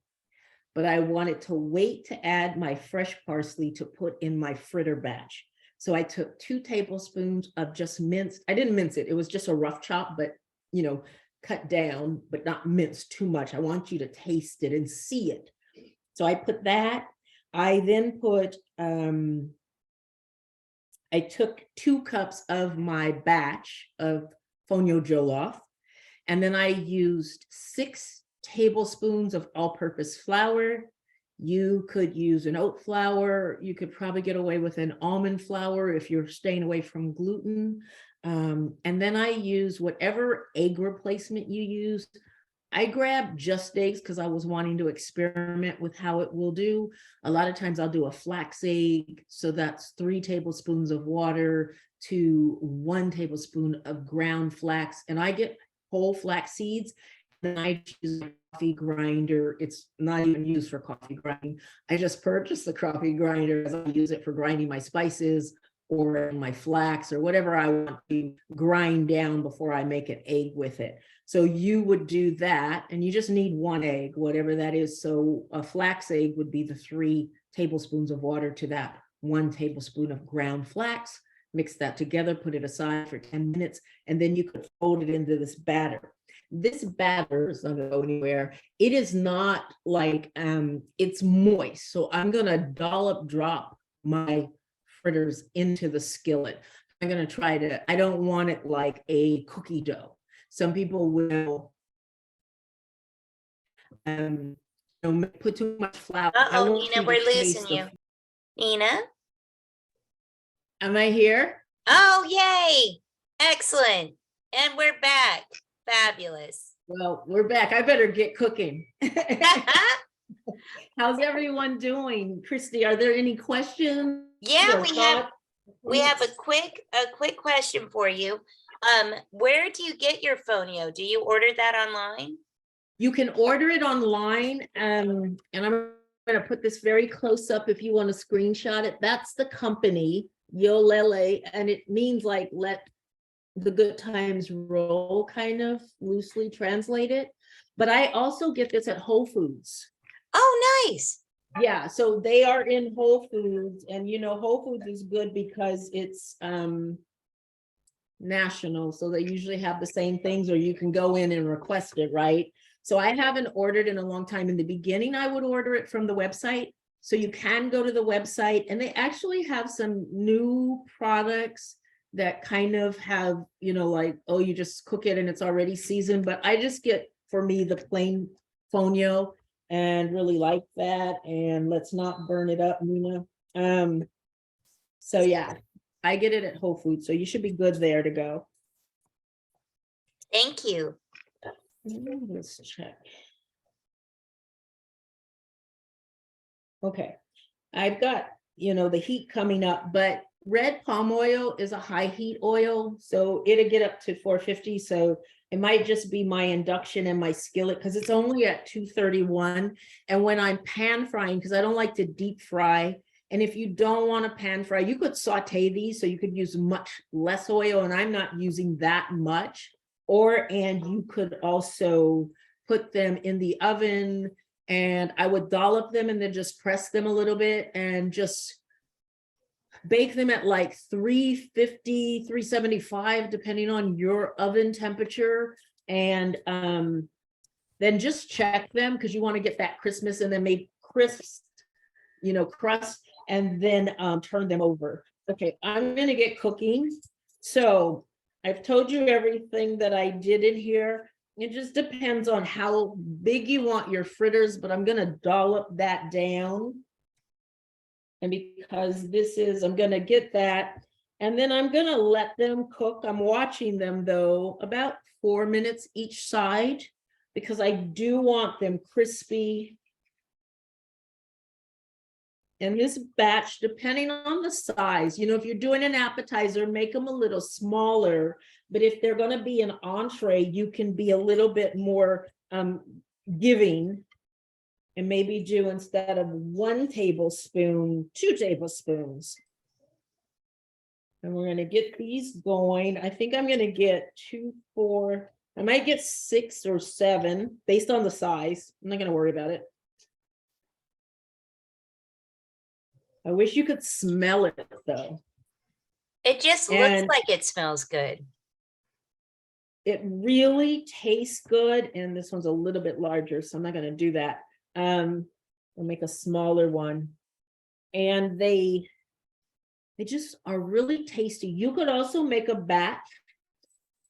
but I wanted to wait to add my fresh parsley to put in my fritter batch. So I took 2 tablespoons of just minced, I didn't mince it, it was just a rough chop, but you know, cut down, but not minced too much. I want you to taste it and see it. So I put that. I then put, I took 2 cups of my batch of fonio jollof, and then I used 6 tablespoons of all-purpose flour. You could use an oat flour. You could probably get away with an almond flour if you're staying away from gluten. And then I use whatever egg replacement you use. I grabbed just eggs because I was wanting to experiment with how it will do. A lot of times I'll do a flax egg. So that's 3 tablespoons of water to 1 tablespoon of ground flax. And I get whole flax seeds. Then I use a coffee grinder. It's not even used for coffee grinding. I just purchased the coffee grinder as I use it for grinding my spices or my flax or whatever I want to grind down before I make an egg with it. So you would do that, and you just need 1 egg, whatever that is. So a flax egg would be the 3 tablespoons of water to that 1 tablespoon of ground flax. Mix that together, put it aside for 10 minutes, and then you could fold it into this batter. This batter is not going to go anywhere. It is not like, it's moist. So I'm going to drop my fritters into the skillet. I'm going to try to, I don't want it like a cookie dough. Some people will put too much flour. Uh-oh, Nina, we're losing you. Nina? Am I here? Oh, yay. Excellent. And we're back. Fabulous. Well, we're back. I better get cooking. How's everyone doing? Christy, are there any questions? Yeah, we have a quick question for you. Where do you get your fonio? Do you order that online? You can order it online, and I'm going to put this very close up if you want to screenshot it. That's the company, Yolele, and it means like let the good times roll, kind of loosely translated. But I also get this at Whole Foods. Oh, nice. Yeah, so they are in Whole Foods, and you know, Whole Foods is good because it's national, so they usually have the same things, or you can go in and request it, right? So I haven't ordered in a long time. In the beginning, I would order it from the website. So you can go to the website, and they actually have some new products that kind of have, you know, like, oh, you just cook it and it's already seasoned. But I just get, for me, the plain fonio and really like that. And let's not burn it up, Nina. So yeah, I get it at Whole Foods. So you should be good there to go. Thank you. Let's check. Okay, I've got, you know, the heat coming up, but red palm oil is a high heat oil, so it'll get up to 450. So it might just be my induction and my skillet because it's only at 231. And when I'm pan frying, because I don't like to deep fry, and if you don't want to pan fry, you could saute these, so you could use much less oil, and I'm not using that much. And you could also put them in the oven, and I would dollop them and then just press them a little bit and just bake them at like 350, 375, depending on your oven temperature. And then just check them because you want to get that crispness, and then make crisps crust, and then turn them over. Okay, I'm gonna get cooking. So I've told you everything that I did in here. It just depends on how big you want your fritters, but I'm gonna dollop that down. And because I'm gonna get that, and then I'm gonna let them cook. I'm watching them though, about 4 minutes each side, because I do want them crispy. And this batch, depending on the size, if you're doing an appetizer, make them a little smaller. But if they're going to be an entree, you can be a little bit more giving, and maybe do, instead of 1 tablespoon, 2 tablespoons. And we're going to get these going. I think I'm going to get 2, 4, I might get 6 or 7 based on the size. I'm not going to worry about it. I wish you could smell it though. It just looks like it smells good. It really tastes good. And this one's a little bit larger, so I'm not going to do that. I'll make a smaller one. And they just are really tasty. You could also make a batch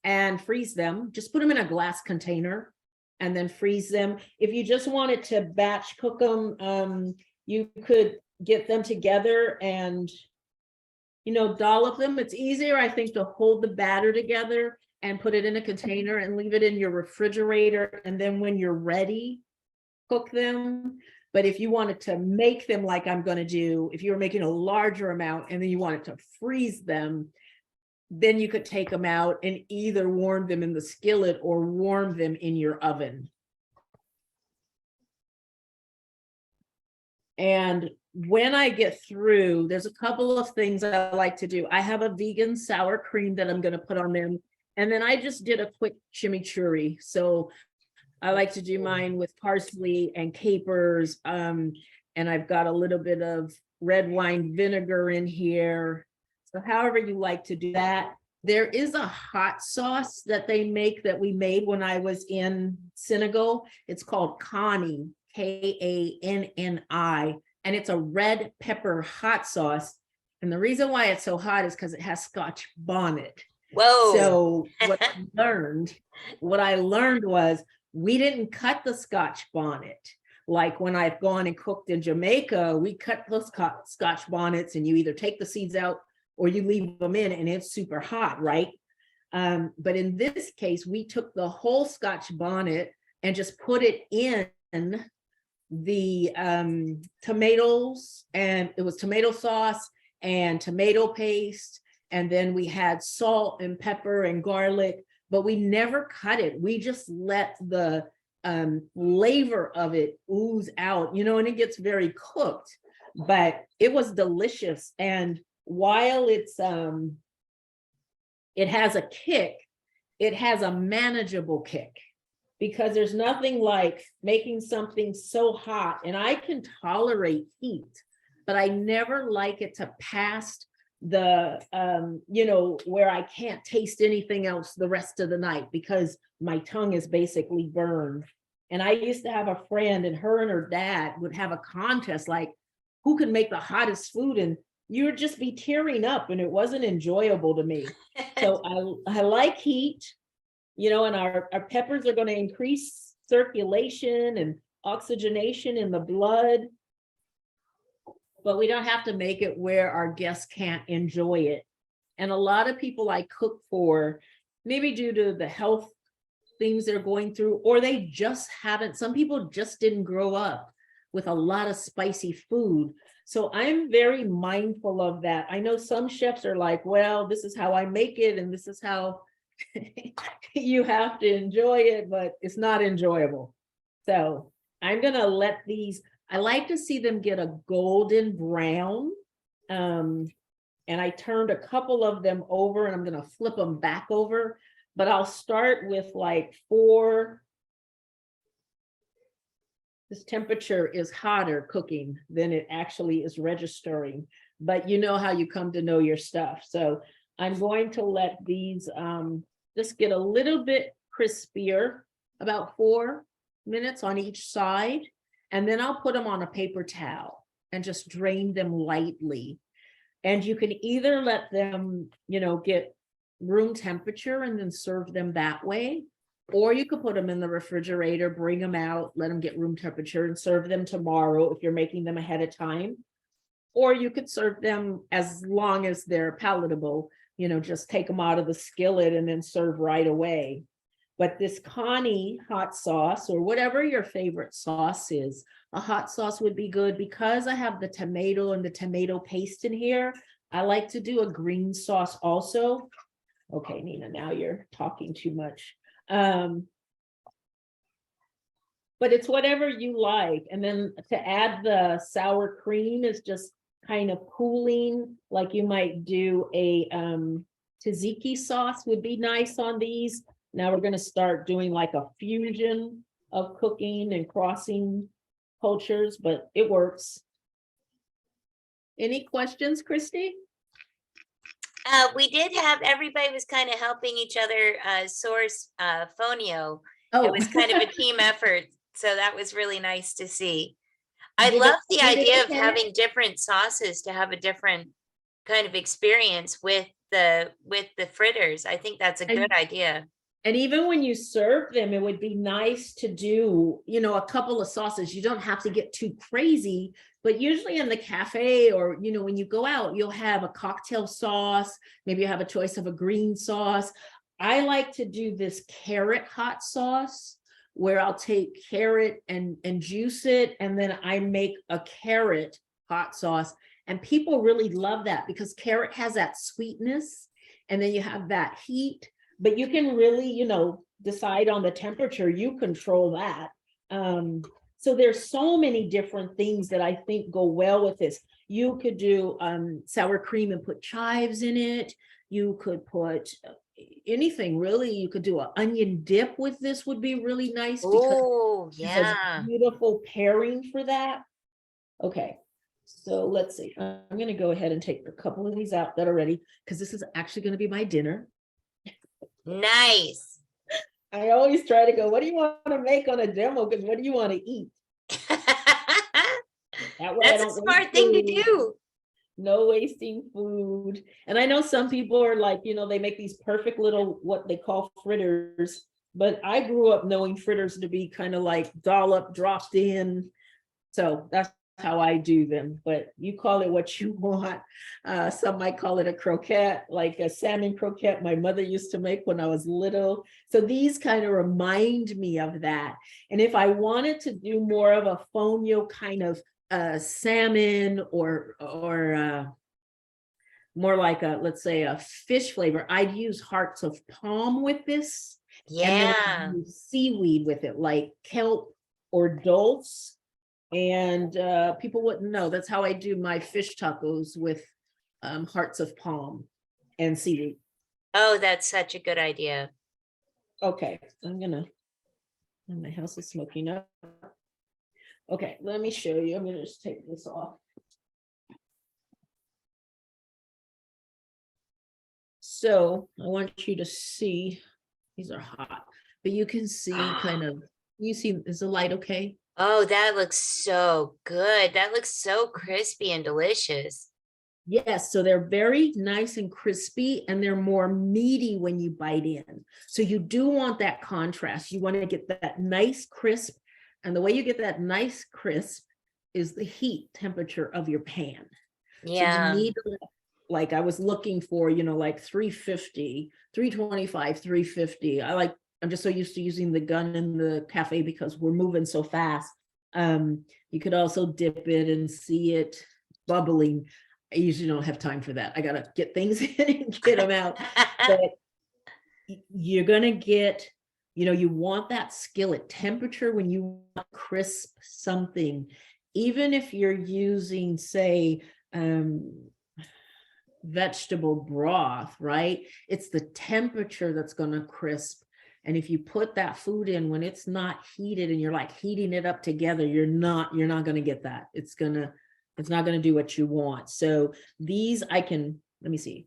and freeze them. Just put them in a glass container and then freeze them. If you just wanted to batch cook them, you could get them together and dollop them. It's easier, I think, to hold the batter together and put it in a container and leave it in your refrigerator, and then when you're ready, cook them. But if you wanted to make them like I'm going to do, if you were making a larger amount and then you wanted to freeze them, then you could take them out and either warm them in the skillet or warm them in your oven. And when I get through, there's a couple of things I like to do. I have a vegan sour cream that I'm going to put on there. And then I just did a quick chimichurri. So I like to do mine with parsley and capers. And I've got a little bit of red wine vinegar in here. So however you like to do that. There is a hot sauce that they make that we made when I was in Senegal. It's called Kani, Kanni. And it's a red pepper hot sauce. And the reason why it's so hot is because it has Scotch bonnet. Whoa. So what I learned was we didn't cut the Scotch bonnet. Like when I've gone and cooked in Jamaica, we cut those Scotch bonnets and you either take the seeds out or you leave them in and it's super hot, right? But in this case, we took the whole Scotch bonnet and just put it in the tomatoes, and it was tomato sauce and tomato paste, and then we had salt and pepper and garlic, but we never cut it. We just let the flavor of it ooze out, and it gets very cooked, but it was delicious. And while it has a kick, it has a manageable kick. Because there's nothing like making something so hot, and I can tolerate heat, but I never like it to pass the, where I can't taste anything else the rest of the night because my tongue is basically burned. And I used to have a friend, and her dad would have a contest, like who could make the hottest food, and you would just be tearing up, and it wasn't enjoyable to me. So I like heat. And our peppers are going to increase circulation and oxygenation in the blood, but we don't have to make it where our guests can't enjoy it. And a lot of people I cook for, maybe due to the health things they're going through, or they just haven't, some people just didn't grow up with a lot of spicy food. So I'm very mindful of that. I know some chefs are like, well, this is how I make it, and this is how you have to enjoy it, but it's not enjoyable. So I'm gonna let these, I like to see them get a golden brown. And I turned a couple of them over, and I'm gonna flip them back over, but I'll start with like 4. This temperature is hotter cooking than it actually is registering, but you know how you come to know your stuff. So I'm going to let these just get a little bit crispier, about 4 minutes on each side, and then I'll put them on a paper towel. and just drain them lightly. And you can either let them, get room temperature and then serve them that way, or you could put them in the refrigerator, bring them out, let them get room temperature and serve them tomorrow if you're making them ahead of time. Or you could serve them as long as they're palatable, just take them out of the skillet and then serve right away. But this Connie hot sauce, or whatever your favorite sauce is, a hot sauce would be good. Because I have the tomato and the tomato paste in here, I like to do a green sauce also. Okay, Nina, now you're talking too much. But it's whatever you like. And then to add the sour cream is just kind of cooling, like you might do a tzatziki sauce would be nice on these. Now we're going to start doing like a fusion of cooking and crossing cultures, but it works. Any questions, Christy? We did have, everybody was kind of helping each other source fonio. Oh, It was kind of a team effort, so that was really nice to see. I Did it- love the did it idea of okay? having different sauces to have a different kind of experience with the fritters. I think that's a good idea. And even when you serve them, it would be nice to do, a couple of sauces. You don't have to get too crazy, but usually in the cafe or, when you go out, you'll have a cocktail sauce. Maybe you have a choice of a green sauce. I like to do this carrot hot sauce where I'll take carrot and juice it. And then I make a carrot hot sauce. And people really love that because carrot has that sweetness. And then you have that heat. But you can really, decide on the temperature, you control that. So there's so many different things that I think go well with this. You could do sour cream and put chives in it. You could put anything really. You could do an onion dip with this would be really nice. Oh, It's a yeah. beautiful pairing for that. Okay, so let's see. I'm going to go ahead and take a couple of these out that are ready because this is actually going to be my dinner. Nice. I always try to go, what do you want to make on a demo? Because what do you want to eat? That way I That's a don't smart waste thing to food. do. No wasting food. And I know some people are like, they make these perfect little, what they call fritters. But I grew up knowing fritters to be kind of like dollop dropped in. So that's how I do them, but you call it what you want. Some might call it a croquette, like a salmon croquette my mother used to make when I was little. So these kind of remind me of that. And if I wanted to do more of a fonio kind of salmon or more like a, let's say a fish flavor, I'd use hearts of palm with this. And then Yeah. I'd use seaweed with it, like kelp or dulse. And people wouldn't know. That's how I do my fish tacos with hearts of palm and seaweed. Oh, that's such a good idea. Okay, my house is smoking up. Okay, let me show you. I'm gonna just take this off. So I want you to see, these are hot, but you can see kind of, is the light okay? Oh, that looks so good. That looks so crispy and delicious. Yes, so they're very nice and crispy and they're more meaty when you bite in. So you do want that contrast. You want to get that nice crisp. And the way you get that nice crisp is the heat temperature of your pan. Yeah. So you need, like I was looking for, like 350, 325, 350. I'm just so used to using the gun in the cafe because we're moving so fast. You could also dip it and see it bubbling. I usually don't have time for that. I got to get things in and get them out. But you're going to get, you want that skillet temperature when you want crisp something. Even if you're using, say, vegetable broth, right? It's the temperature that's going to crisp. And if you put that food in when it's not heated and you're like heating it up together, you're not going to get that. It's not going to do what you want. So these let me see.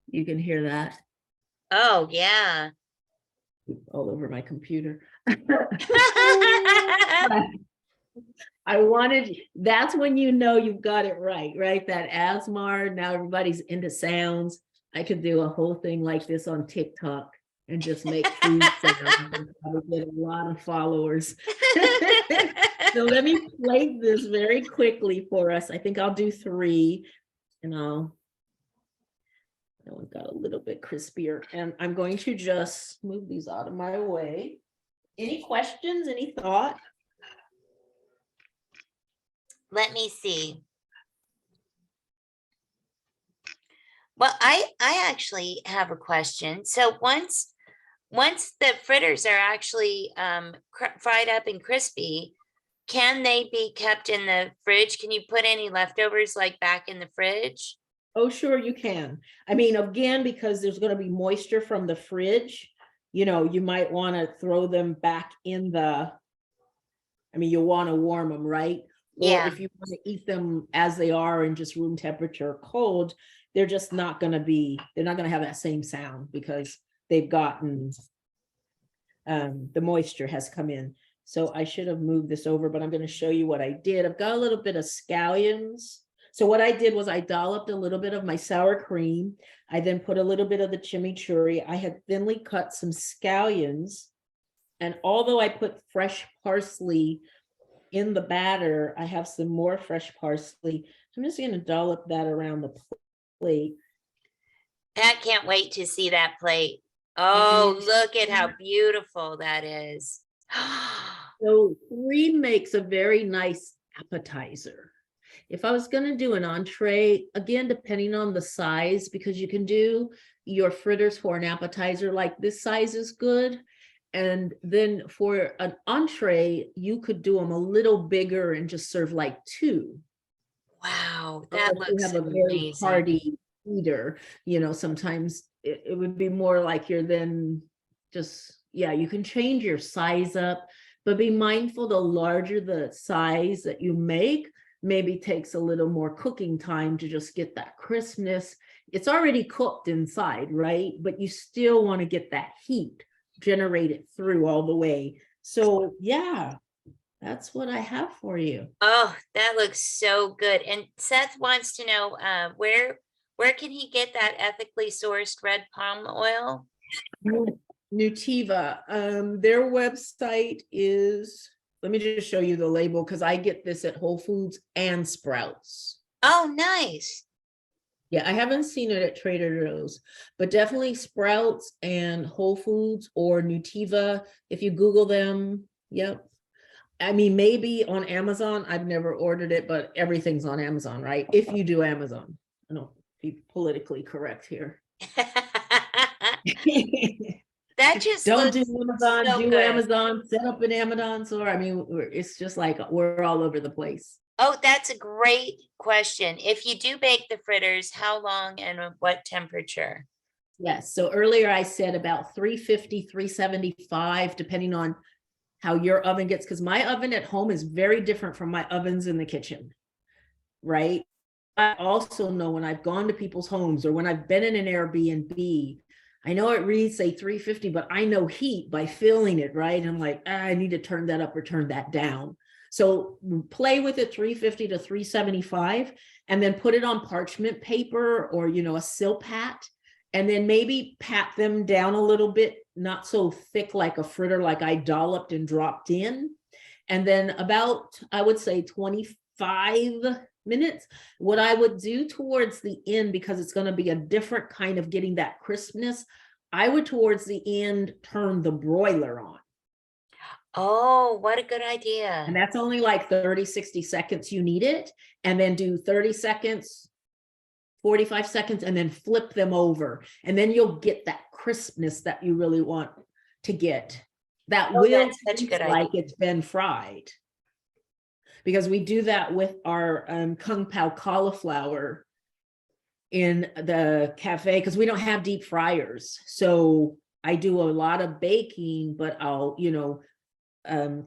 You can hear that. Oh, yeah. All over my computer. I wanted, that's when you know you've got it right? That ASMR, now everybody's into sounds. I could do a whole thing like this on TikTok and just make food sounds and probably get a lot of followers. So let me plate this very quickly for us. I think I'll do 3 and that one got a little bit crispier, and I'm going to just move these out of my way. Any questions, any thought? Let me see. Well, I actually have a question. So once the fritters are actually fried up and crispy, can they be kept in the fridge? Can you put any leftovers like back in the fridge? Oh, sure, you can. I mean, again, because there's going to be moisture from the fridge, you know, you might want to throw them back in the, I mean, you'll want to warm them, right? Yeah. Or if you want to eat them as they are in just room temperature cold, they're just not going to be, they're not going to have that same sound because they've gotten, the moisture has come in. So I should have moved this over, but I'm going to show you what I did. I've got a little bit of scallions. So what I did was I dolloped a little bit of my sour cream. I then put a little bit of the chimichurri. I had thinly cut some scallions. And although I put fresh parsley in the batter, I have some more fresh parsley. I'm just going to dollop that around the plate. Pat can't wait to see that plate. Oh, look at how beautiful that is. So 3 makes a very nice appetizer. If I was going to do an entree, again, depending on the size, because you can do your fritters for an appetizer like this size is good. And then for an entree, you could do them a little bigger and just serve like 2. Wow, that If you looks have a very amazing. hearty eater, you know, sometimes it would be more like you're then just, yeah, you can change your size up, but be mindful the larger the size that you make, maybe takes a little more cooking time to just get that crispness. It's already cooked inside, right? But you still want to get that heat generated through all the way. So yeah, that's what I have for you. Oh, that looks so good. And Seth wants to know where can he get that ethically sourced red palm oil? Nutiva, their website is, let me just show you the label because I get this at Whole Foods and Sprouts. Oh, nice. Yeah, I haven't seen it at Trader Joe's, but definitely Sprouts and Whole Foods or Nutiva. If you Google them, yep. I mean, maybe on Amazon. I've never ordered it, but everything's on Amazon, right? If you do Amazon. I don't be politically correct here. That just don't do looks Amazon, so do good. Amazon, set up an Amazon store. I mean, it's just like we're all over the place. Oh, that's a great question. If you do bake the fritters, how long and what temperature? Yes. So earlier I said about 350, 375, depending on how your oven gets, because my oven at home is very different from my ovens in the kitchen, right? I also know when I've gone to people's homes or when I've been in an Airbnb, I know it reads say 350, but I know heat by feeling it, right? I'm like, I need to turn that up or turn that down. So play with it 350 to 375 and then put it on parchment paper or, you know, a Silpat, and then maybe pat them down a little bit, not so thick like a fritter like I dolloped and dropped in. And then about, I would say 25 minutes. What I would do towards the end, because it's going to be a different kind of getting that crispness, I would towards the end turn the broiler on. Oh, what a good idea. And that's only like 30, 60 seconds you need it. And then do 30 seconds, 45 seconds, and then flip them over. And then you'll get that crispness that you really want to get. That will that's such a good taste like idea. it's been fried. Because we do that with our Kung Pao cauliflower in the cafe, because we don't have deep fryers. So I do a lot of baking, but I'll, you know,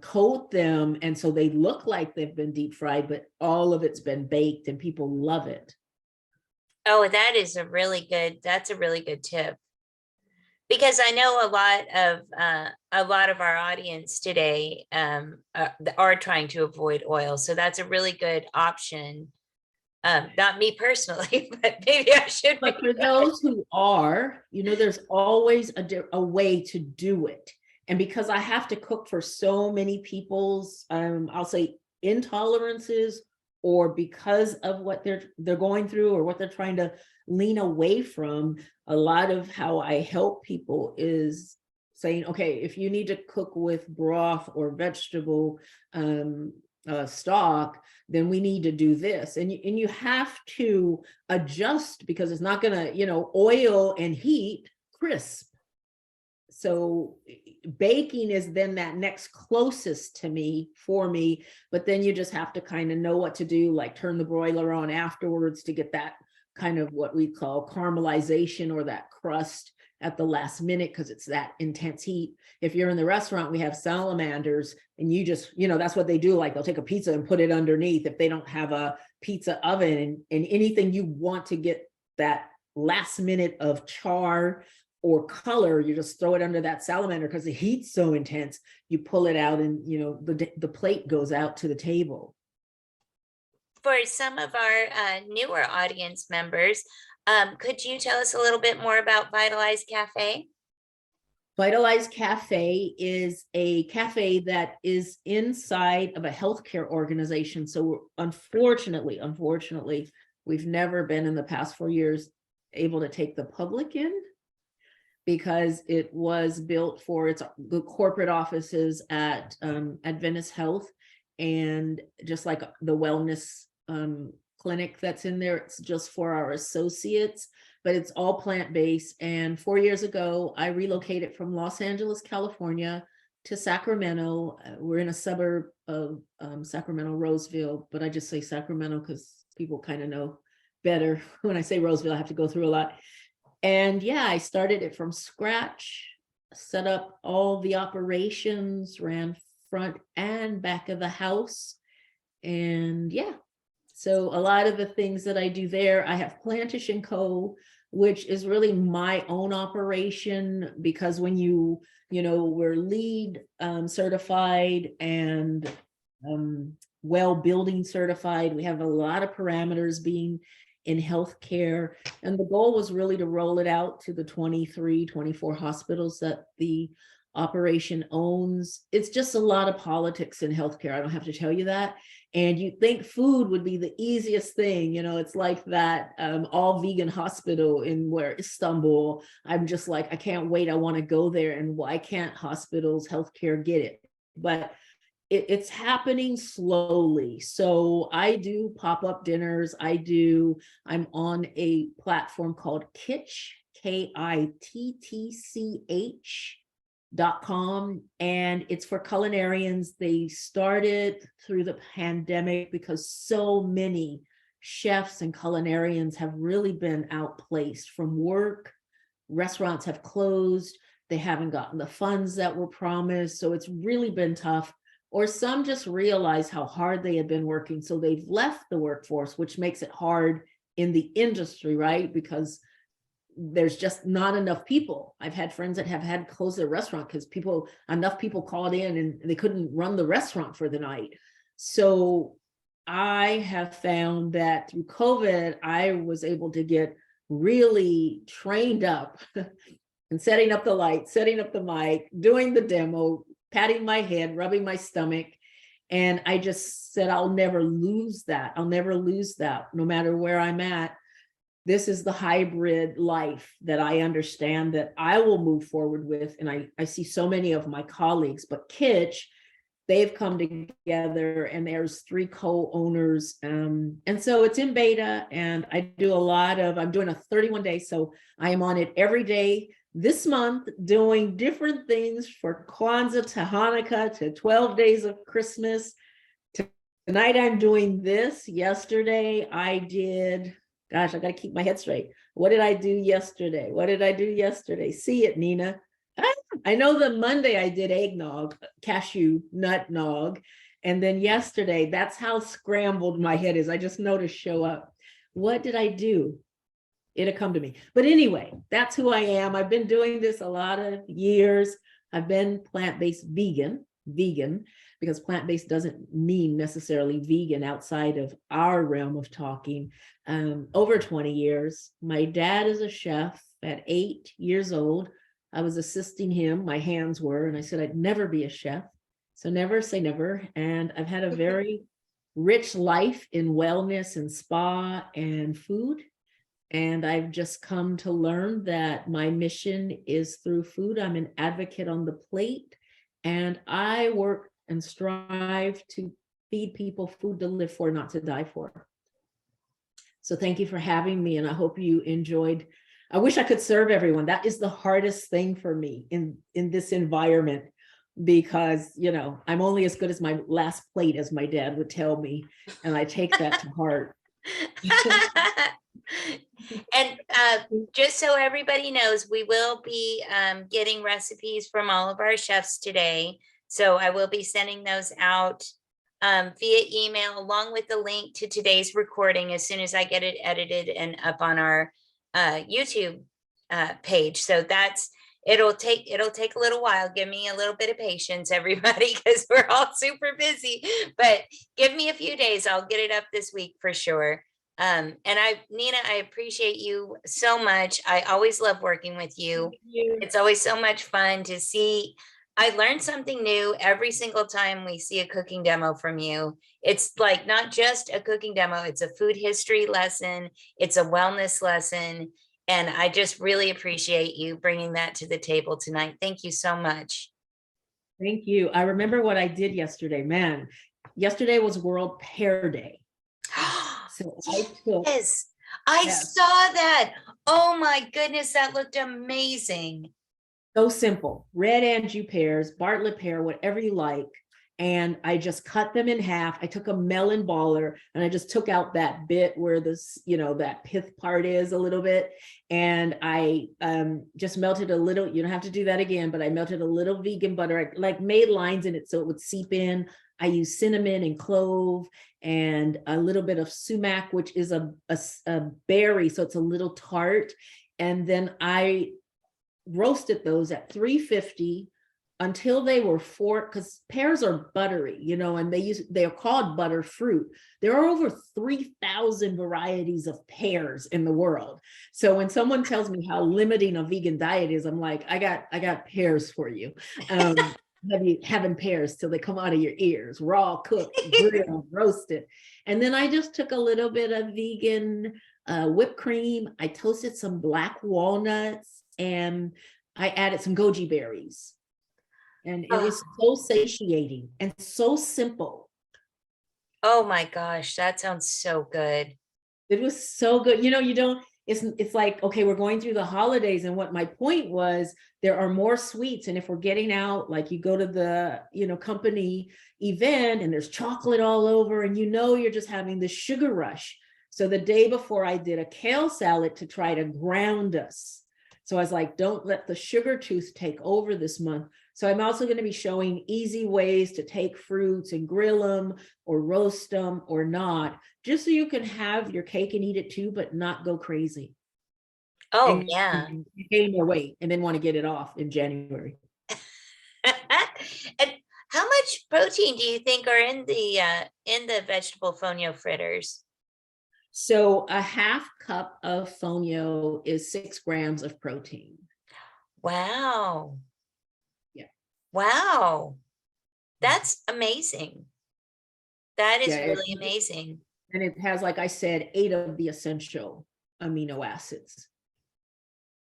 coat them. And so they look like they've been deep fried, but all of it's been baked and people love it. Oh, that is a really good, that's a really good tip. Because I know a lot of our audience today are trying to avoid oil, so that's a really good option. Not me personally, but maybe I should. But for those who are, there's always a way to do it. And because I have to cook for so many people's, I'll say intolerances, or because of what they're going through or what they're trying to lean away from, a lot of how I help people is saying, okay, if you need to cook with broth or vegetable stock, then we need to do this. And you have to adjust, because it's not gonna, oil and heat crisp. So baking is then that next closest to me for me, but then you just have to kind of know what to do, like turn the broiler on afterwards to get that kind of what we call caramelization, or that crust at the last minute, because it's that intense heat. If you're in the restaurant, we have salamanders, and you just, that's what they do. Like they'll take a pizza and put it underneath if they don't have a pizza oven, and anything you want to get that last minute of char or color, you just throw it under that salamander, because the heat's so intense. You pull it out, and the plate goes out to the table. For some of our newer audience members, could you tell us a little bit more about Vitalized Cafe? Vitalized Cafe is a cafe that is inside of a healthcare organization. So unfortunately, we've never been in the past 4 years able to take the public in, because it was built for the corporate offices at Adventist Health, and just like the wellness clinic that's in there, it's just for our associates, but it's all plant-based. And 4 years ago, I relocated from Los Angeles, California to Sacramento. We're in a suburb of Sacramento, Roseville, but I just say Sacramento because people kind of know better. When I say Roseville, I have to go through a lot. And yeah, I started it from scratch, set up all the operations, ran front and back of the house. And yeah, so a lot of the things that I do there, I have Plantish & Co., which is really my own operation, because when we're LEED certified and well building certified, we have a lot of parameters being in healthcare. And the goal was really to roll it out to the 23, 24 hospitals that the operation owns. It's just a lot of politics in healthcare. I don't have to tell you that. And you think food would be the easiest thing. It's like that all vegan hospital in Istanbul. I'm just like, I can't wait. I want to go there. And why can't hospitals, healthcare get it? But it's happening slowly. So I do pop-up dinners. I'm on a platform called Kitch, KITTCH.com, and it's for culinarians. They started through the pandemic because so many chefs and culinarians have really been outplaced from work. Restaurants have closed. They haven't gotten the funds that were promised. So it's really been tough. Or some just realize how hard they had been working, so they've left the workforce, which makes it hard in the industry, right? Because there's just not enough people. I've had friends that have had to close their restaurant because enough people called in and they couldn't run the restaurant for the night. So I have found that through COVID, I was able to get really trained up and setting up the light, setting up the mic, doing the demo, patting my head, rubbing my stomach. And I just said, I'll never lose that. I'll never lose that, no matter where I'm at. This is the hybrid life that I understand that I will move forward with. And I see so many of my colleagues, but Kitch, they've come together, and there's 3 co-owners. And so it's in beta, and I'm doing a 31-day. So I am on it every day this month, doing different things for Kwanzaa to Hanukkah to 12 days of Christmas. Tonight I'm doing this. Yesterday I did, gosh, I got to keep my head straight. What did I do yesterday? See it, Nina. I know that Monday I did eggnog, cashew nut nog. And then yesterday, that's how scrambled my head is. I just know to show up. What did I do? It'll come to me. But anyway, that's who I am. I've been doing this a lot of years. I've been plant-based vegan, because plant-based doesn't mean necessarily vegan outside of our realm of talking. Over 20 years. My dad is a chef. At 8 years old, I was assisting him. My hands were, and I said I'd never be a chef. So never say never. And I've had a very rich life in wellness and spa and food. And I've just come to learn that my mission is through food. I'm an advocate on the plate, and I work and strive to feed people food to live for, not to die for. So thank you for having me, and I hope you enjoyed. I wish I could serve everyone. That is the hardest thing for me in this environment, because, you know, I'm only as good as my last plate, as my dad would tell me, and I take that to heart. And just so everybody knows, we will be getting recipes from all of our chefs today. So I will be sending those out via email, along with the link to today's recording as soon as I get it edited and up on our YouTube page. So it'll take a little while. Give me a little bit of patience, everybody, because we're all super busy. But give me a few days. I'll get it up this week for sure. And Nina, I appreciate you so much. I always love working with you. It's always so much fun to see. I learn something new every single time we see a cooking demo from you. It's like not just a cooking demo, it's a food history lesson. It's a wellness lesson. And I just really appreciate you bringing that to the table tonight. Thank you so much. Thank you. I remember what I did yesterday, man. Yesterday was World Pear Day. So I took, Yes, I saw that. Oh my goodness, that looked amazing. So simple, red Anjou pears, Bartlett pear, whatever you like. And I just cut them in half. I took a melon baller and I just took out that bit where this, you know, that pith part is a little bit. And I just melted a little, you don't have to do that again, but I melted a little vegan butter. I like made lines in it so it would seep in. I used cinnamon and clove and a little bit of sumac, which is a berry, so it's a little tart. And then I roasted those at 350 until they were because pears are buttery, you know, and they're called butter fruit. There are over 3,000 varieties of pears in the world. So when someone tells me how limiting a vegan diet is, I'm like, I got pears for you. Have you having pears till they come out of your ears, raw, cooked, grilled, roasted. And then I just took a little bit of vegan whipped cream. I toasted some black walnuts and I added some goji berries. And it was so satiating and so simple. Oh my gosh, that sounds so good. It was so good. You know, it's like, okay, we're going through the holidays. And what my point was, there are more sweets. And if we're getting out, like you go to the, you know, company event and there's chocolate all over and you know, you're just having this sugar rush. So the day before I did a kale salad to try to ground us. So I was like, don't let the sugar tooth take over this month. So I'm also going to be showing easy ways to take fruits and grill them or roast them or not, just so you can have your cake and eat it too, but not go crazy. Oh, and yeah. Gain more weight and then want to get it off in January. And how much protein do you think are in the vegetable fonio fritters? So a half cup of fonio is 6 grams of protein. Wow. Yeah. Wow. That's amazing. That is Yeah, really amazing. And it has, like I said, 8 of the essential amino acids.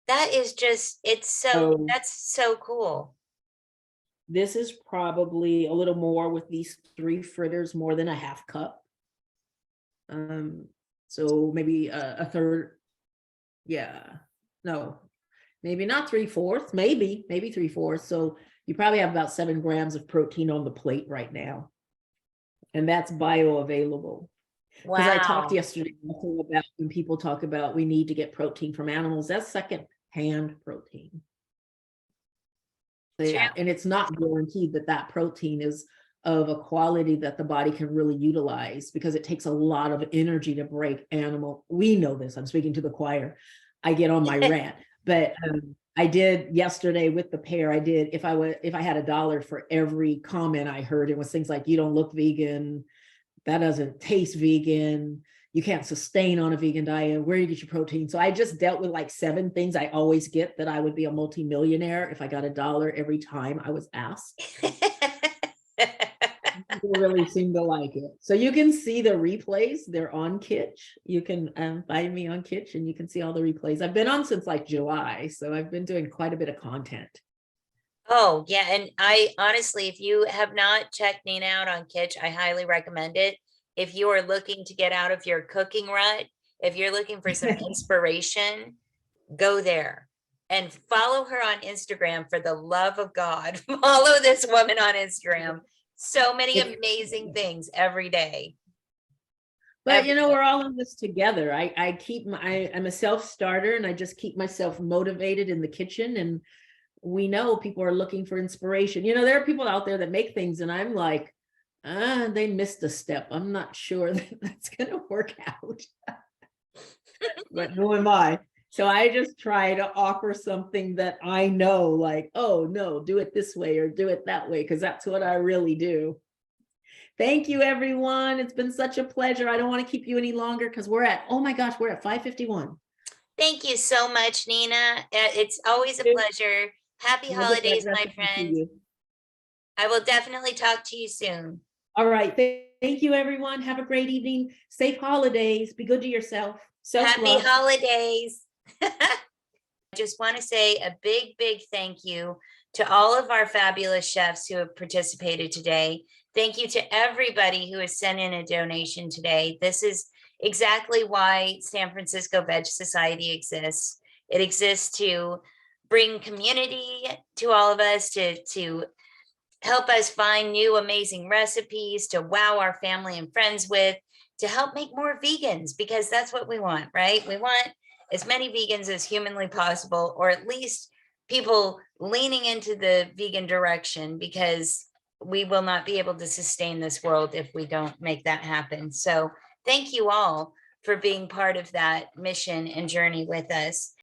That is just, that's so cool. This is probably a little more with these 3 fritters, more than a half cup. So maybe a third. Yeah, no, maybe not 3/4, maybe 3/4. So you probably have about 7 grams of protein on the plate right now. And that's bioavailable. Wow. Because I talked yesterday about when people talk about we need to get protein from animals, that's second-hand protein. So, yeah, and it's not guaranteed that that protein is of a quality that the body can really utilize, because it takes a lot of energy to break animal. We know this, I'm speaking to the choir. I get on my rant. But I did yesterday with the pair. I did, if I had $1 for every comment I heard, it was things like, you don't look vegan, that doesn't taste vegan, you can't sustain on a vegan diet, where do you get your protein? So I just dealt with like 7 things I always get, that I would be a multimillionaire if I got $1 every time I was asked. People really seem to like it. So you can see the replays. They're on Kitsch. You can find me on Kitsch and you can see all the replays. I've been on since like July, so I've been doing quite a bit of content. Oh, yeah. And I honestly, if you have not checked Nina out on Kitsch, I highly recommend it. If you are looking to get out of your cooking rut, if you're looking for some inspiration, go there and follow her on Instagram. For the love of God, follow this woman on Instagram. So many amazing things every day. But you know, we're all in this together. I'm a self-starter and I just keep myself motivated in the kitchen, and we know people are looking for inspiration. You know, there are people out there that make things and I'm like, they missed a step. I'm not sure that that's gonna work out. But who am I? So I just try to offer something that I know, like, oh no, do it this way or do it that way, because that's what I really do. Thank you, everyone. It's been such a pleasure. I don't want to keep you any longer because we're at, oh my gosh, we're at 5:51. Thank you so much, Nina. It's always a pleasure. Happy holidays, my friend. I will definitely talk to you soon. All right. Thank you, everyone. Have a great evening. Safe holidays. Be good to yourself. Happy holidays. I just want to say a big, big thank you to all of our fabulous chefs who have participated today. Thank you to everybody who has sent in a donation today. This is exactly why San Francisco Veg Society exists. It exists to bring community to all of us, to help us find new amazing recipes, to wow our family and friends with, to help make more vegans, because that's what we want, right? We want as many vegans as humanly possible, or at least people leaning into the vegan direction, because we will not be able to sustain this world if we don't make that happen. So thank you all for being part of that mission and journey with us.